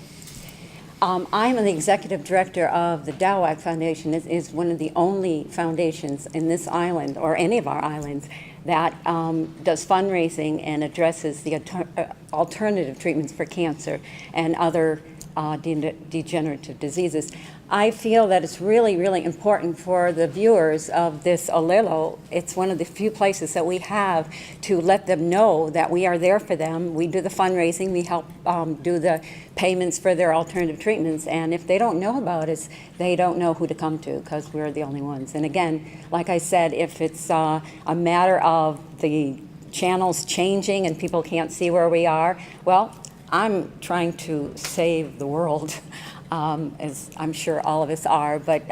I'm the executive director of the Dawak Foundation. It is one of the only foundations in this island, or any of our islands, that does fundraising and addresses the alternative treatments for cancer and other degenerative diseases. I feel that it's really, really important for the viewers of this Olelo. It's one of the few places that we have to let them know that we are there for them. We do the fundraising, we help do the payments for their alternative treatments, and if they don't know about us, they don't know who to come to, because we're the only ones. And again, like I said, if it's a matter of the channels changing and people can't see where we are, well, I'm trying to save the world, as I'm sure all of us are, but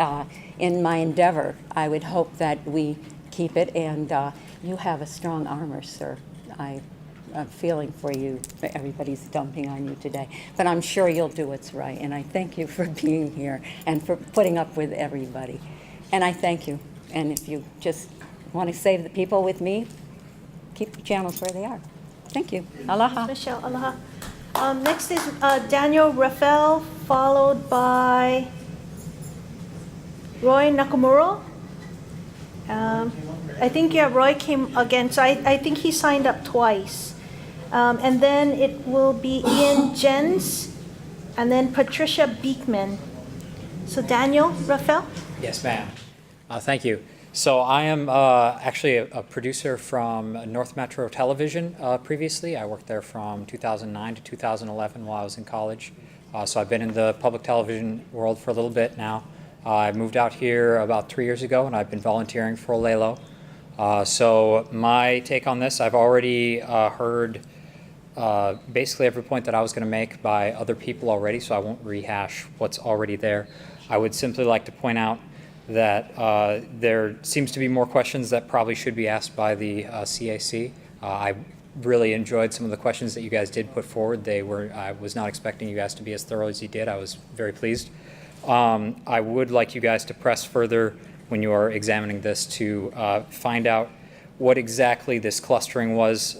in my endeavor, I would hope that we keep it, and you have a strong armor, sir. I'm feeling for you. Everybody's dumping on you today, but I'm sure you'll do what's right, and I thank you for being here and for putting up with everybody. And I thank you, and if you just want to save the people with me, keep the channels where they are. Thank you. Aloha. Michelle, aloha. Next is Daniel Raphael, followed by Roy Nakamura. I think, Roy came again, so I think he signed up twice. And then it will be Ian Jens, and then Patricia Beekman. So Daniel Raphael? Yes, ma'am. Thank you. So I am actually a producer from North Metro Television previously. I worked there from 2009 to 2011 while I was in college. So I've been in the public television world for a little bit now. I moved out here about 3 years ago, and I've been volunteering for Olelo. So my take on this, I've already heard basically every point that I was going to make by other people already, so I won't rehash what's already there. I would simply like to point out that there seems to be more questions that probably should be asked by the CAC. I really enjoyed some of the questions that you guys did put forward. I was not expecting you guys to be as thorough as you did. I was very pleased. I would like you guys to press further when you are examining this to find out what exactly this clustering was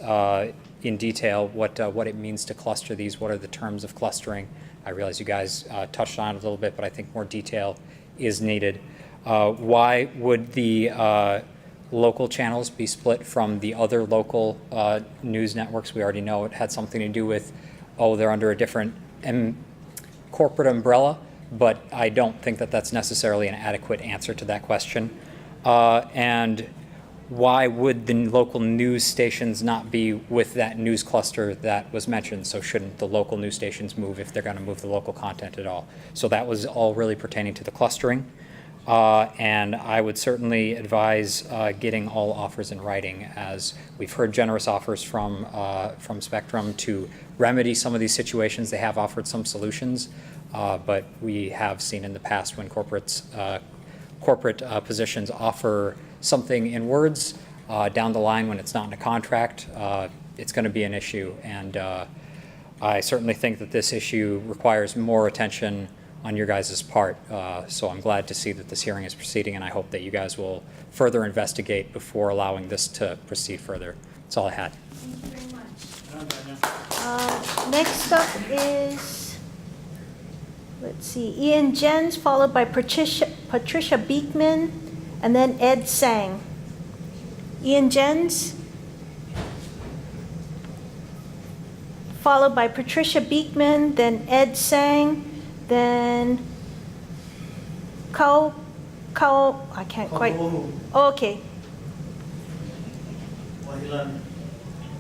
in detail, what it means to cluster these, what are the terms of clustering. I realize you guys touched on it a little bit, but I think more detail is needed. Why would the local channels be split from the other local news networks? We already know it had something to do with, they're under a different corporate umbrella, but I don't think that that's necessarily an adequate answer to that question. And why would the local news stations not be with that news cluster that was mentioned? So shouldn't the local news stations move if they're going to move the local content at all? So that was all really pertaining to the clustering. And I would certainly advise getting all offers in writing, as we've heard generous offers from Spectrum to remedy some of these situations. They have offered some solutions, but we have seen in the past when corporate positions offer something in words, down the line when it's not in a contract, it's going to be an issue. And I certainly think that this issue requires more attention on your guys' part. So I'm glad to see that this hearing is proceeding, and I hope that you guys will further investigate before allowing this to proceed further. That's all I had. Thank you very much. Next up is, let's see, Ian Jens, followed by Patricia Beekman, and then Ed Sang. Ian Jens, followed by Patricia Beekman, then Ed Sang, then I can't quite. Okay.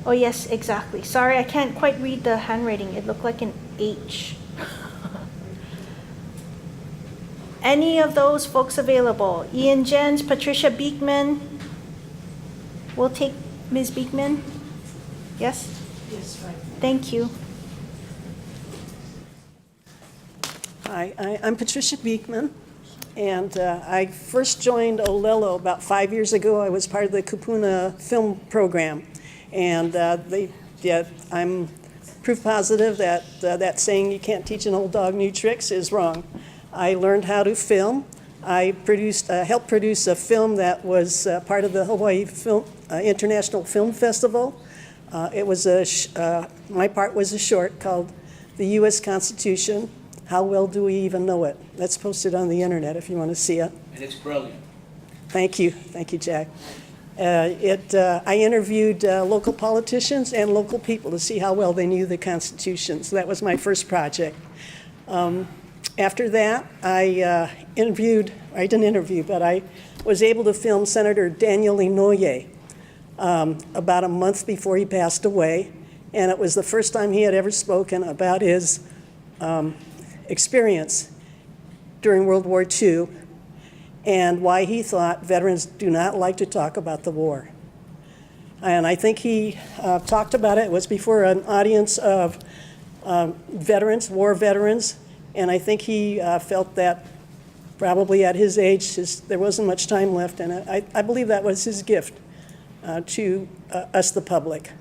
Oh yes, exactly. Sorry, I can't quite read the handwriting. It looked like an H. Any of those folks available? Ian Jens, Patricia Beekman. We'll take Ms. Beekman. Yes? Yes, right. Thank you. Hi, I'm Patricia Beekman, and I first joined Olelo about 5 years ago. I was part of the Kupuna film program, and I'm proof positive that that saying, "You can't teach an old dog new tricks," is wrong. I learned how to film. I helped produce a film that was part of the Hawaii International Film Festival. It was my part was a short called "The U.S. Constitution. How well do we even know it?" That's posted on the internet if you want to see it. And it's brilliant. Thank you, Jack. I interviewed local politicians and local people to see how well they knew the Constitution. So that was my first project. After that, I was able to film Senator Daniel Inouye about a month before he passed away. And it was the first time he had ever spoken about his experience during World War II and why he thought veterans do not like to talk about the war. And I think he talked about it. It was before an audience of veterans, war veterans, and I think he felt that probably at his age there wasn't much time left, and I believe that was his gift to us, the public.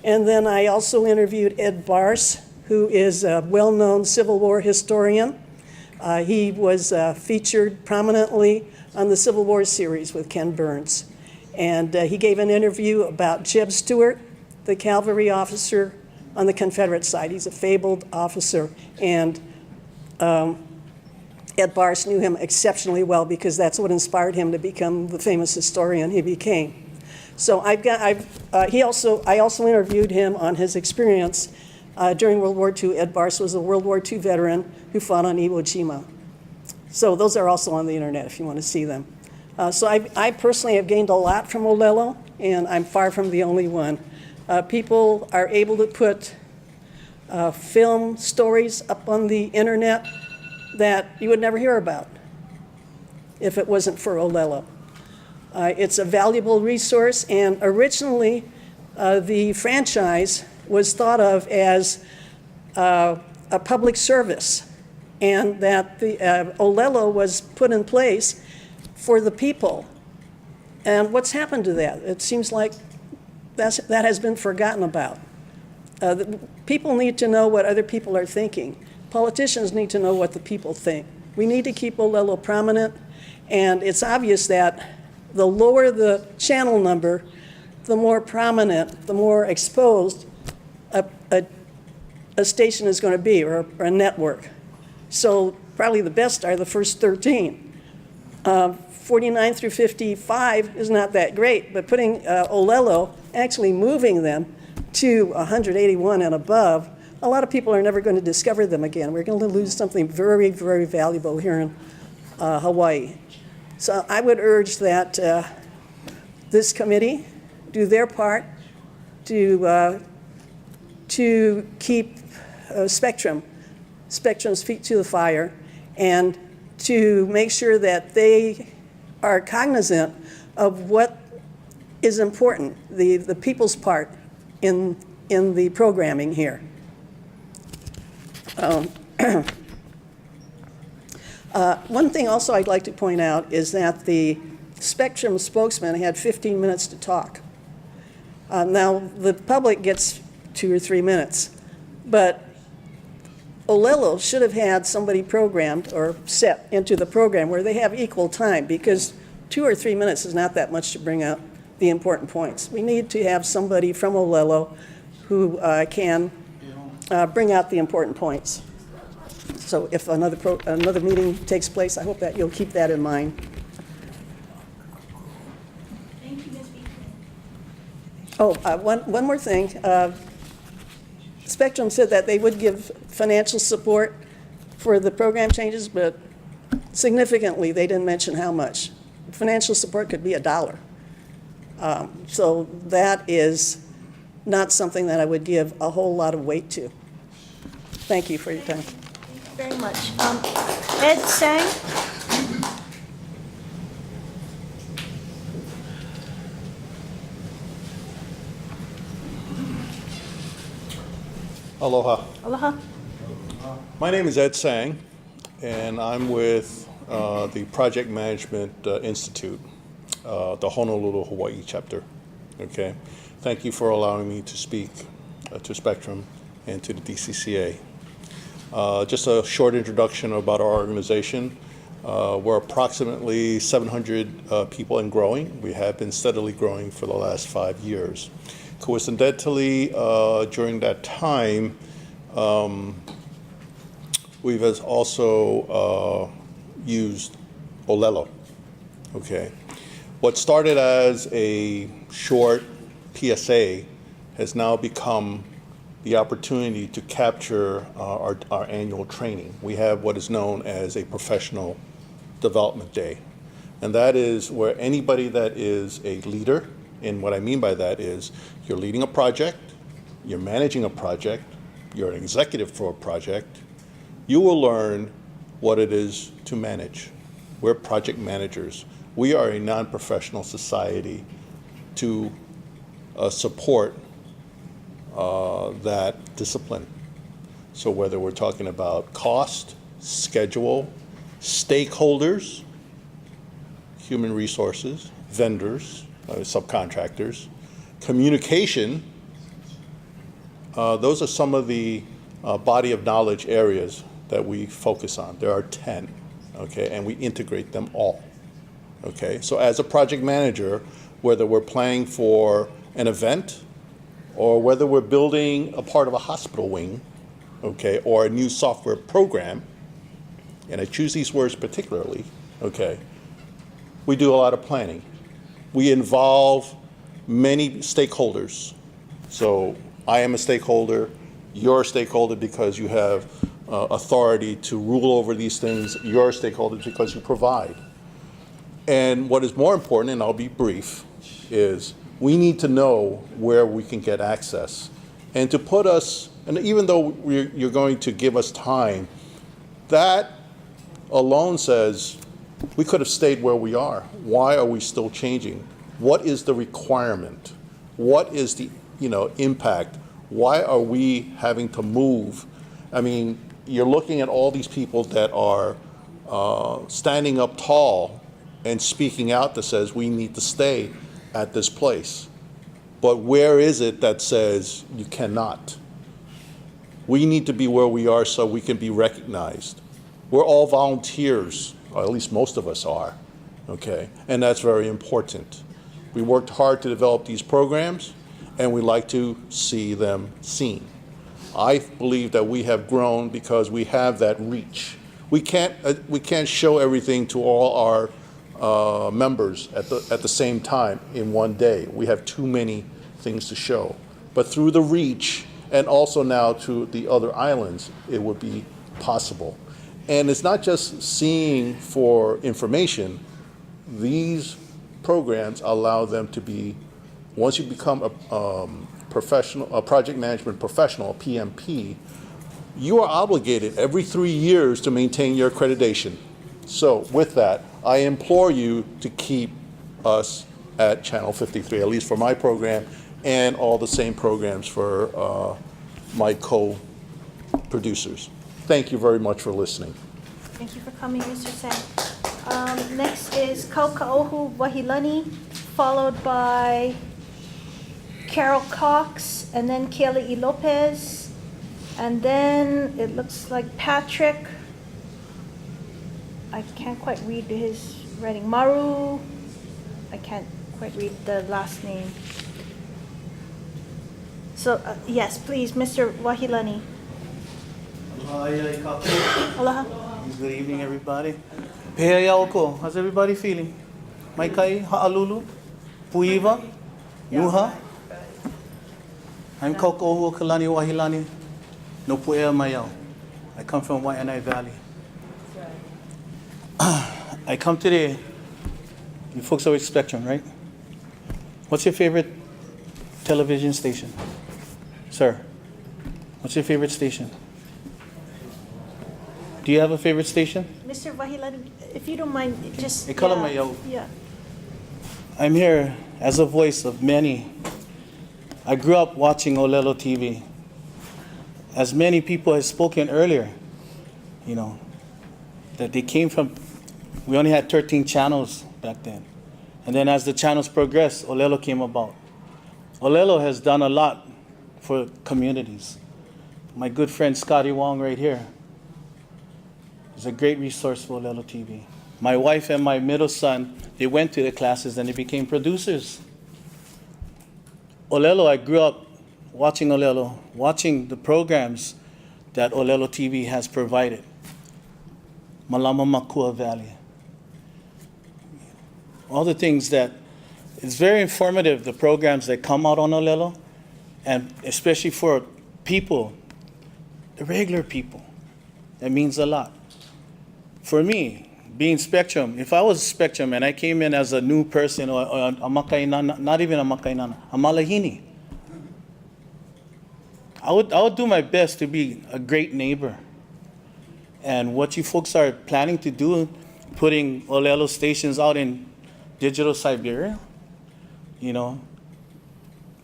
And then I also interviewed Ed Barse, who is a well-known Civil War historian. He was featured prominently on the Civil War series with Ken Burns. And he gave an interview about Jeb Stuart, the cavalry officer on the Confederate side. He's a fabled officer. And Ed Barse knew him exceptionally well because that's what inspired him to become the famous historian he became. So I also interviewed him on his experience during World War II. Ed Barse was a World War II veteran who fought on Iwo Jima. So those are also on the internet if you want to see them. So I personally have gained a lot from Olelo, and I'm far from the only one. People are able to put film stories up on the internet that you would never hear about if it wasn't for Olelo. It's a valuable resource, and originally the franchise was thought of as a public service, and that the Olelo was put in place for the people. And what's happened to that? It seems like that has been forgotten about. People need to know what other people are thinking. Politicians need to know what the people think. We need to keep Olelo prominent, and it's obvious that the lower the channel number, the more prominent, the more exposed a station is going to be, or a network. So probably the best are the first 13. 49 through 55 is not that great, but putting Olelo, actually moving them to 181 and above, a lot of people are never going to discover them again. We're going to lose something very, very valuable here in Hawaii. So I would urge that this committee do their part to keep Spectrum's feet to the fire, and to make sure that they are cognizant of what is important, the people's part in the programming here. One thing also I'd like to point out is that the Spectrum spokesman had 15 minutes to talk. Now, the public gets 2 or 3 minutes, but Olelo should have had somebody programmed or set into the program where they have equal time, because 2 or 3 minutes is not that much to bring out the important points. We need to have somebody from Olelo who can bring out the important points. So if another meeting takes place, I hope that you'll keep that in mind. Thank you, Ms. Beaton. Oh, one more thing. Spectrum said that they would give financial support for the program changes, but significantly, they didn't mention how much. Financial support could be $1. So that is not something that I would give a whole lot of weight to. Thank you for your time. Thank you very much. Ed Sang? Aloha. Aloha. My name is Ed Sang, and I'm with the Project Management Institute, the Honolulu, Hawaii chapter. Okay. Thank you for allowing me to speak to Spectrum and to the DCCA. Just a short introduction about our organization. We're approximately 700 people and growing. We have been steadily growing for the last 5 years. Coincidentally, during that time, we've also used Olelo. Okay. What started as a short PSA has now become the opportunity to capture our annual training. We have what is known as a professional development day. And that is where anybody that is a leader, and what I mean by that is you're leading a project, you're managing a project, you're an executive for a project, you will learn what it is to manage. We're project managers. We are a non-professional society to support that discipline. So whether we're talking about cost, schedule, stakeholders, human resources, vendors, subcontractors, communication, those are some of the body of knowledge areas that we focus on. There are 10, okay, and we integrate them all, okay? So as a project manager, whether we're planning for an event or whether we're building a part of a hospital wing, okay, or a new software program, and I choose these words particularly, okay, we do a lot of planning. We involve many stakeholders. So I am a stakeholder, you're a stakeholder because you have authority to rule over these things, you're a stakeholder because you provide. And what is more important, and I'll be brief, is we need to know where we can get access. And to put us, and even though you're going to give us time, that alone says we could have stayed where we are. Why are we still changing? What is the requirement? What is the impact? Why are we having to move? I mean, you're looking at all these people that are standing up tall and speaking out that says we need to stay at this place. But where is it that says you cannot? We need to be where we are so we can be recognized. We're all volunteers, or at least most of us are, okay? And that's very important. We worked hard to develop these programs, and we like to see them seen. I believe that we have grown because we have that reach. We can't show everything to all our members at the same time in one day. We have too many things to show. But through the reach, and also now to the other islands, it would be possible. And it's not just seeing for information. These programs allow them to be, once you become a project management professional, a PMP, you are obligated every 3 years to maintain your accreditation. So with that, I implore you to keep us at Channel 53, at least for my program, and all the same programs for my co-producers. Thank you very much for listening. Thank you for coming, Mr. Sang. Next is Kalakaua Wahilani, followed by Carol Cox, and then Kelly E. Lopez, and then it looks like Patrick. I can't quite read his writing. Maru. I can't quite read the last name. So yes, please, Mr. Wahilani. Aloha. Good evening, everybody. Pehea oko. How's everybody feeling? Maikai, ha'alulu, puiva, nuha. I'm Kalakaua Kalani Wahilani, no pu'ea mayau. I come from Waianae Valley. I come today, you folks are with Spectrum, right? What's your favorite television station? Sir, what's your favorite station? Do you have a favorite station? Mr. Wahilani, if you don't mind, just Yeah. I'm here as a voice of many. I grew up watching Olelo TV. As many people have spoken earlier, that they came from, we only had 13 channels back then. And then as the channels progressed, Olelo came about. Olelo has done a lot for communities. My good friend Scotty Wong right here is a great resource for Olelo TV. My wife and my middle son, they went to the classes and they became producers. Olelo, I grew up watching Olelo, watching the programs that Olelo TV has provided. Malama Makua Valley. All the things that, it's very informative, the programs that come out on Olelo, and especially for people, the regular people. That means a lot. For me, being Spectrum, if I was Spectrum and I came in as a new person, or a makainana, not even a makainana, a malahini, I would do my best to be a great neighbor. And what you folks are planning to do, putting Olelo stations out in digital Siberia,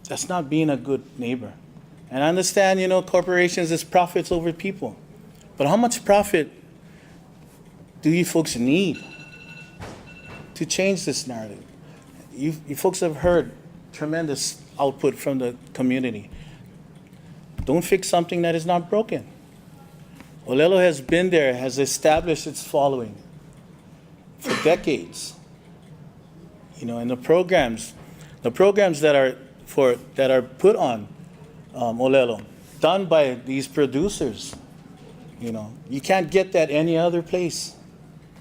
that's not being a good neighbor. And I understand, corporations is profits over people. But how much profit do you folks need to change this narrative? You folks have heard tremendous output from the community. Don't fix something that is not broken. Olelo has been there, has established its following for decades. And the programs that are put on Olelo, done by these producers, you can't get that any other place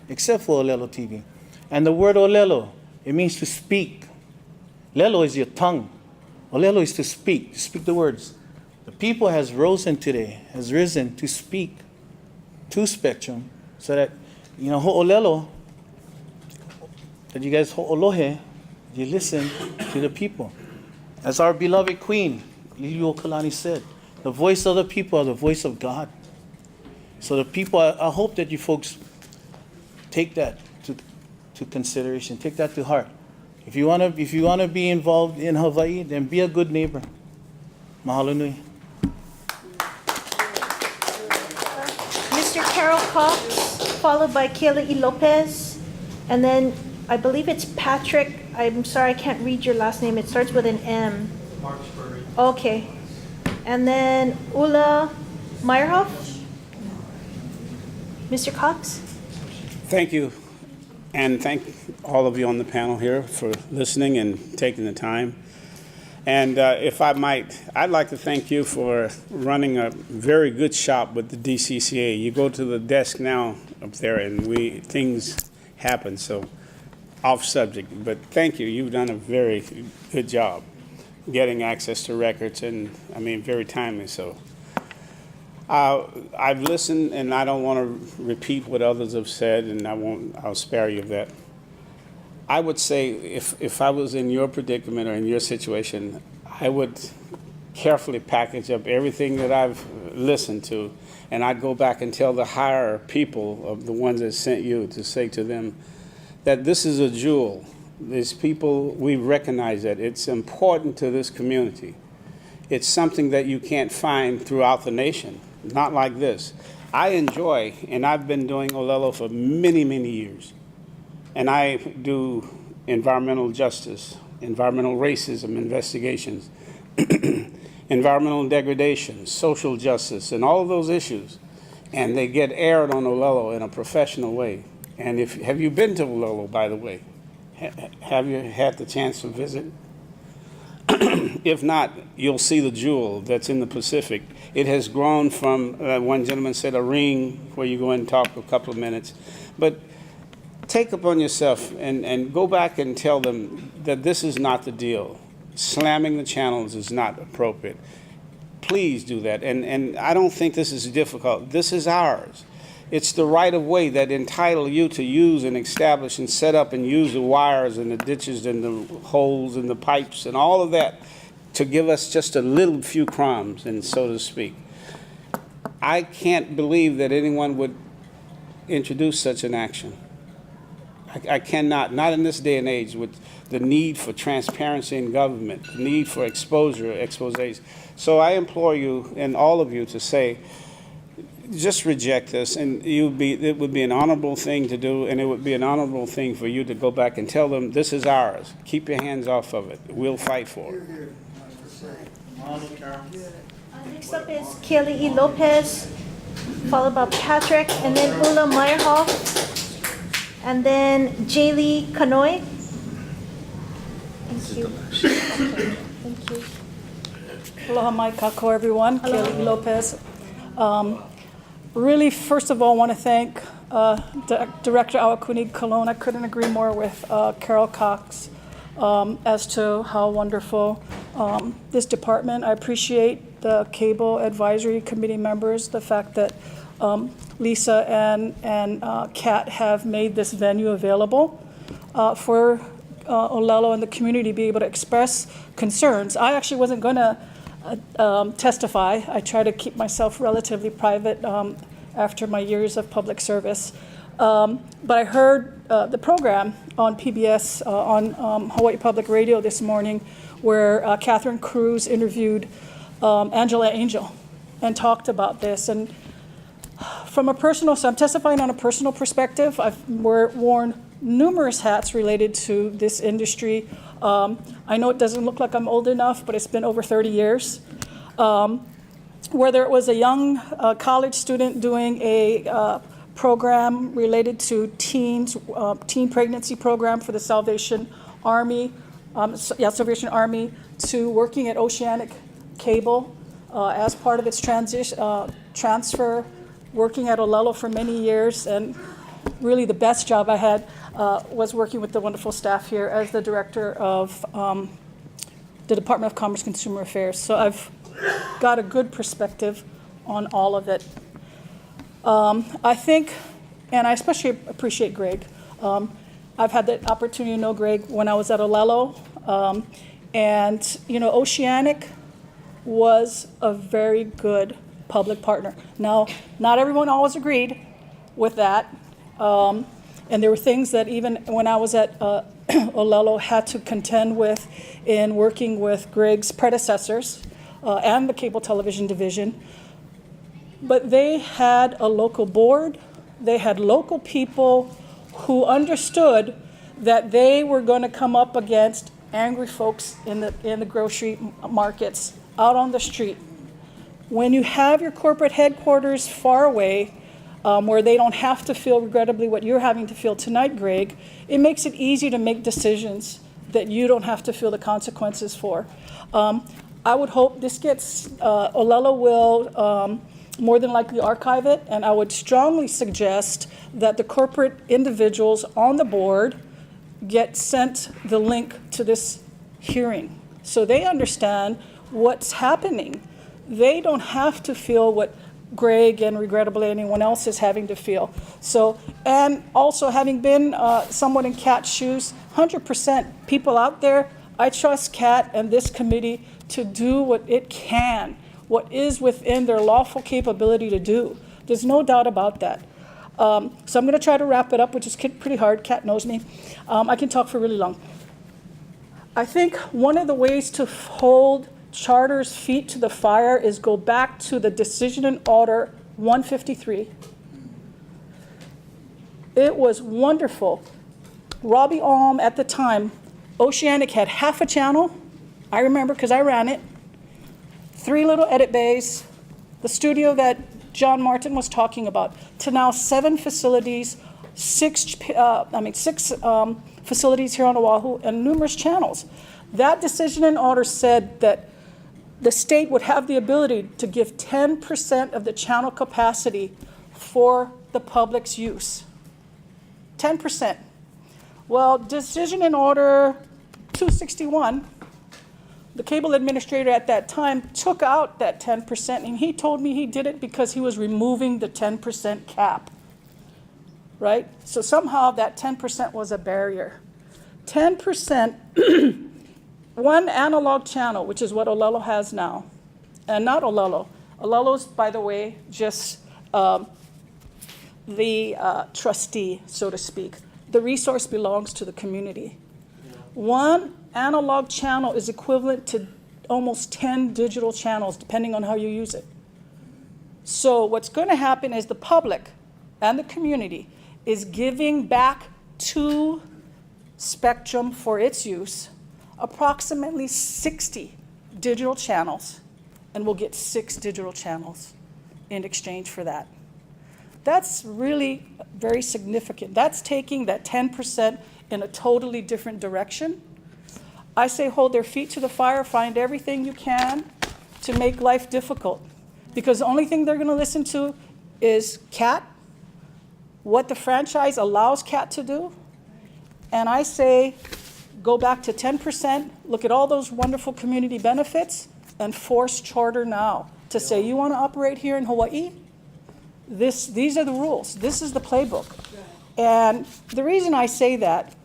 except for Olelo TV. And the word Olelo, it means to speak. Lelo is your tongue. Olelo is to speak the words. The people has risen to speak to Spectrum, so that, Olelo, that you guys ho'olohe, you listen to the people. As our beloved Queen, Liliuokalani, said, the voice of the people are the voice of God. So the people, I hope that you folks take that to consideration, take that to heart. If you wanna be involved in Hawaii, then be a good neighbor. Mahalo nui. Mr. Carol Cox, followed by Kayla E. Lopez, and then I believe it's Patrick. I'm sorry, I can't read your last name. It starts with an M. Okay. And then Ula Meyerhoff. Mr. Cox? Thank you, and thank all of you on the panel here for listening and taking the time. And if I might, I'd like to thank you for running a very good shop with the DCCA. You go to the desk now up there and things happen, so off subject. But thank you, you've done a very good job getting access to records, and I mean, very timely so. I've listened, and I don't want to repeat what others have said, and I'll spare you of that. I would say if I was in your predicament or in your situation, I would carefully package up everything that I've listened to, and I'd go back and tell the higher people of the ones that sent you to say to them that this is a jewel. These people, we recognize that. It's important to this community. It's something that you can't find throughout the nation, not like this. I enjoy, and I've been doing Olelo for many, many years. And I do environmental justice, environmental racism investigations, environmental degradation, social justice, and all of those issues. And they get aired on Olelo in a professional way. And have you been to Olelo, by the way? Have you had the chance to visit? If not, you'll see the jewel that's in the Pacific. It has grown from, one gentleman said, a ring where you go and talk for a couple of minutes. But take upon yourself and go back and tell them that this is not the deal. Slamming the channels is not appropriate. Please do that. And I don't think this is difficult. This is ours. It's the right of way that entitle you to use and establish and set up and use the wires and the ditches and the holes and the pipes and all of that to give us just a little few crumbs, and so to speak. I can't believe that anyone would introduce such an action. I cannot, not in this day and age with the need for transparency in government, the need for exposés. So I implore you and all of you to say, just reject this, and it would be an honorable thing to do, and it would be an honorable thing for you to go back and tell them, this is ours. Keep your hands off of it. We'll fight for it. Next up is Kelly E. Lopez, followed by Patrick, and then Ula Meyerhoff, and then Jaylee Kanoy. Thank you. Okay. Thank you. Aloha mai kako, everyone. Kelly E. Lopez. Really, first of all, I want to thank Director Awakuni Cologne. I couldn't agree more with Carol Cox as to how wonderful this department. I appreciate the Cable Advisory Committee members, the fact that Lisa and Kat have made this venue available for Olelo and the community to be able to express concerns. I actually wasn't going to testify. I try to keep myself relatively private after my years of public service. But I heard the program on PBS, on Hawaii Public Radio this morning, where Catherine Cruz interviewed Angela Angel and talked about this. And from a personal, so I'm testifying on a personal perspective. I've worn numerous hats related to this industry. I know it doesn't look like I'm old enough, but it's been over 30 years. Whether it was a young college student doing a program related to teens, teen pregnancy program for the Salvation Army, Salvation Army, to working at Oceanic Cable as part of its transfer, working at Olelo for many years, and really the best job I had was working with the wonderful staff here as the director of the Department of Commerce Consumer Affairs. So I've got a good perspective on all of it. I think, and I especially appreciate Greg, I've had the opportunity to know Greg when I was at Olelo. And, you know, Oceanic was a very good public partner. Now, not everyone always agreed with that. And there were things that even when I was at Olelo had to contend with in working with Greg's predecessors and the cable television division. But they had a local board, they had local people who understood that they were going to come up against angry folks in the grocery markets, out on the street. When you have your corporate headquarters far away, where they don't have to feel regrettably what you're having to feel tonight, Greg, it makes it easy to make decisions that you don't have to feel the consequences for. I would hope this gets, Olelo will more than likely archive it, and I would strongly suggest that the corporate individuals on the board get sent the link to this hearing so they understand what's happening. They don't have to feel what Greg and regrettably anyone else is having to feel. So, and also having been somewhat in Kat's shoes, 100% people out there, I trust Kat and this committee to do what it can, what is within their lawful capability to do. There's no doubt about that. So I'm going to try to wrap it up, which is pretty hard. Kat knows me. I can talk for really long. I think one of the ways to hold Charter's feet to the fire is go back to the decision in order 153. It was wonderful. Robbie Alm at the time, Oceanic had half a channel. I remember because I ran it. 3 little edit bays, the studio that John Martin was talking about, to now 7 facilities, 6 facilities here on Oahu, and numerous channels. That decision in order said that the state would have the ability to give 10% of the channel capacity for the public's use. 10%. Well, decision in order 261, the cable administrator at that time took out that 10%, and he told me he did it because he was removing the 10% cap, right? So somehow that 10% was a barrier. 10%, one analog channel, which is what Olelo has now, and not Olelo. Olelo's, by the way, just the trustee, so to speak. The resource belongs to the community. One analog channel is equivalent to almost 10 digital channels, depending on how you use it. So what's going to happen is the public and the community is giving back to Spectrum for its use approximately 60 digital channels, and we'll get 6 digital channels in exchange for that. That's really very significant. That's taking that 10% in a totally different direction. I say hold their feet to the fire, find everything you can to make life difficult, because the only thing they're going to listen to is Kat, what the franchise allows Kat to do, and I say go back to 10%, look at all those wonderful community benefits, and force Charter now to say, you want to operate here in Hawaii? These are the rules. This is the playbook. And the reason I say that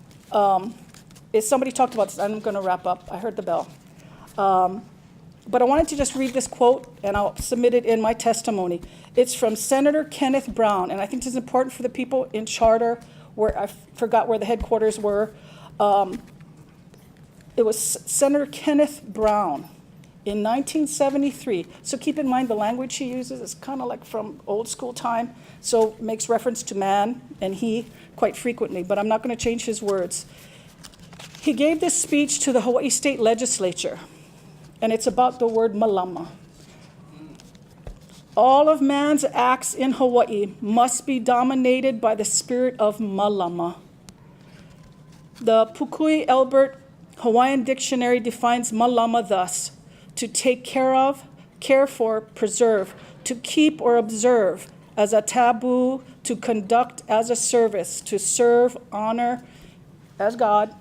is somebody talked about this. I'm going to wrap up. I heard the bell. But I wanted to just read this quote, and I'll submit it in my testimony. It's from Senator Kenneth Brown, and I think this is important for the people in Charter, where I forgot where the headquarters were. It was Senator Kenneth Brown in 1973. So keep in mind the language he uses is kind of like from old school time, so makes reference to man and he quite frequently, but I'm not going to change his words. He gave this speech to the Hawaii State Legislature, and it's about the word malama. All of man's acts in Hawaii must be dominated by the spirit of malama. The Pukui Elbert Hawaiian Dictionary defines malama thus: to take care of, care for, preserve, to keep or observe as a taboo, to conduct as a service, to serve, honor as God,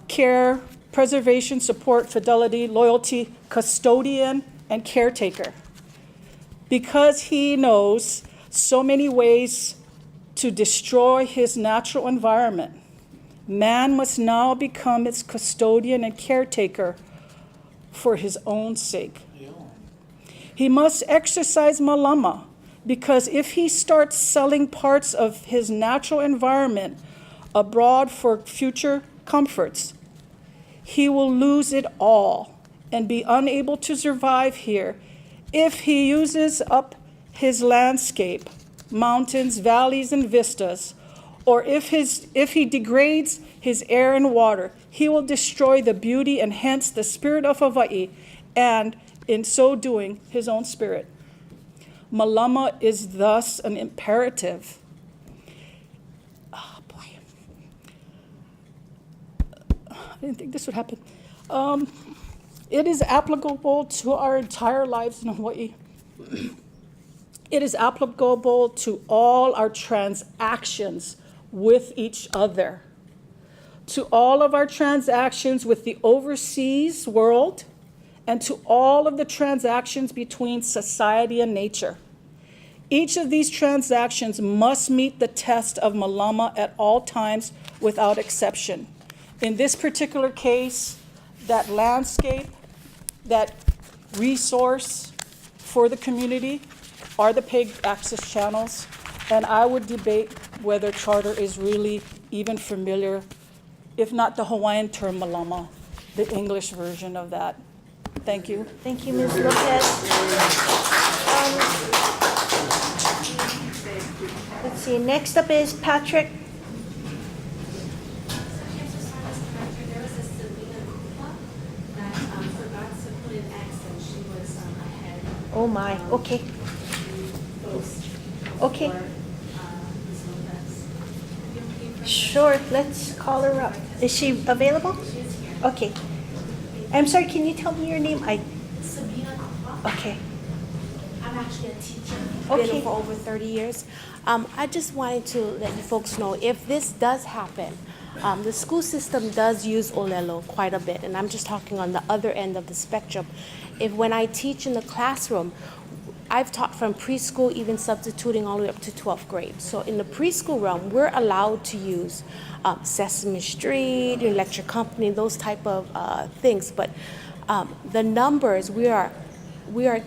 care, preservation, support, fidelity, loyalty, custodian, and caretaker. Because he knows so many ways to destroy his natural environment. Man must now become its custodian and caretaker for his own sake. He must exercise malama, because if he starts selling parts of his natural environment abroad for future comforts, he will lose it all and be unable to survive here if he uses up his landscape, mountains, valleys, and vistas, or if he degrades his air and water. He will destroy the beauty and hence the spirit of Hawaii, and in so doing, his own spirit. Malama is thus an imperative. Oh boy. I didn't think this would happen. It is applicable to our entire lives in Hawaii. It is applicable to all our transactions with each other, to all of our transactions with the overseas world, and to all of the transactions between society and nature. Each of these transactions must meet the test of malama at all times without exception. In this particular case, that landscape, that resource for the community are the paid access channels, and I would debate whether charter is really even familiar, if not the Hawaiian term malama, the English version of that. Thank you. Thank you, Ms. Lopez. Let's see, next up is Patrick. Oh my, okay. Okay. Sure, let's call her up. Is she available? Okay. I'm sorry, can you tell me your name? Okay. I'm actually a teacher. Okay. Been for over 30 years. I just wanted to let you folks know, if this does happen, the school system does use Olelo quite a bit, and I'm just talking on the other end of the spectrum. When I teach in the classroom, I've taught from preschool, even substituting all the way up to 12th grade. So in the preschool realm, we're allowed to use Sesame Street, Electric Company, those type of things. But the numbers, we are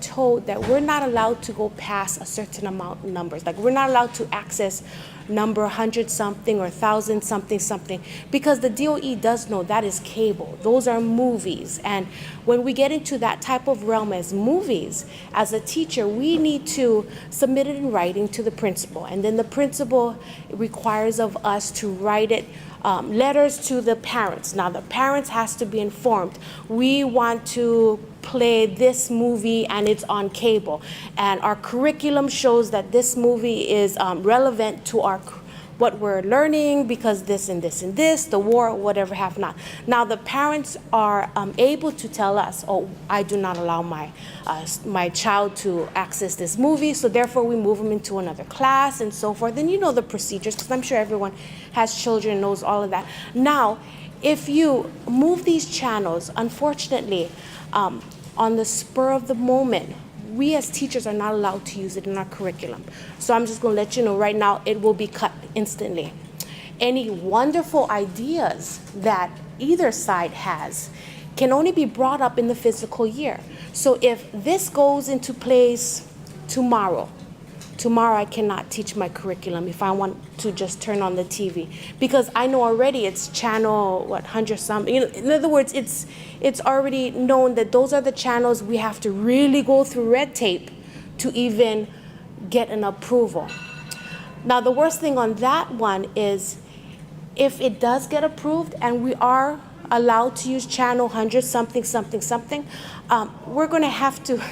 told that we're not allowed to go past a certain amount of numbers. Like, we're not allowed to access number 100 something or 1,000 something something, because the DOE does know that is cable. Those are movies. And when we get into that type of realm as movies, as a teacher, we need to submit it in writing to the principal. And then the principal requires of us to write it, letters to the parents. Now, the parents has to be informed. We want to play this movie and it's on cable, and our curriculum shows that this movie is relevant to what we're learning, because this and this and this, the war, whatever have not. Now the parents are able to tell us, oh, I do not allow my child to access this movie, so therefore we move them into another class and so forth. And you know the procedures, because I'm sure everyone has children and knows all of that. Now, if you move these channels, unfortunately, on the spur of the moment, we as teachers are not allowed to use it in our curriculum. So I'm just going to let you know right now, it will be cut instantly. Any wonderful ideas that either side has can only be brought up in the fiscal year. So if this goes into place tomorrow I cannot teach my curriculum if I want to just turn on the TV, because I know already it's channel 100 something. In other words, it's already known that those are the channels we have to really go through red tape to even get an approval. Now the worst thing on that one is, if it does get approved and we are allowed to use channel 100 something something something, we're going to have to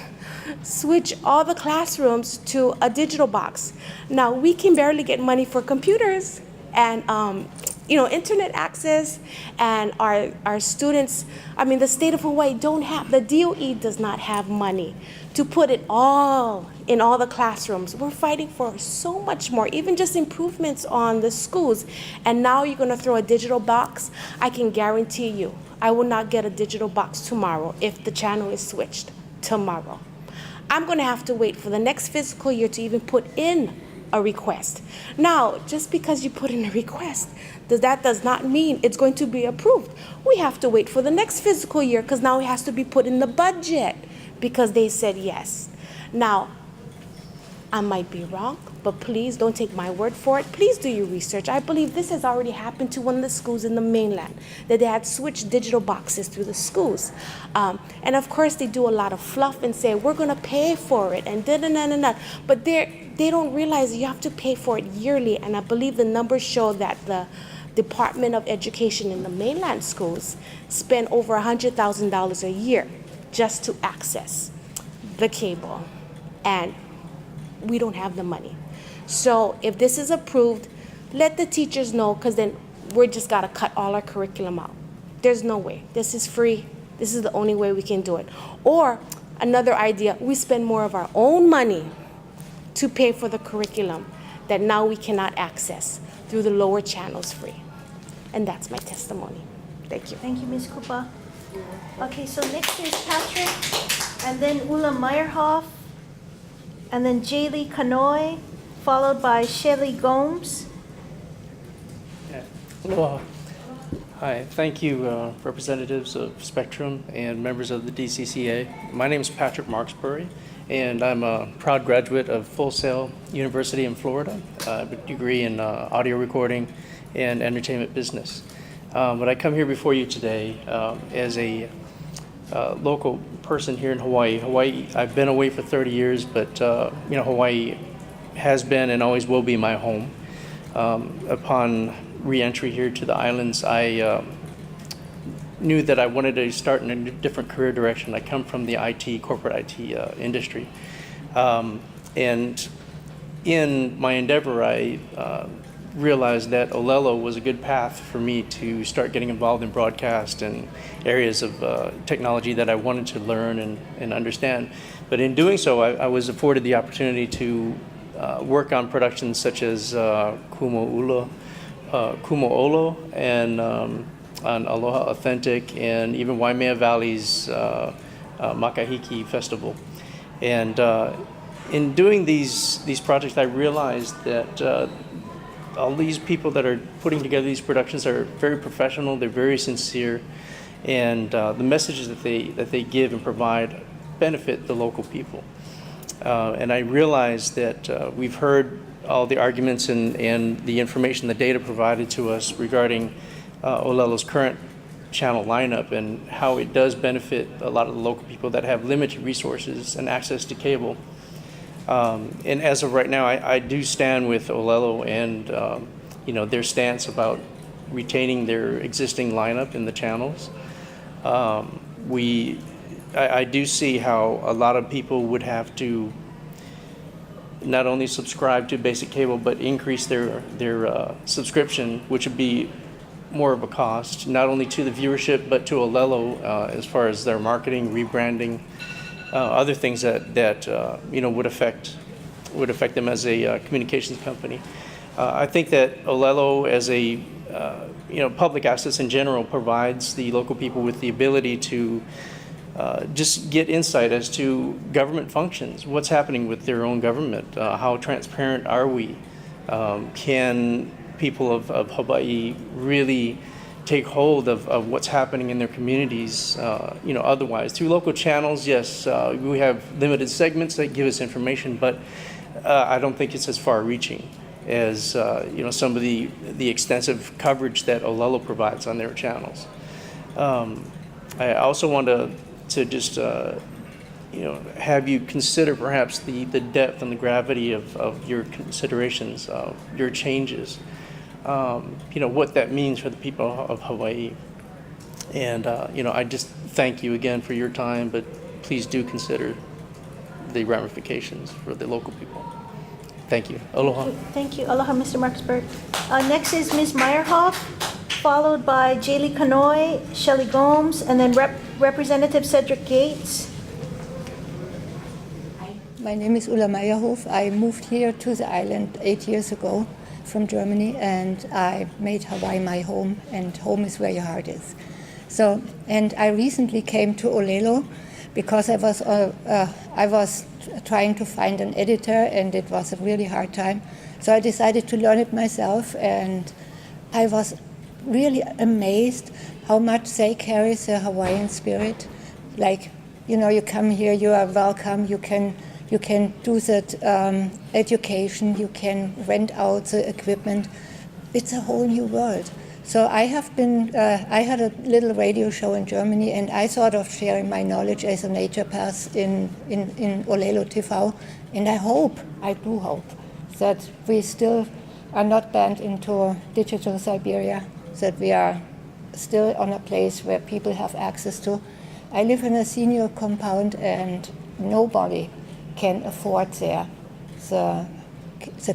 switch all the classrooms to a digital box. Now we can barely get money for computers and internet access, and our students, the state of Hawaii the DOE does not have money to put it all in all the classrooms. We're fighting for so much more, even just improvements on the schools. And now you're going to throw a digital box. I can guarantee you, I will not get a digital box tomorrow if the channel is switched tomorrow. I'm going to have to wait for the next fiscal year to even put in a request. Now, just because you put in a request, that does not mean it's going to be approved. We have to wait for the next fiscal year because now it has to be put in the budget because they said yes. Now, I might be wrong, but please don't take my word for it. Please do your research. I believe this has already happened to one of the schools in the mainland, that they had switched digital boxes through the schools. And of course, they do a lot of fluff and say, we're going to pay for it, and da-da-da-da-da. But they don't realize you have to pay for it yearly. And I believe the numbers show that the Department of Education in the mainland schools spend over $100,000 a year just to access the cable. And we don't have the money. So if this is approved, let the teachers know, because then we're just got to cut all our curriculum out. There's no way. This is free. This is the only way we can do it. Or another idea, we spend more of our own money to pay for the curriculum that now we cannot access through the lower channels free. And that's my testimony. Thank you. Thank you, Ms. Kupa. Okay, so next is Patrick, and then Ula Meyerhoff, and then Jaylee Kanoy, followed by Shelly Gomes. Aloha. Hi, thank you, representatives of Spectrum and members of the DCCA. My name is Patrick Marksbury, and I'm a proud graduate of Full Sail University in Florida. I have a degree in audio recording and entertainment business. But I come here before you today as a local person here in Hawaii. I've been away for 30 years, but Hawaii has been and always will be my home. Upon re-entry here to the islands, I knew that I wanted to start in a different career direction. I come from the corporate IT industry. And in my endeavor, I realized that Olelo was a good path for me to start getting involved in broadcast and areas of technology that I wanted to learn and understand. But in doing so, I was afforded the opportunity to work on productions such as Kumo Olo, and on Aloha Authentic, and even Waimea Valley's Makahiki Festival. And in doing these projects, I realized that all these people that are putting together these productions are very professional, they're very sincere, and the messages that they give and provide benefit the local people. And I realized that we've heard all the arguments and the information, the data provided to us regarding Olelo's current channel lineup and how it does benefit a lot of the local people that have limited resources and access to cable. And as of right now, I do stand with Olelo and their stance about retaining their existing lineup in the channels. I do see how a lot of people would have to not only subscribe to basic cable, but increase their subscription, which would be more of a cost, not only to the viewership, but to Olelo as far as their marketing, rebranding, other things that would affect them as a communications company. I think that Olelo, as a public access in general, provides the local people with the ability to just get insight as to government functions, what's happening with their own government, how transparent are we, can people of Hawaii really take hold of what's happening in their communities, otherwise. Through local channels, yes, we have limited segments that give us information, but I don't think it's as far-reaching as some of the extensive coverage that Olelo provides on their channels. I also want to just have you consider perhaps the depth and the gravity of your considerations, your changes. What that means for the people of Hawaii. And, I just thank you again for your time, but please do consider the ramifications for the local people. Thank you. Aloha. Thank you. Aloha, Mr. Marksburg. Next is Ms. Meyerhoff, followed by Jaylee Kanoy, Shelly Gomes, and then Representative Cedric Gates. My name is Ula Meyerhoff. I moved here to the island 8 years ago from Germany, and I made Hawaii my home, and home is where your heart is. And I recently came to Olelo because I was trying to find an editor, and it was a really hard time. So I decided to learn it myself, and I was really amazed how much they carry the Hawaiian spirit. Like, you know, you come here, you are welcome, you can do that education, you can rent out the equipment. It's a whole new world. So I have been, I had a little radio show in Germany, and I thought of sharing my knowledge as a naturopath in Olelo TV, and I do hope, that we still are not banned into digital Siberia, that we are still on a place where people have access to. I live in a senior compound, and nobody can afford the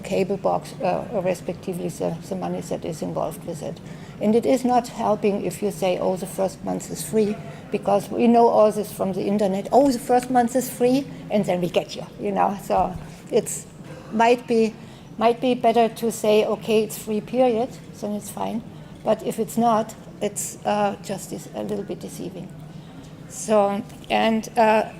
cable box, or respectively the money that is involved with it. And it is not helping if you say, oh, the first month is free, because we know all this from the internet. Oh, the first month is free, and then we get you, you know. So it's might be better to say, okay, it's free period, then it's fine. But if it's not, it's just a little bit deceiving. So, and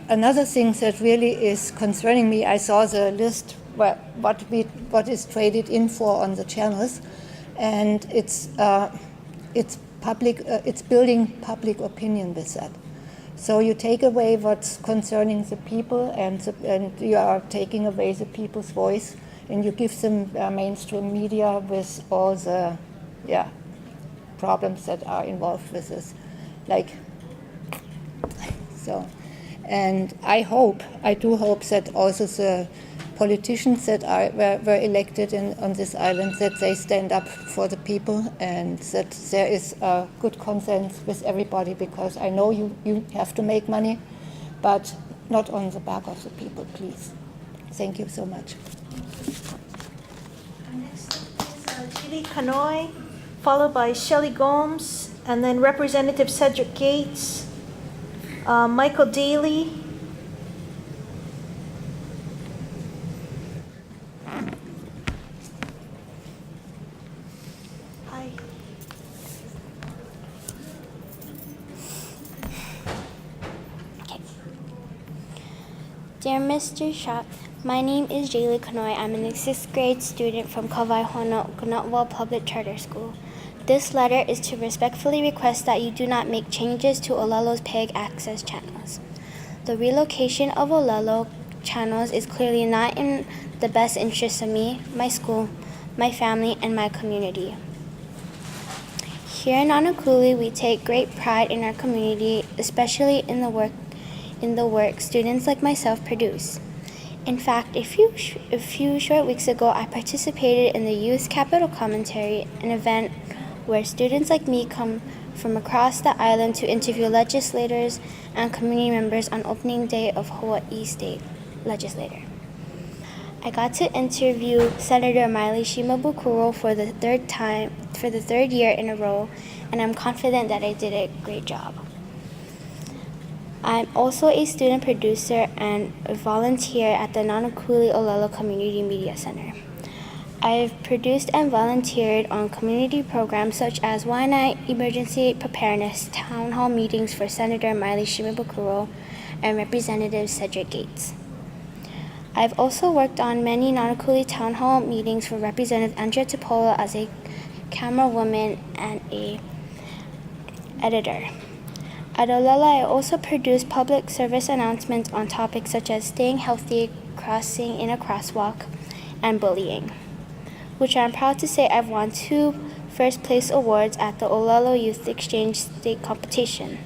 another thing that really is concerning me, I saw the list what is traded in for on the channels, and it's public. It's building public opinion with that. So you take away what's concerning the people, and you are taking away the people's voice, and you give them mainstream media with all the problems that are involved with this, like. So, and I do hope that also the politicians that were elected on this island, that they stand up for the people, and that there is a good consensus with everybody, because I know you have to make money, but not on the back of the people, please. Thank you so much. Next up is Julie Kanoy, followed by Shelley Gomes, and then Representative Cedric Gates, Michael Daly. Hi. Dear Mr. Shop, my name is Jaylee Kanoy. I'm a 6th grade student from Kawaihono Gunatwa Public Charter School. This letter is to respectfully request that you do not make changes to Olelo's PEG access channels. The relocation of Olelo channels is clearly not in the best interest of me, my school, my family, and my community. Here in Nanakuli, we take great pride in our community, especially in the work students like myself produce. In fact, a few short weeks ago, I participated in the Youth Capital Commentary, an event where students like me come from across the island to interview legislators and community members on opening day of Hawaii State Legislature. I got to interview Senator Miley Shimabukuro for the third year in a row, and I'm confident that I did a great job. I'm also a student producer and a volunteer at the Nanakuli Olelo Community Media Center. I've produced and volunteered on community programs such as Waianae Emergency Preparedness Town Hall meetings for Senator Miley Shimabukuro and Representative Cedric Gates. I've also worked on many Nanakuli Town Hall meetings for Representative Andrea Tupola as a camerawoman and a editor. At Olelo, I also produce public service announcements on topics such as staying healthy, crossing in a crosswalk, and bullying, which I'm proud to say I've won 2 first-place awards at the Olelo Youth Exchange State Competition.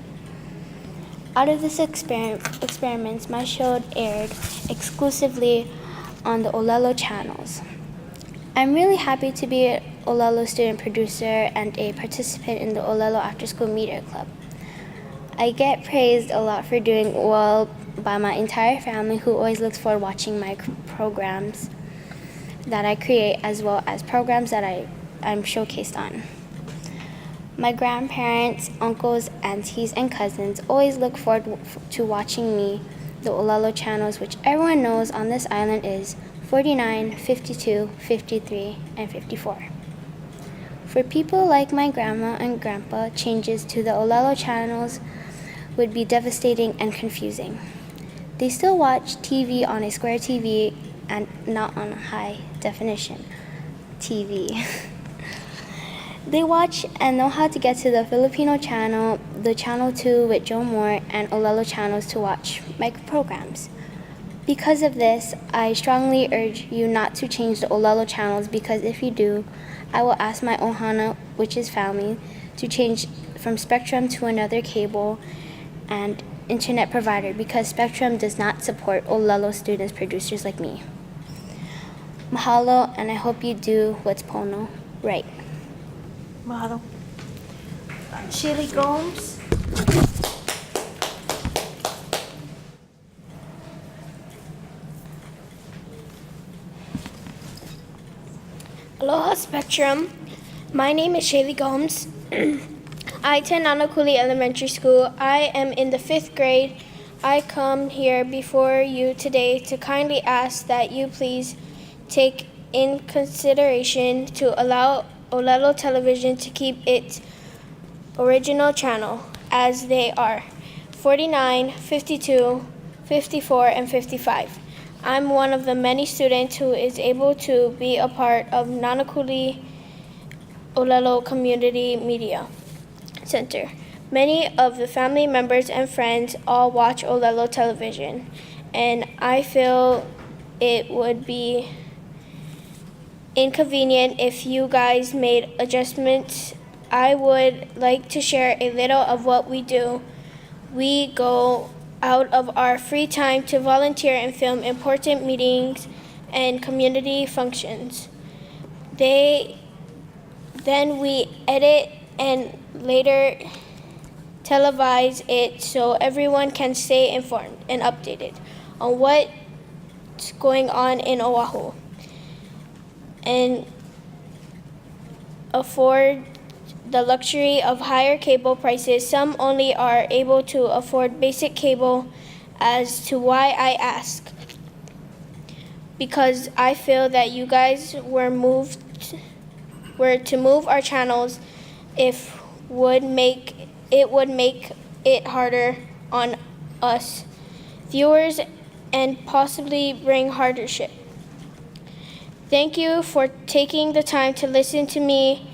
Out of this experiments, my show aired exclusively on the Olelo channels. I'm really happy to be an Olelo student producer and a participant in the Olelo After School Media Club. I get praised a lot for doing well by my entire family, who always looks forward to watching my programs that I create, as well as programs that I'm showcased on. My grandparents, uncles, aunties, and cousins always look forward to watching me, the Olelo channels, which everyone knows on this island is 49, 52, 53, and 54. For people like my grandma and grandpa, changes to the Olelo channels would be devastating and confusing. They still watch TV on a square TV and not on a high definition TV. They watch and know how to get to the Filipino channel, the Channel 2 with Joe Moore, and Olelo channels to watch micro programs. Because of this, I strongly urge you not to change the Olelo channels, because if you do, I will ask my ohana, which is family, to change from Spectrum to another cable and internet provider, because Spectrum does not support Olelo students producers like me. Mahalo, and I hope you do what's Pono right. Mahalo. Shirley Gomes. Aloha Spectrum. My name is Shaylee Gomes. I attend Nanakuli Elementary School. I am in the 5th grade. I come here before you today to kindly ask that you please take in consideration to allow Olelo Television to keep its original channel as they are 49, 52, 54, and 55. I'm one of the many students who is able to be a part of Nanakuli Olelo Community Media Center. Many of the family members and friends all watch Olelo Television, and I feel it would be inconvenient if you guys made adjustments. I would like to share a little of what we do. We go out of our free time to volunteer and film important meetings and community functions. Then we edit and later televise it so everyone can stay informed and updated on what's going on in Oahu and afford the luxury of higher cable prices. Some only are able to afford basic cable. As to why I ask, because I feel that you guys were to move our channels, it would make it harder on us viewers and possibly bring hardship. Thank you for taking the time to listen to me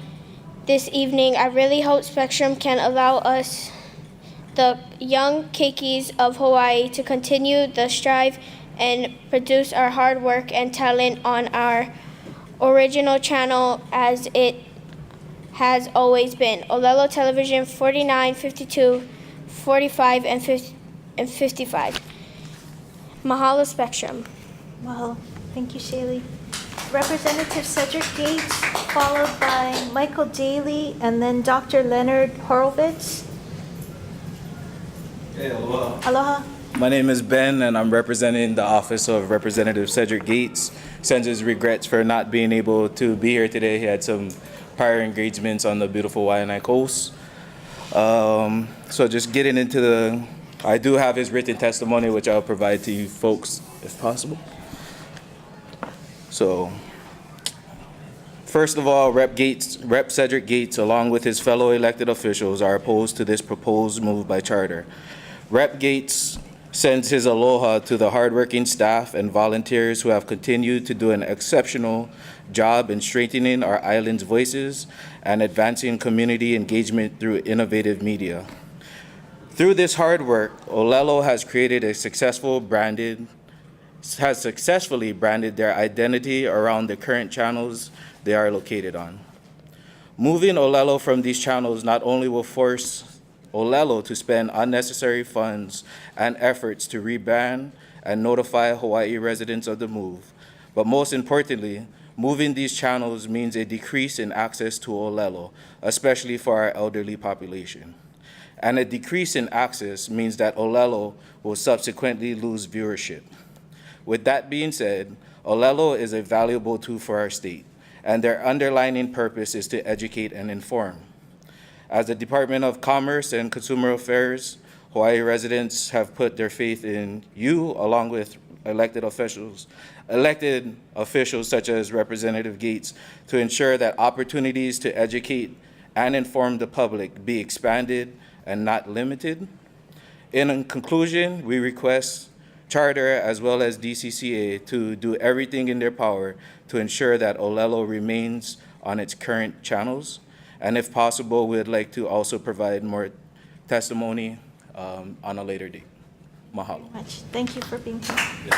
this evening. I really hope Spectrum can allow us, the young keikis of Hawaii, to continue the strive and produce our hard work and talent on our original channel as it has always been. Olelo Television 49, 52, 45, and 55. Mahalo Spectrum. Mahalo. Thank you, Shaylee. Representative Cedric Gates, followed by Michael Daly, and then Dr. Leonard Horowitz. Hey, aloha. Aloha. My name is Ben, and I'm representing the office of Representative Cedric Gates. Sends his regrets for not being able to be here today. He had some prior engagements on the beautiful Waianae Coast. So just getting into I do have his written testimony, which I'll provide to you folks if possible. So, first of all, Rep. Cedric Gates, along with his fellow elected officials, are opposed to this proposed move by charter. Rep. Gates sends his aloha to the hardworking staff and volunteers who have continued to do an exceptional job in strengthening our island's voices and advancing community engagement through innovative media. Through this hard work, Olelo has successfully branded their identity around the current channels they are located on. Moving Olelo from these channels not only will force Olelo to spend unnecessary funds and efforts to rebrand and notify Hawaii residents of the move, but most importantly, moving these channels means a decrease in access to Olelo, especially for our elderly population. And a decrease in access means that Olelo will subsequently lose viewership. With that being said, Olelo is a valuable tool for our state, and their underlying purpose is to educate and inform. As the Department of Commerce and Consumer Affairs, Hawaii residents have put their faith in you, along with elected officials such as Representative Gates, to ensure that opportunities to educate and inform the public be expanded and not limited. In conclusion, we request Charter as well as DCCA to do everything in their power to ensure that Olelo remains on its current channels. And if possible, we'd like to also provide more testimony on a later date. Mahalo. Much. Thank you for being here.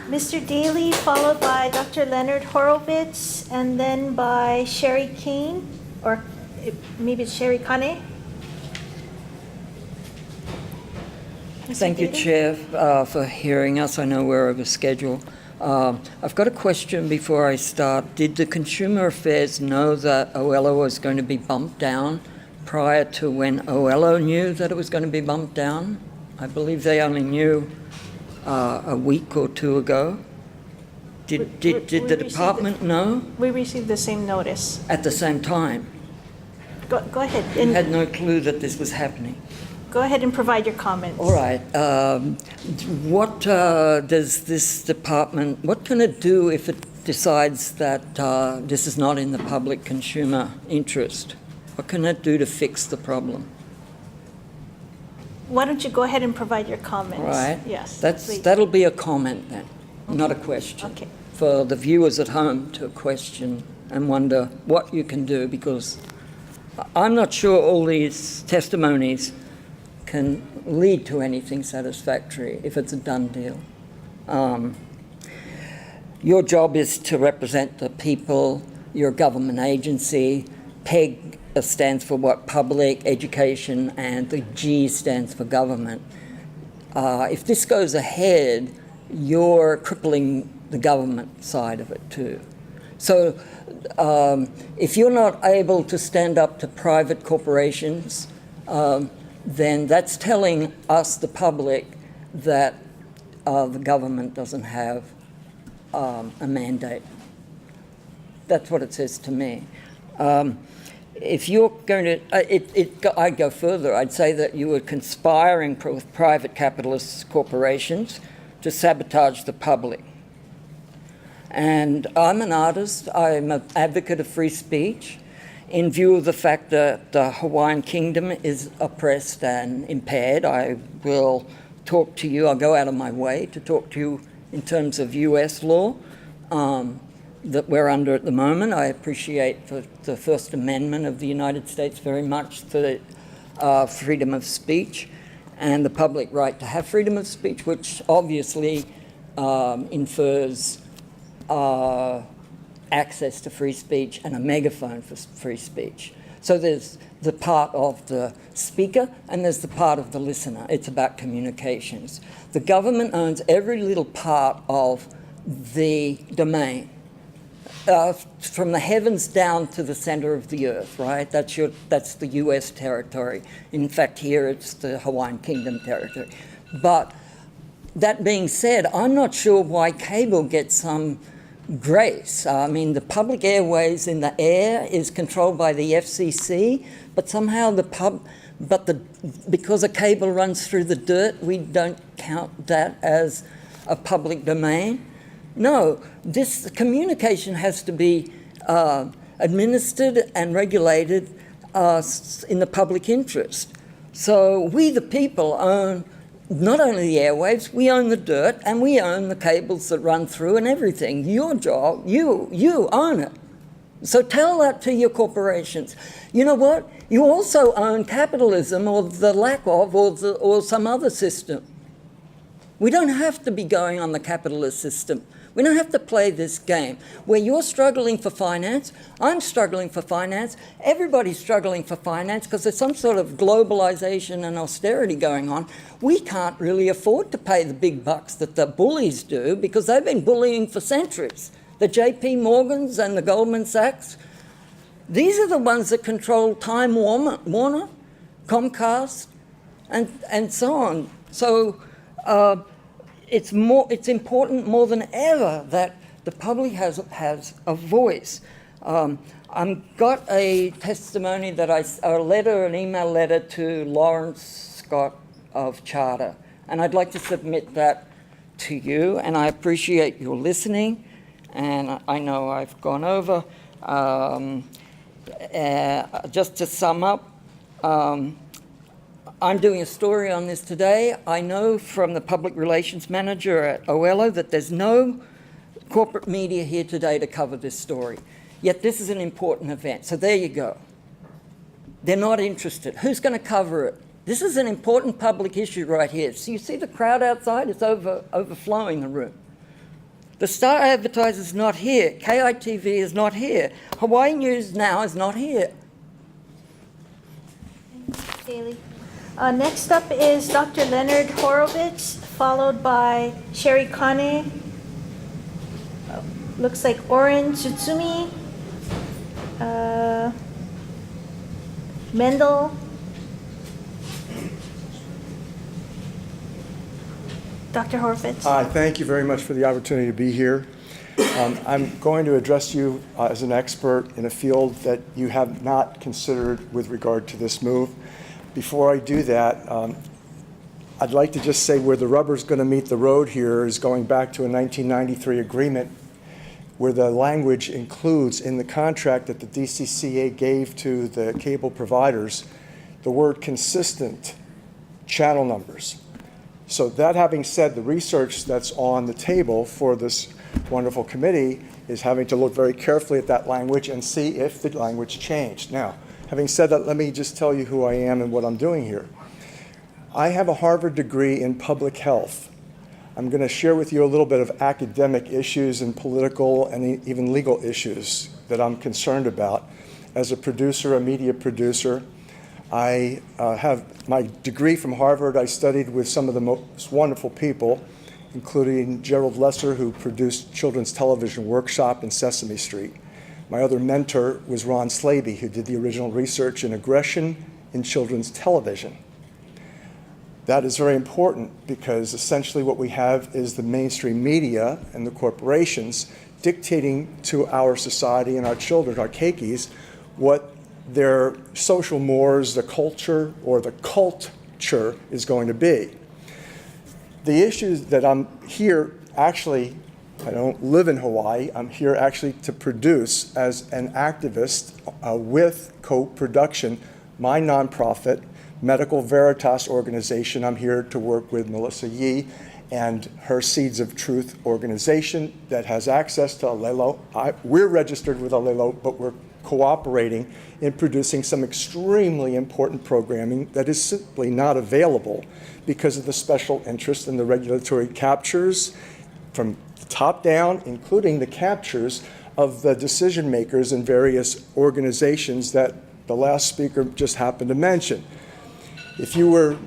Mr. Daly, followed by Dr. Leonard Horowitz, and then by Sherry Kane, or maybe it's Sherry Kane. Thank you, Chair, for hearing us. I know we're over schedule. I've got a question before I start. Did the Consumer Affairs know that Olelo was going to be bumped down prior to when Olelo knew that it was going to be bumped down? I believe they only knew a week or two ago. Did the department know? We received the same notice. At the same time? Go ahead. You had no clue that this was happening? Go ahead and provide your comments. All right. What does this department, what can it do if it decides that this is not in the public consumer interest? What can it do to fix the problem? Why don't you go ahead and provide your comments? All right. Yes. That'll be a comment then, not a question. Okay. For the viewers at home to question and wonder what you can do, because I'm not sure all these testimonies can lead to anything satisfactory if it's a done deal. Your job is to represent the people. You're a government agency. PEG stands for what? Public, education, and the G stands for government. If this goes ahead, you're crippling the government side of it too. So if you're not able to stand up to private corporations, then that's telling us, the public, that the government doesn't have a mandate. That's what it says to me. If you're going to, I'd go further. I'd say that you were conspiring with private capitalist corporations to sabotage the public. And I'm an artist. I'm an advocate of free speech. In view of the fact that the Hawaiian Kingdom is oppressed and impaired, I will talk to you. I'll go out of my way to talk to you in terms of US law that we're under at the moment. I appreciate the First Amendment of the United States very much, the freedom of speech and the public right to have freedom of speech, which obviously infers access to free speech and a megaphone for free speech. So there's the part of the speaker and there's the part of the listener. It's about communications. The government owns every little part of the domain, from the heavens down to the center of the earth, right? That's the US territory. In fact, here it's the Hawaiian Kingdom territory. But that being said, I'm not sure why cable gets some grace. I mean, the public airways in the air is controlled by the FCC, but somehow because a cable runs through the dirt, we don't count that as a public domain. No, this communication has to be administered and regulated in the public interest. So we, the people, own not only the airwaves, we own the dirt and we own the cables that run through and everything. Your job, you own it. So tell that to your corporations. You know what? You also own capitalism, or the lack of, or some other system. We don't have to be going on the capitalist system. We don't have to play this game. Where you're struggling for finance, I'm struggling for finance, everybody's struggling for finance because there's some sort of globalization and austerity going on. We can't really afford to pay the big bucks that the bullies do because they've been bullying for centuries. The JP Morgans and the Goldman Sachs, these are the ones that control Time Warner, Comcast, and so on. So it's important more than ever that the public has a voice. I've got a testimony an email letter to Lawrence Scott of Charter, and I'd like to submit that to you, and I appreciate your listening, and I know I've gone over. Just to sum up, I'm doing a story on this today. I know from the public relations manager at Olelo that there's no corporate media here today to cover this story. Yet this is an important event. So there you go. They're not interested. Who's going to cover it? This is an important public issue right here. So you see the crowd outside? It's overflowing the room. The Star Advertiser is not here. KITV is not here. Hawaii News Now is not here. Daly. Next up is Dr. Leonard Horowitz, followed by Sherry Kane. Looks like Oren Tsutsumi, Mendel, Dr. Horowitz. Hi, thank you very much for the opportunity to be here. I'm going to address you as an expert in a field that you have not considered with regard to this move. Before I do that, I'd like to just say where the rubber's going to meet the road here is going back to a 1993 agreement where the language includes in the contract that the DCCA gave to the cable providers the word consistent channel numbers. So that having said, the research that's on the table for this wonderful committee is having to look very carefully at that language and see if the language changed. Now, having said that, let me just tell you who I am and what I'm doing here. I have a Harvard degree in public health. I'm going to share with you a little bit of academic issues and political and even legal issues that I'm concerned about. As a producer, a media producer, I have my degree from Harvard. I studied with some of the most wonderful people, including Gerald Lesser, who produced Children's Television Workshop in Sesame Street. My other mentor was Ron Slaby, who did the original research in aggression in children's television. That is very important because essentially what we have is the mainstream media and the corporations dictating to our society and our children, our keikis, what their social mores, the culture, or the culture is going to be. The issues that I'm here, actually, I don't live in Hawaii, I'm here actually to produce as an activist with co-production, my nonprofit, Medical Veritas organization. I'm here to work with Melissa Yee and her Seeds of Truth organization that has access to Olelo. We're registered with Olelo, but we're cooperating in producing some extremely important programming that is simply not available because of the special interest in the regulatory captures from the top down, including the captures of the decision makers in various organizations that the last speaker just happened to mention. If you were,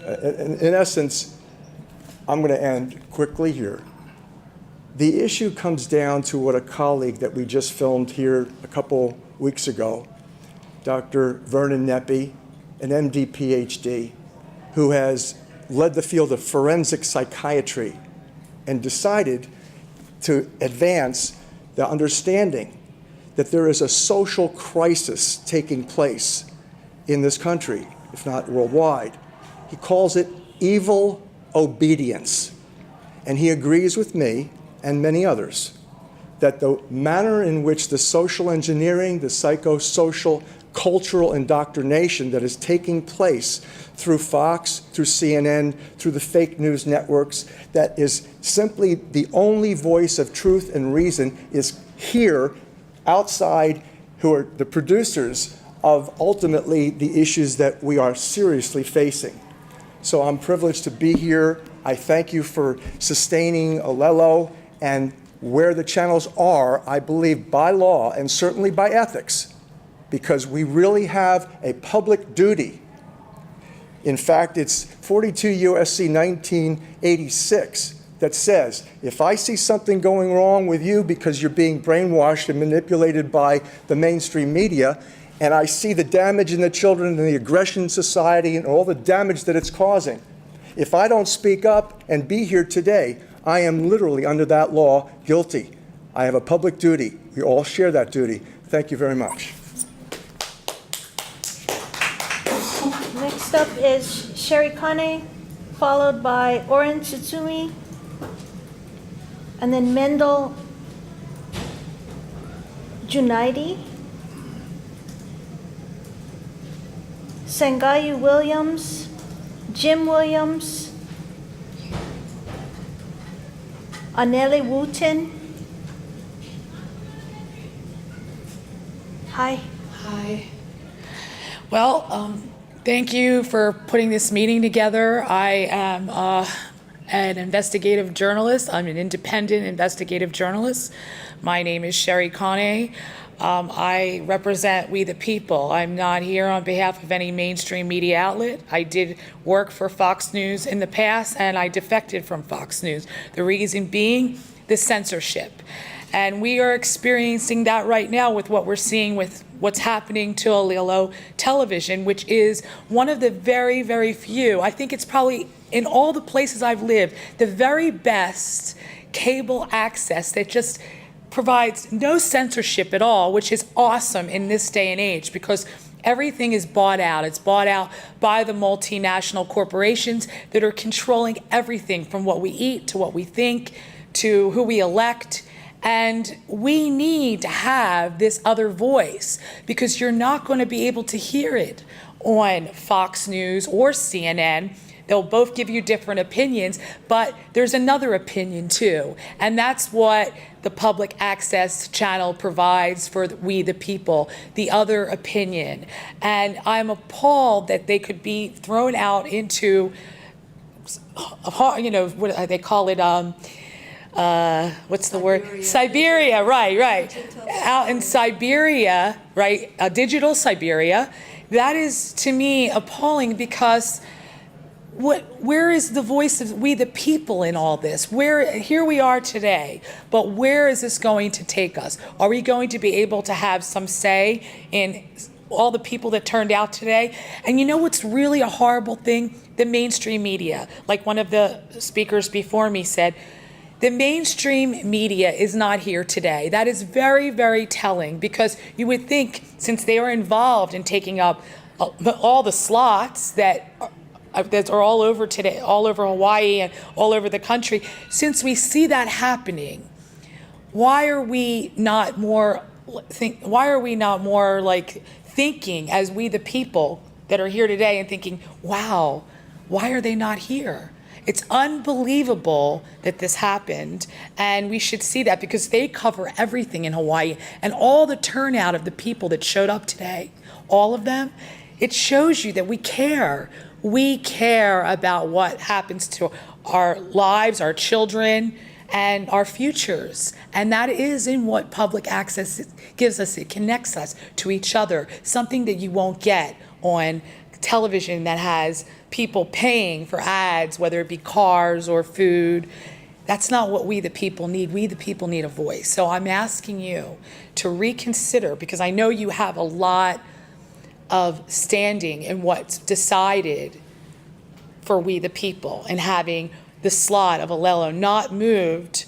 in essence, I'm going to end quickly here. The issue comes down to what a colleague that we just filmed here a couple weeks ago, Dr. Vernon Neppy, an MD PhD, who has led the field of forensic psychiatry and decided to advance the understanding that there is a social crisis taking place in this country, if not worldwide. He calls it evil obedience. And he agrees with me and many others that the manner in which the social engineering, the psychosocial, cultural indoctrination that is taking place through Fox, through CNN, through the fake news networks, that is simply the only voice of truth and reason is here outside, who are the producers of ultimately the issues that we are seriously facing. So I'm privileged to be here. I thank you for sustaining Olelo, and where the channels are, I believe by law and certainly by ethics, because we really have a public duty. In fact, it's 42 U.S.C. 1986 that says, if I see something going wrong with you because you're being brainwashed and manipulated by the mainstream media, and I see the damage in the children and the aggression in society and all the damage that it's causing, if I don't speak up and be here today, I am literally under that law guilty. I have a public duty. We all share that duty. Thank you very much. Next up is Sherry Kane, followed by Oren Tsutsumi, and then Mendel Junaidi, Sangayu Williams, Jim Williams, Aneli Wooten. Hi. Hi. Well, thank you for putting this meeting together. I am an investigative journalist. I'm an independent investigative journalist. My name is Sherry Kane. I represent We the People. I'm not here on behalf of any mainstream media outlet. I did work for Fox News in the past, and I defected from Fox News. The reason being the censorship. And we are experiencing that right now with what we're seeing with what's happening to Olelo television, which is one of the very, very few, I think it's probably in all the places I've lived, the very best cable access that just provides no censorship at all, which is awesome in this day and age because everything is bought out. It's bought out by the multinational corporations that are controlling everything from what we eat to what we think to who we elect. And we need to have this other voice because you're not going to be able to hear it on Fox News or CNN. They'll both give you different opinions, but there's another opinion too. And that's what the public access channel provides for We the People, the other opinion. And I'm appalled that they could be thrown out into, what they call it, what's the word? Siberia, right. Out in Siberia, right, digital Siberia. That is, to me, appalling because where is the voice of We the People in all this? Here we are today, but where is this going to take us? Are we going to be able to have some say in all the people that turned out today? And you know what's really a horrible thing? The mainstream media, like one of the speakers before me said, the mainstream media is not here today. That is very, very telling because you would think since they were involved in taking up all the slots that are all over today, all over Hawaii and all over the country, since we see that happening, why are we not more like thinking as We the People that are here today and thinking, wow, why are they not here? It's unbelievable that this happened, and we should see that because they cover everything in Hawaii, and all the turnout of the people that showed up today, all of them, it shows you that we care. We care about what happens to our lives, our children, and our futures. And that is in what public access gives us. It connects us to each other, something that you won't get on television that has people paying for ads, whether it be cars or food. That's not what We the People need. We the people need a voice. So I'm asking you to reconsider because I know you have a lot of standing in what's decided for We the People and having the slot of Olelo not moved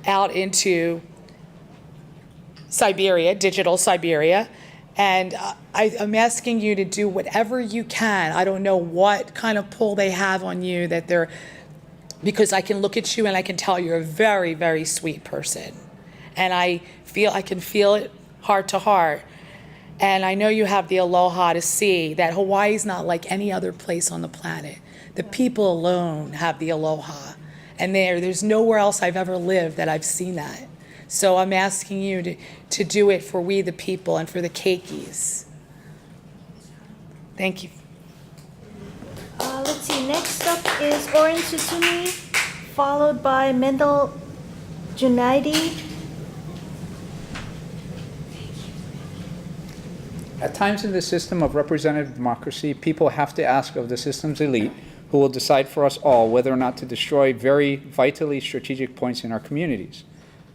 out into Siberia, digital Siberia. And I'm asking you to do whatever you can. I don't know what kind of pull they have on you because I can look at you and I can tell you're a very, very sweet person. And I can feel it heart to heart. And I know you have the aloha to see that Hawaii is not like any other place on the planet. The people alone have the aloha. And there's nowhere else I've ever lived that I've seen that. So I'm asking you to do it for We the People and for the keikis. Thank you. Let's see, next up is Orin Tsutsumi, followed by Mendel Junaidi. At times in the system of representative democracy, people have to ask of the system's elite, who will decide for us all whether or not to destroy very vitally strategic points in our communities.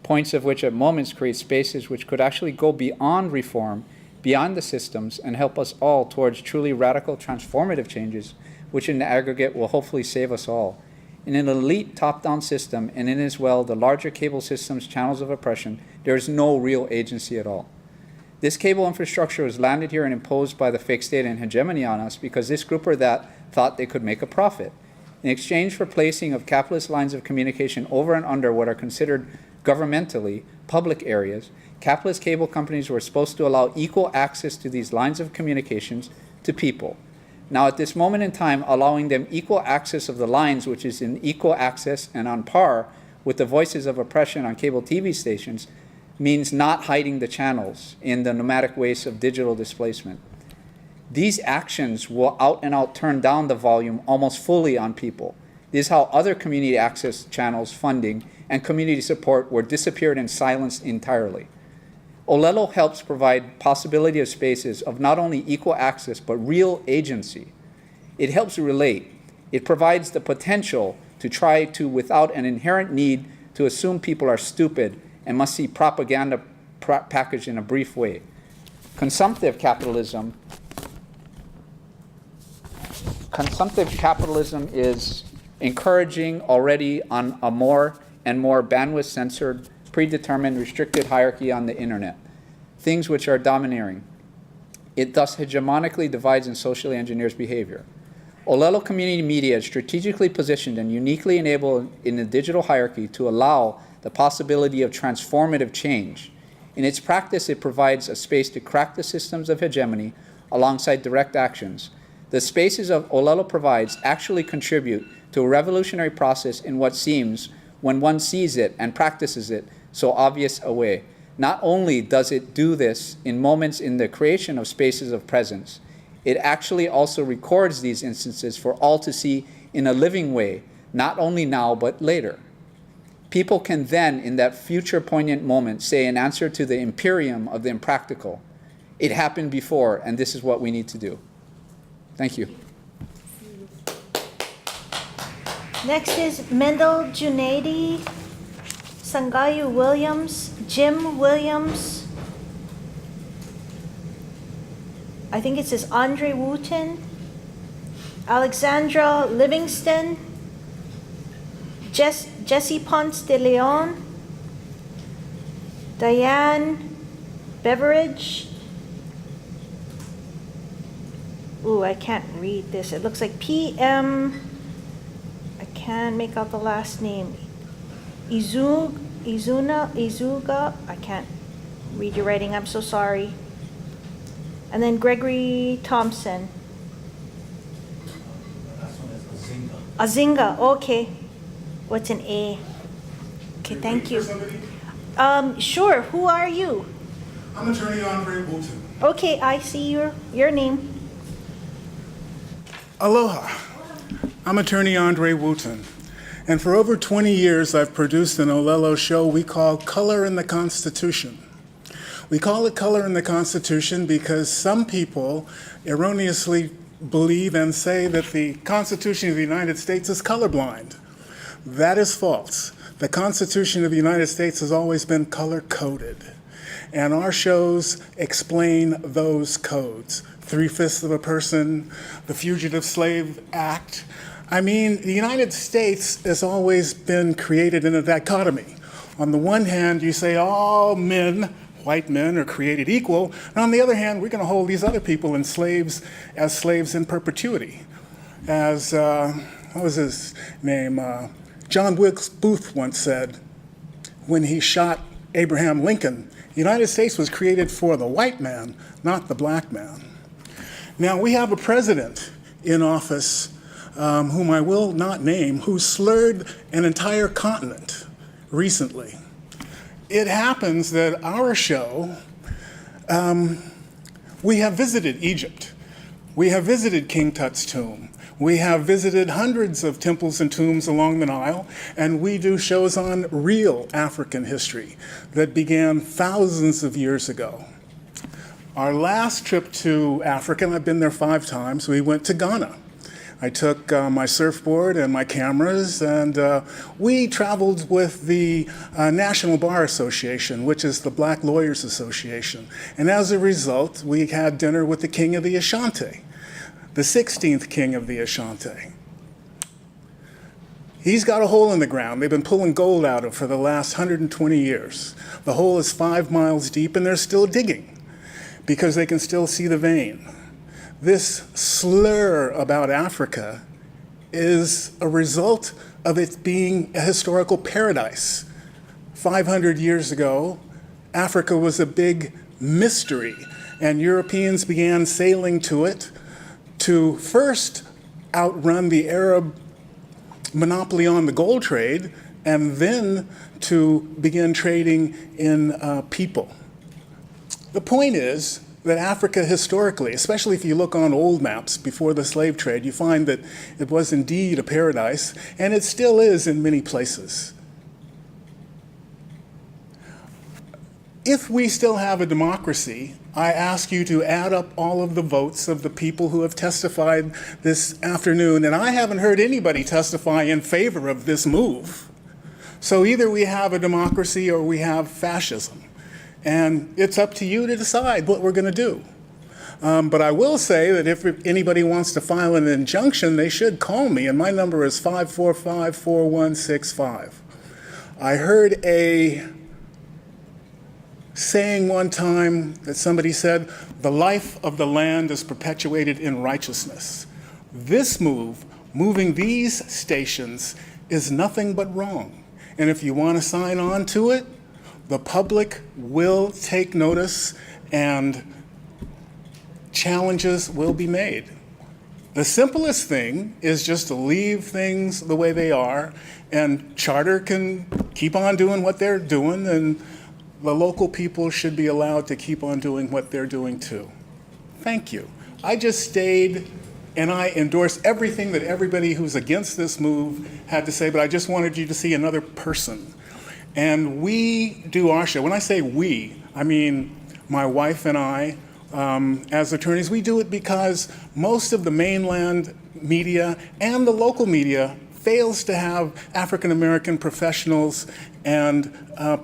Points of which at moments create spaces which could actually go beyond reform, beyond the systems, and help us all towards truly radical transformative changes, which in the aggregate will hopefully save us all. In an elite top-down system, and in as well the larger cable system's channels of oppression, there is no real agency at all. This cable infrastructure was landed here and imposed by the fake state and hegemony on us because this group or that thought they could make a profit. In exchange for placing of capitalist lines of communication over and under what are considered governmentally public areas, capitalist cable companies were supposed to allow equal access to these lines of communications to people. Now, at this moment in time, allowing them equal access of the lines, which is in equal access and on par with the voices of oppression on cable TV stations, means not hiding the channels in the nomadic waste of digital displacement. These actions will out and out turn down the volume almost fully on people. This is how other community access channels funding and community support were disappeared and silenced entirely. Olelo helps provide possibility of spaces of not only equal access, but real agency. It helps relate. It provides the potential to try to, without an inherent need to assume people are stupid and must see propaganda packaged in a brief way. Consumptive capitalism is encouraging already on a more and more bandwidth-censored, predetermined, restricted hierarchy on the internet, things which are domineering. It thus hegemonically divides and socially engineers behavior. Olelo community media is strategically positioned and uniquely enabled in the digital hierarchy to allow the possibility of transformative change. In its practice, it provides a space to crack the systems of hegemony alongside direct actions. The spaces of Olelo provides actually contribute to a revolutionary process in what seems, when one sees it and practices it, so obvious a way. Not only does it do this in moments in the creation of spaces of presence, it actually also records these instances for all to see in a living way, not only now, but later. People can then, in that future poignant moment, say in answer to the imperium of the impractical, it happened before, and this is what we need to do. Thank you. Next is Mendel Junaidi, Sangayu Williams, Jim Williams. I think it says Andre Wooten, Alexandra Livingston, Jesse Ponce de Leon, Diane Beveridge. Ooh, I can't read this. It looks like PM. I can't make out the last name. Izuga. I can't read your writing. I'm so sorry. And then Gregory Thompson. Azinga. Okay. What's an A? Okay, thank you. Sure. Who are you? I'm attorney Andre Wooten. Okay, I see your name. Aloha. I'm attorney Andre Wooten. And for over 20 years, I've produced an Olelo show we call Color in the Constitution. We call it Color in the Constitution because some people erroneously believe and say that the Constitution of the United States is colorblind. That is false. The Constitution of the United States has always been color-coded. And our shows explain those codes. 3/5 of a person, the Fugitive Slave Act. I mean, the United States has always been created in a dichotomy. On the one hand, you say all men, white men, are created equal. And on the other hand, we're going to hold these other people as slaves in perpetuity. As, what was his name? John Wilkes Booth once said when he shot Abraham Lincoln, the United States was created for the white man, not the black man. Now, we have a president in office whom I will not name, who slurred an entire continent recently. It happens that our show, we have visited Egypt. We have visited King Tut's tomb. We have visited hundreds of temples and tombs along the Nile, and we do shows on real African history that began thousands of years ago. Our last trip to Africa, and I've been there 5 times, we went to Ghana. I took my surfboard and my cameras, and we traveled with the National Bar Association, which is the Black Lawyers Association. And as a result, we had dinner with the King of the Ashanti, the 16th King of the Ashanti. He's got a hole in the ground. They've been pulling gold out of for the last 120 years. The hole is 5 miles deep, and they're still digging because they can still see the vein. This slur about Africa is a result of it being a historical paradise. 500 years ago, Africa was a big mystery, and Europeans began sailing to it to first outrun the Arab monopoly on the gold trade, and then to begin trading in people. The point is that Africa historically, especially if you look on old maps before the slave trade, you find that it was indeed a paradise, and it still is in many places. If we still have a democracy, I ask you to add up all of the votes of the people who have testified this afternoon, and I haven't heard anybody testify in favor of this move. So either we have a democracy or we have fascism. And it's up to you to decide what we're going to do. But I will say that if anybody wants to file an injunction, they should call me, and my number is 545-4165. I heard a saying one time that somebody said, the life of the land is perpetuated in righteousness. This move, moving these stations, is nothing but wrong. And if you want to sign on to it, the public will take notice and challenges will be made. The simplest thing is just to leave things the way they are, and Charter can keep on doing what they're doing, and the local people should be allowed to keep on doing what they're doing too. Thank you. I just stayed and I endorse everything that everybody who's against this move had to say, but I just wanted you to see another person. And we do our show. When I say we, I mean my wife and I, as attorneys. We do it because most of the mainland media and the local media fails to have African American professionals and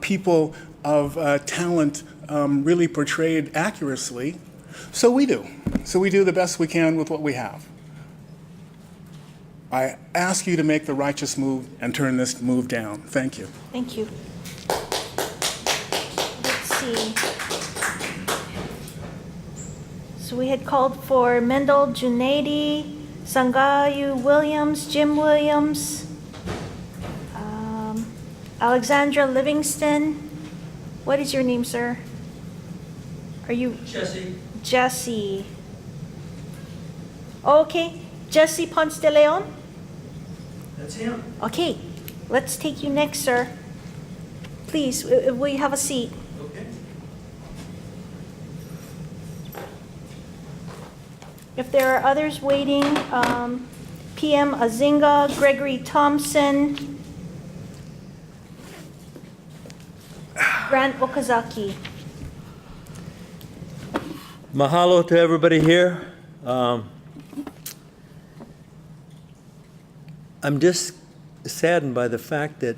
people of talent really portrayed accurately. So we do. So we do the best we can with what we have. I ask you to make the righteous move and turn this move down. Thank you. Thank you. Let's see. So we had called for Mendel Junaidi, Sangayu Williams, Jim Williams, Alexandra Livingston. What is your name, sir? Are you? Jesse. Jesse. Okay, Jesse Ponce de Leon? That's him. Okay, let's take you next, sir. Please, will you have a seat? Okay. If there are others waiting, PM Azinga, Gregory Thompson, Grant Okazaki. Mahalo to everybody here. I'm just saddened by the fact that,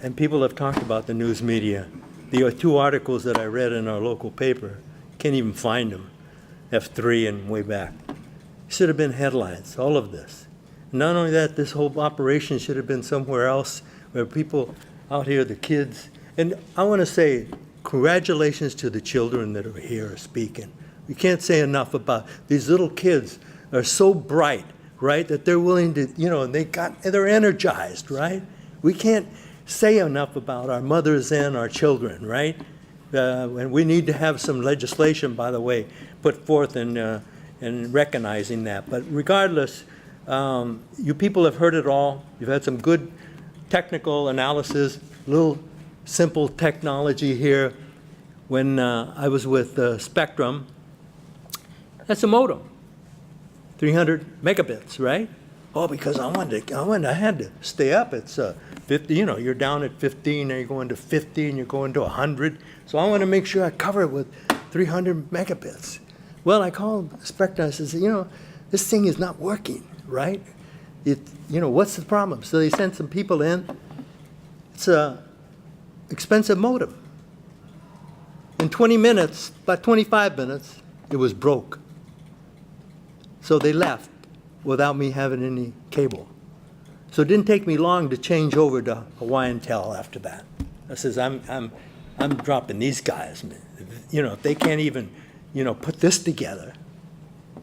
and people have talked about the news media. The two articles that I read in our local paper, can't even find them, F3 and way back. Should have been headlines, all of this. Not only that, this whole operation should have been somewhere else where people out here, the kids. And I want to say congratulations to the children that are here speaking. We can't say enough about these little kids are so bright, right, that they're willing to, they're energized, right? We can't say enough about our mothers and our children, right? And we need to have some legislation, by the way, put forth in recognizing that. But regardless, you people have heard it all. You've had some good technical analysis, little simple technology here. When I was with Spectrum, that's a modem, 300 megabits, right? Oh, because I had to stay up. It's 50, you're down at 15, and you're going to 50, and you're going to 100. So I want to make sure I cover it with 300 megabits. Well, I called Spectrum. I said, this thing is not working, right? What's the problem? So they sent some people in. It's a expensive modem. In 20 minutes, about 25 minutes, it was broke. So they left without me having any cable. So it didn't take me long to change over to Hawaiian Tel after that. I says, I'm dropping these guys. If they can't even, put this together.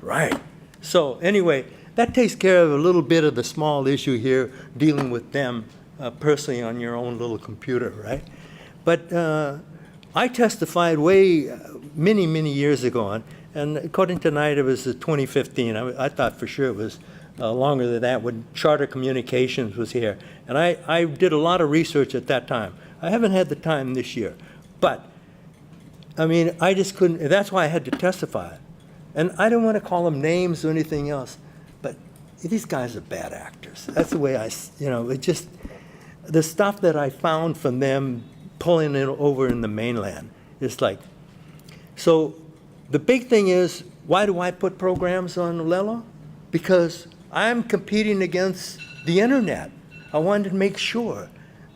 Right. So anyway, that takes care of a little bit of the small issue here, dealing with them personally on your own little computer, right? But I testified many, many years ago, And according to Knight, it was 2015. I thought for sure it was longer than that when Charter Communications was here. And I did a lot of research at that time. I haven't had the time this year. But, I mean, I just couldn't, that's why I had to testify. And I don't want to call them names or anything else, but these guys are bad actors. That's the way it just, the stuff that I found from them pulling it over in the mainland is like, so the big thing is, why do I put programs on Olelo? Because I'm competing against the internet. I wanted to make sure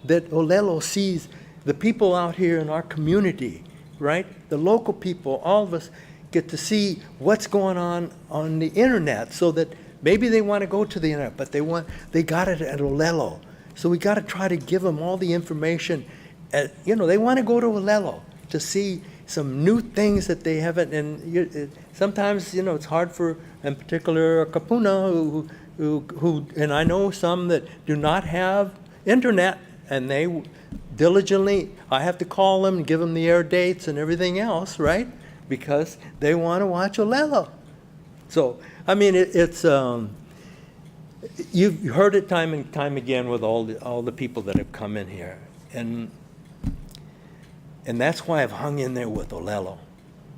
that Olelo sees the people out here in our community, right? The local people, all of us get to see what's going on the internet so that maybe they want to go to the internet, but they got it at Olelo. So we got to try to give them all the information. They want to go to Olelo to see some new things that they haven't, and sometimes, it's hard for, in particular, Kapuna, who, and I know some that do not have internet, and they diligently, I have to call them and give them the air dates and everything else, right? Because they want to watch Olelo. So, I mean, you've heard it time and time again with all the people that have come in here. And that's why I've hung in there with Olelo.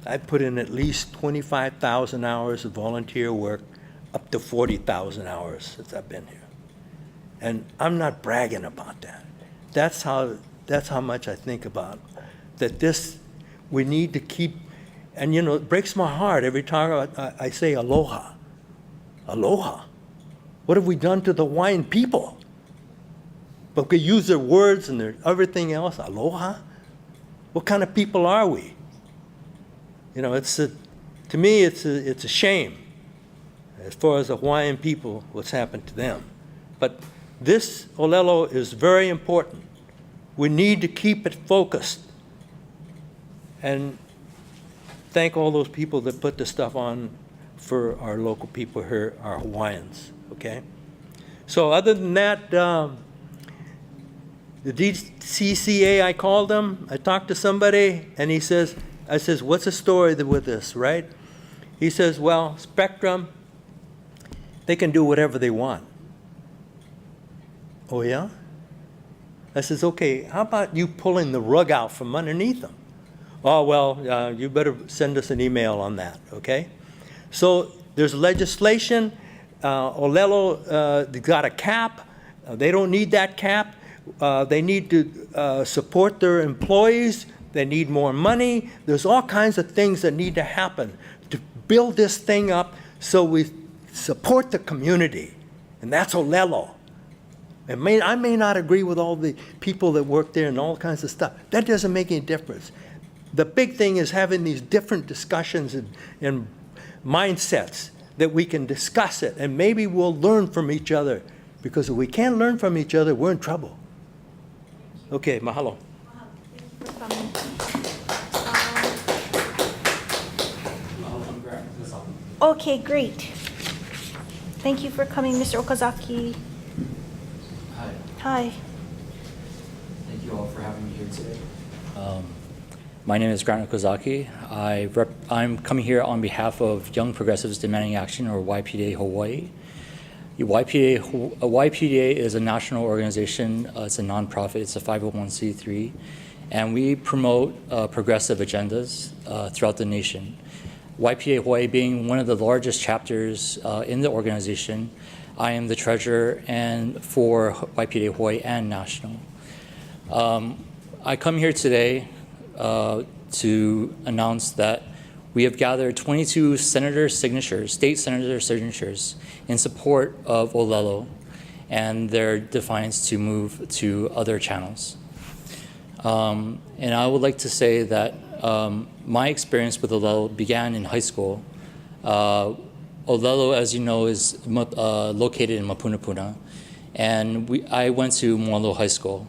I've put in at least 25,000 hours of volunteer work, up to 40,000 hours since I've been here. And I'm not bragging about that. That's how much I think about that. We need to keep, and it breaks my heart every time I say aloha. Aloha. What have we done to the Hawaiian people? But we use their words and their everything else. Aloha? What kind of people are we? To me, it's a shame as far as the Hawaiian people, what's happened to them. But this Olelo is very important. We need to keep it focused. And thank all those people that put the stuff on for our local people here, our Hawaiians, okay? So other than that, the DCCA, I called them, I talked to somebody, and I says, what's the story with this, right? He says, well, Spectrum, they can do whatever they want. Oh, yeah? I says, okay, how about you pulling the rug out from underneath them? Oh, well, you better send us an email on that, okay? So there's legislation. Olelo, they got a cap. They don't need that cap. They need to support their employees. They need more money. There's all kinds of things that need to happen to build this thing up so we support the community. And that's Olelo. I may not agree with all the people that work there and all kinds of stuff. That doesn't make any difference. The big thing is having these different discussions and mindsets that we can discuss it, and maybe we'll learn from each other, because if we can't learn from each other, we're in trouble. Okay, mahalo. Okay, great. Thank you for coming, Mr. Okazaki. Hi. Hi. Thank you all for having me here today. My name is Grant Okazaki. I'm coming here on behalf of Young Progressives Demanding Action, or YPDA Hawaii. YPDA is a national organization. It's a nonprofit. It's a 501c3. And we promote progressive agendas throughout the nation. YPDA Hawaii being one of the largest chapters in the organization, I am the treasurer for YPDA Hawaii and national. I come here today to announce that we have gathered 22 state senator signatures in support of Olelo and their defiance to move to other channels. And I would like to say that my experience with Olelo began in high school. Olelo, as you know, is located in Mapunapuna, and I went to Moalo High School.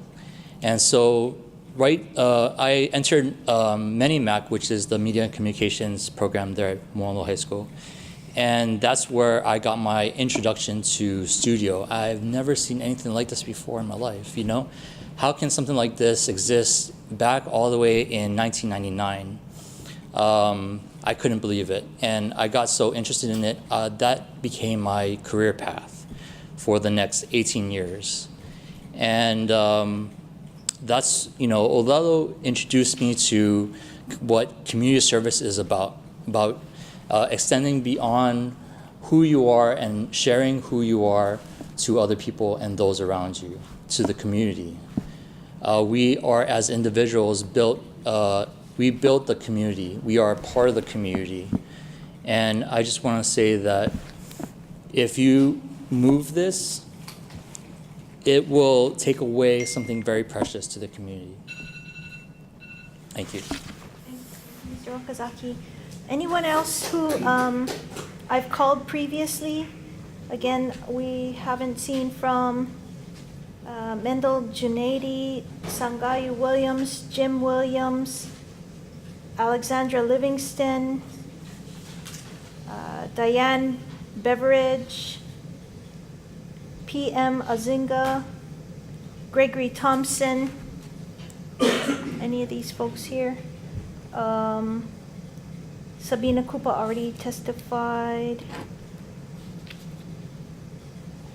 And so I entered ManyMac, which is the media and communications program there at Moalo High School. And that's where I got my introduction to studio. I've never seen anything like this before in my life, How can something like this exist back all the way in 1999? I couldn't believe it. And I got so interested in it, that became my career path for the next 18 years. And that's, Olelo introduced me to what community service is about extending beyond who you are and sharing who you are to other people and those around you, to the community. We are, as individuals, we built the community. We are a part of the community. And I just want to say that if you move this, it will take away something very precious to the community. Thank you. Mr. Okazaki. Anyone else who I've called previously? Again, we haven't seen from Mendel Junaidi, Sangayu Williams, Jim Williams, Alexandra Livingston, Diane Beveridge, P.M. Azinga, Gregory Thompson. Any of these folks here? Sabina Kupa already testified.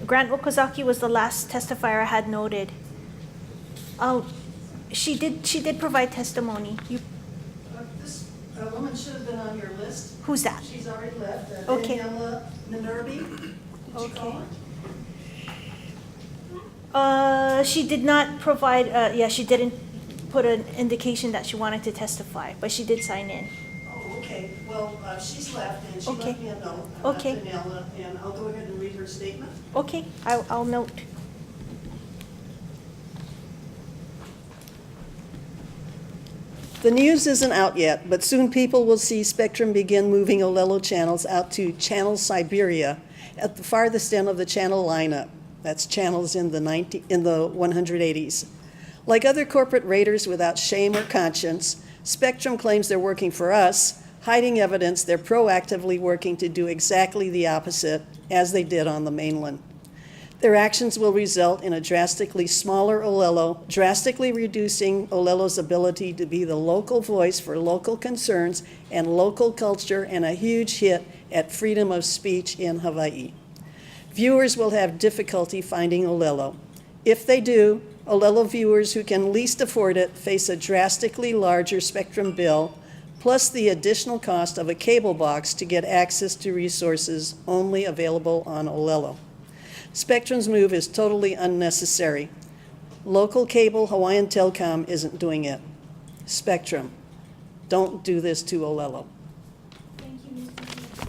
Grant Okazaki was the last testifier I had noted. Oh, she did provide testimony. This woman should have been on your list. Who's that? She's already left. Okay. Daniela Minervi. Did you call her? She did not provide, she didn't put an indication that she wanted to testify, but she did sign in. Oh, okay. Well, she's left, and she Okay. left me a note about Okay. Daniela, and I'll go ahead and read her statement. Okay, I'll note. The news isn't out yet, but soon people will see Spectrum begin moving Olelo channels out to Channel Siberia at the farthest end of the channel lineup. That's channels in the 180s. Like other corporate raiders without shame or conscience, Spectrum claims they're working for us, hiding evidence they're proactively working to do exactly the opposite, as they did on the mainland. Their actions will result in a drastically smaller Olelo, drastically reducing Olelo's ability to be the local voice for local concerns and local culture, and a huge hit at freedom of speech in Hawaii. Viewers will have difficulty finding Olelo. If they do, Olelo viewers who can least afford it face a drastically larger Spectrum bill, plus the additional cost of a cable box to get access to resources only available on Olelo. Spectrum's move is totally unnecessary. Local cable Hawaiian Telcom isn't doing it. Spectrum, don't do this to Olelo. Thank you, Ms.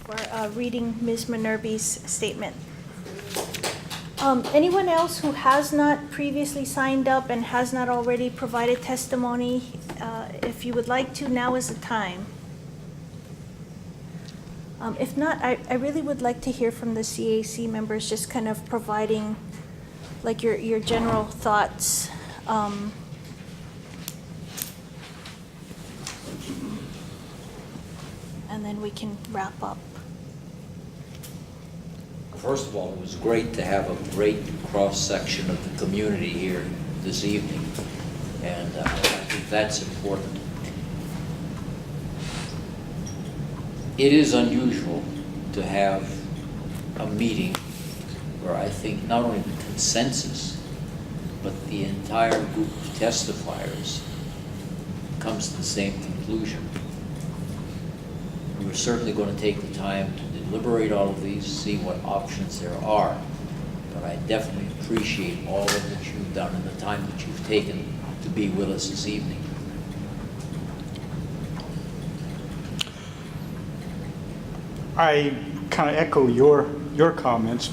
for reading Ms. Minervi's statement. Anyone else who has not previously signed up and has not already provided testimony, if you would like to, now is the time. If not, I really would like to hear from the CAC members, just kind of providing like your general thoughts. And then we can wrap up. First of all, it was great to have a great cross-section of the community here this evening, and I think that's important. It is unusual to have a meeting where I think not only the consensus, but the entire group of testifiers comes to the same conclusion. We're certainly going to take the time to deliberate all of these, see what options there are, but I definitely appreciate all of that you've done and the time that you've taken to be with us this evening. I kind of echo your comments.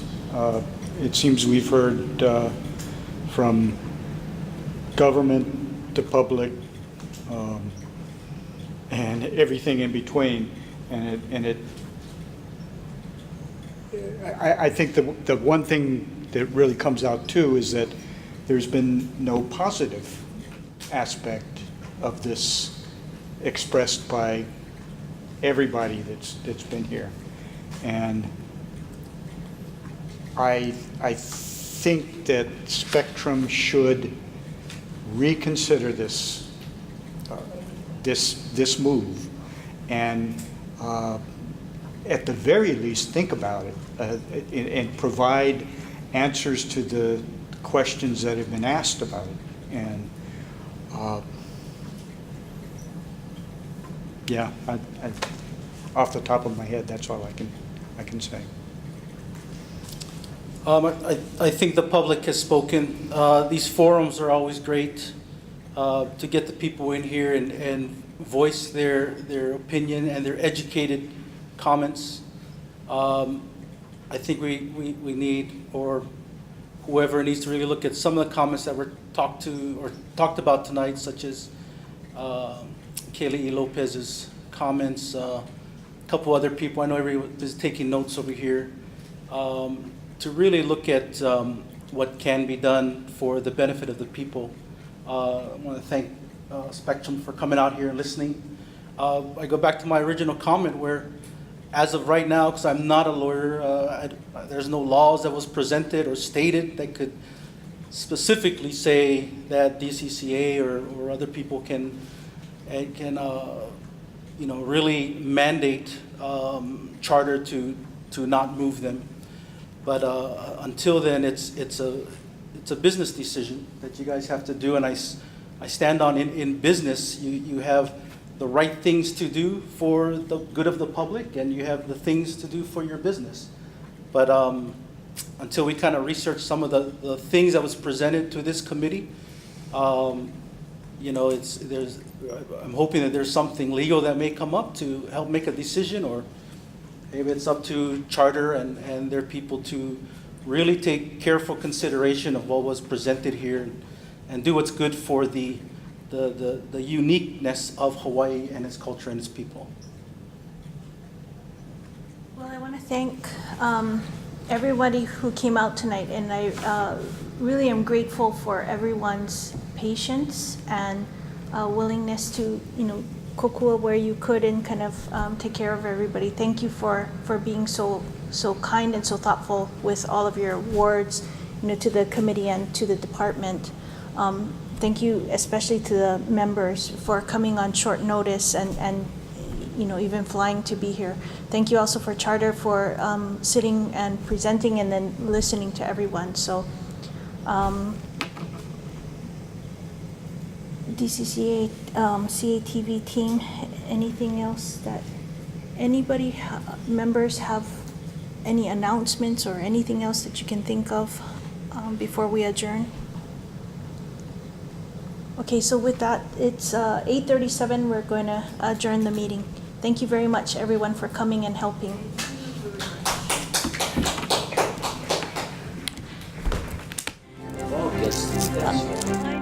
It seems we've heard from government to public and everything in between, I think the one thing that really comes out too is that there's been no positive aspect of this expressed by everybody that's been here. And I think that Spectrum should reconsider this move and at the very least, think about it and provide answers to the questions that have been asked about it. And yeah, off the top of my head, that's all I can say. I think the public has spoken. These forums are always great to get the people in here and voice their opinion and their educated comments. I think we need, or whoever needs to really look at some of the comments that were talked about tonight, such as Kaylee Lopez's comments, a couple other people. I know everyone is taking notes over here. To really look at what can be done for the benefit of the people. I want to thank Spectrum for coming out here and listening. I go back to my original comment where, as of right now, because I'm not a lawyer, there's no laws that was presented or stated that could specifically say that DCCA or other people can really mandate charter to not move them. But until then, it's a business decision that you guys have to do, and I stand on in business. You have the right things to do for the good of the public, and you have the things to do for your business. But until we kind of research some of the things that was presented to this committee, I'm hoping that there's something legal that may come up to help make a decision, or maybe it's up to charter and their people to really take careful consideration of what was presented here and do what's good for the uniqueness of Hawaii and its culture and its people. Well, I want to thank everybody who came out tonight, and I really am grateful for everyone's patience and willingness to, kokua where you could and kind of take care of everybody. Thank you for being so kind and so thoughtful with all of your words, to the committee and to the department. Thank you especially to the members for coming on short notice and even flying to be here. Thank you also for Charter for sitting and presenting and then listening to everyone. So DCCA, CATV team, anything else that members have any announcements or anything else that you can think of before we adjourn? Okay, so with that, it's 8:37. We're going to adjourn the meeting. Thank you very much, everyone, for coming and helping. Well, I guess that's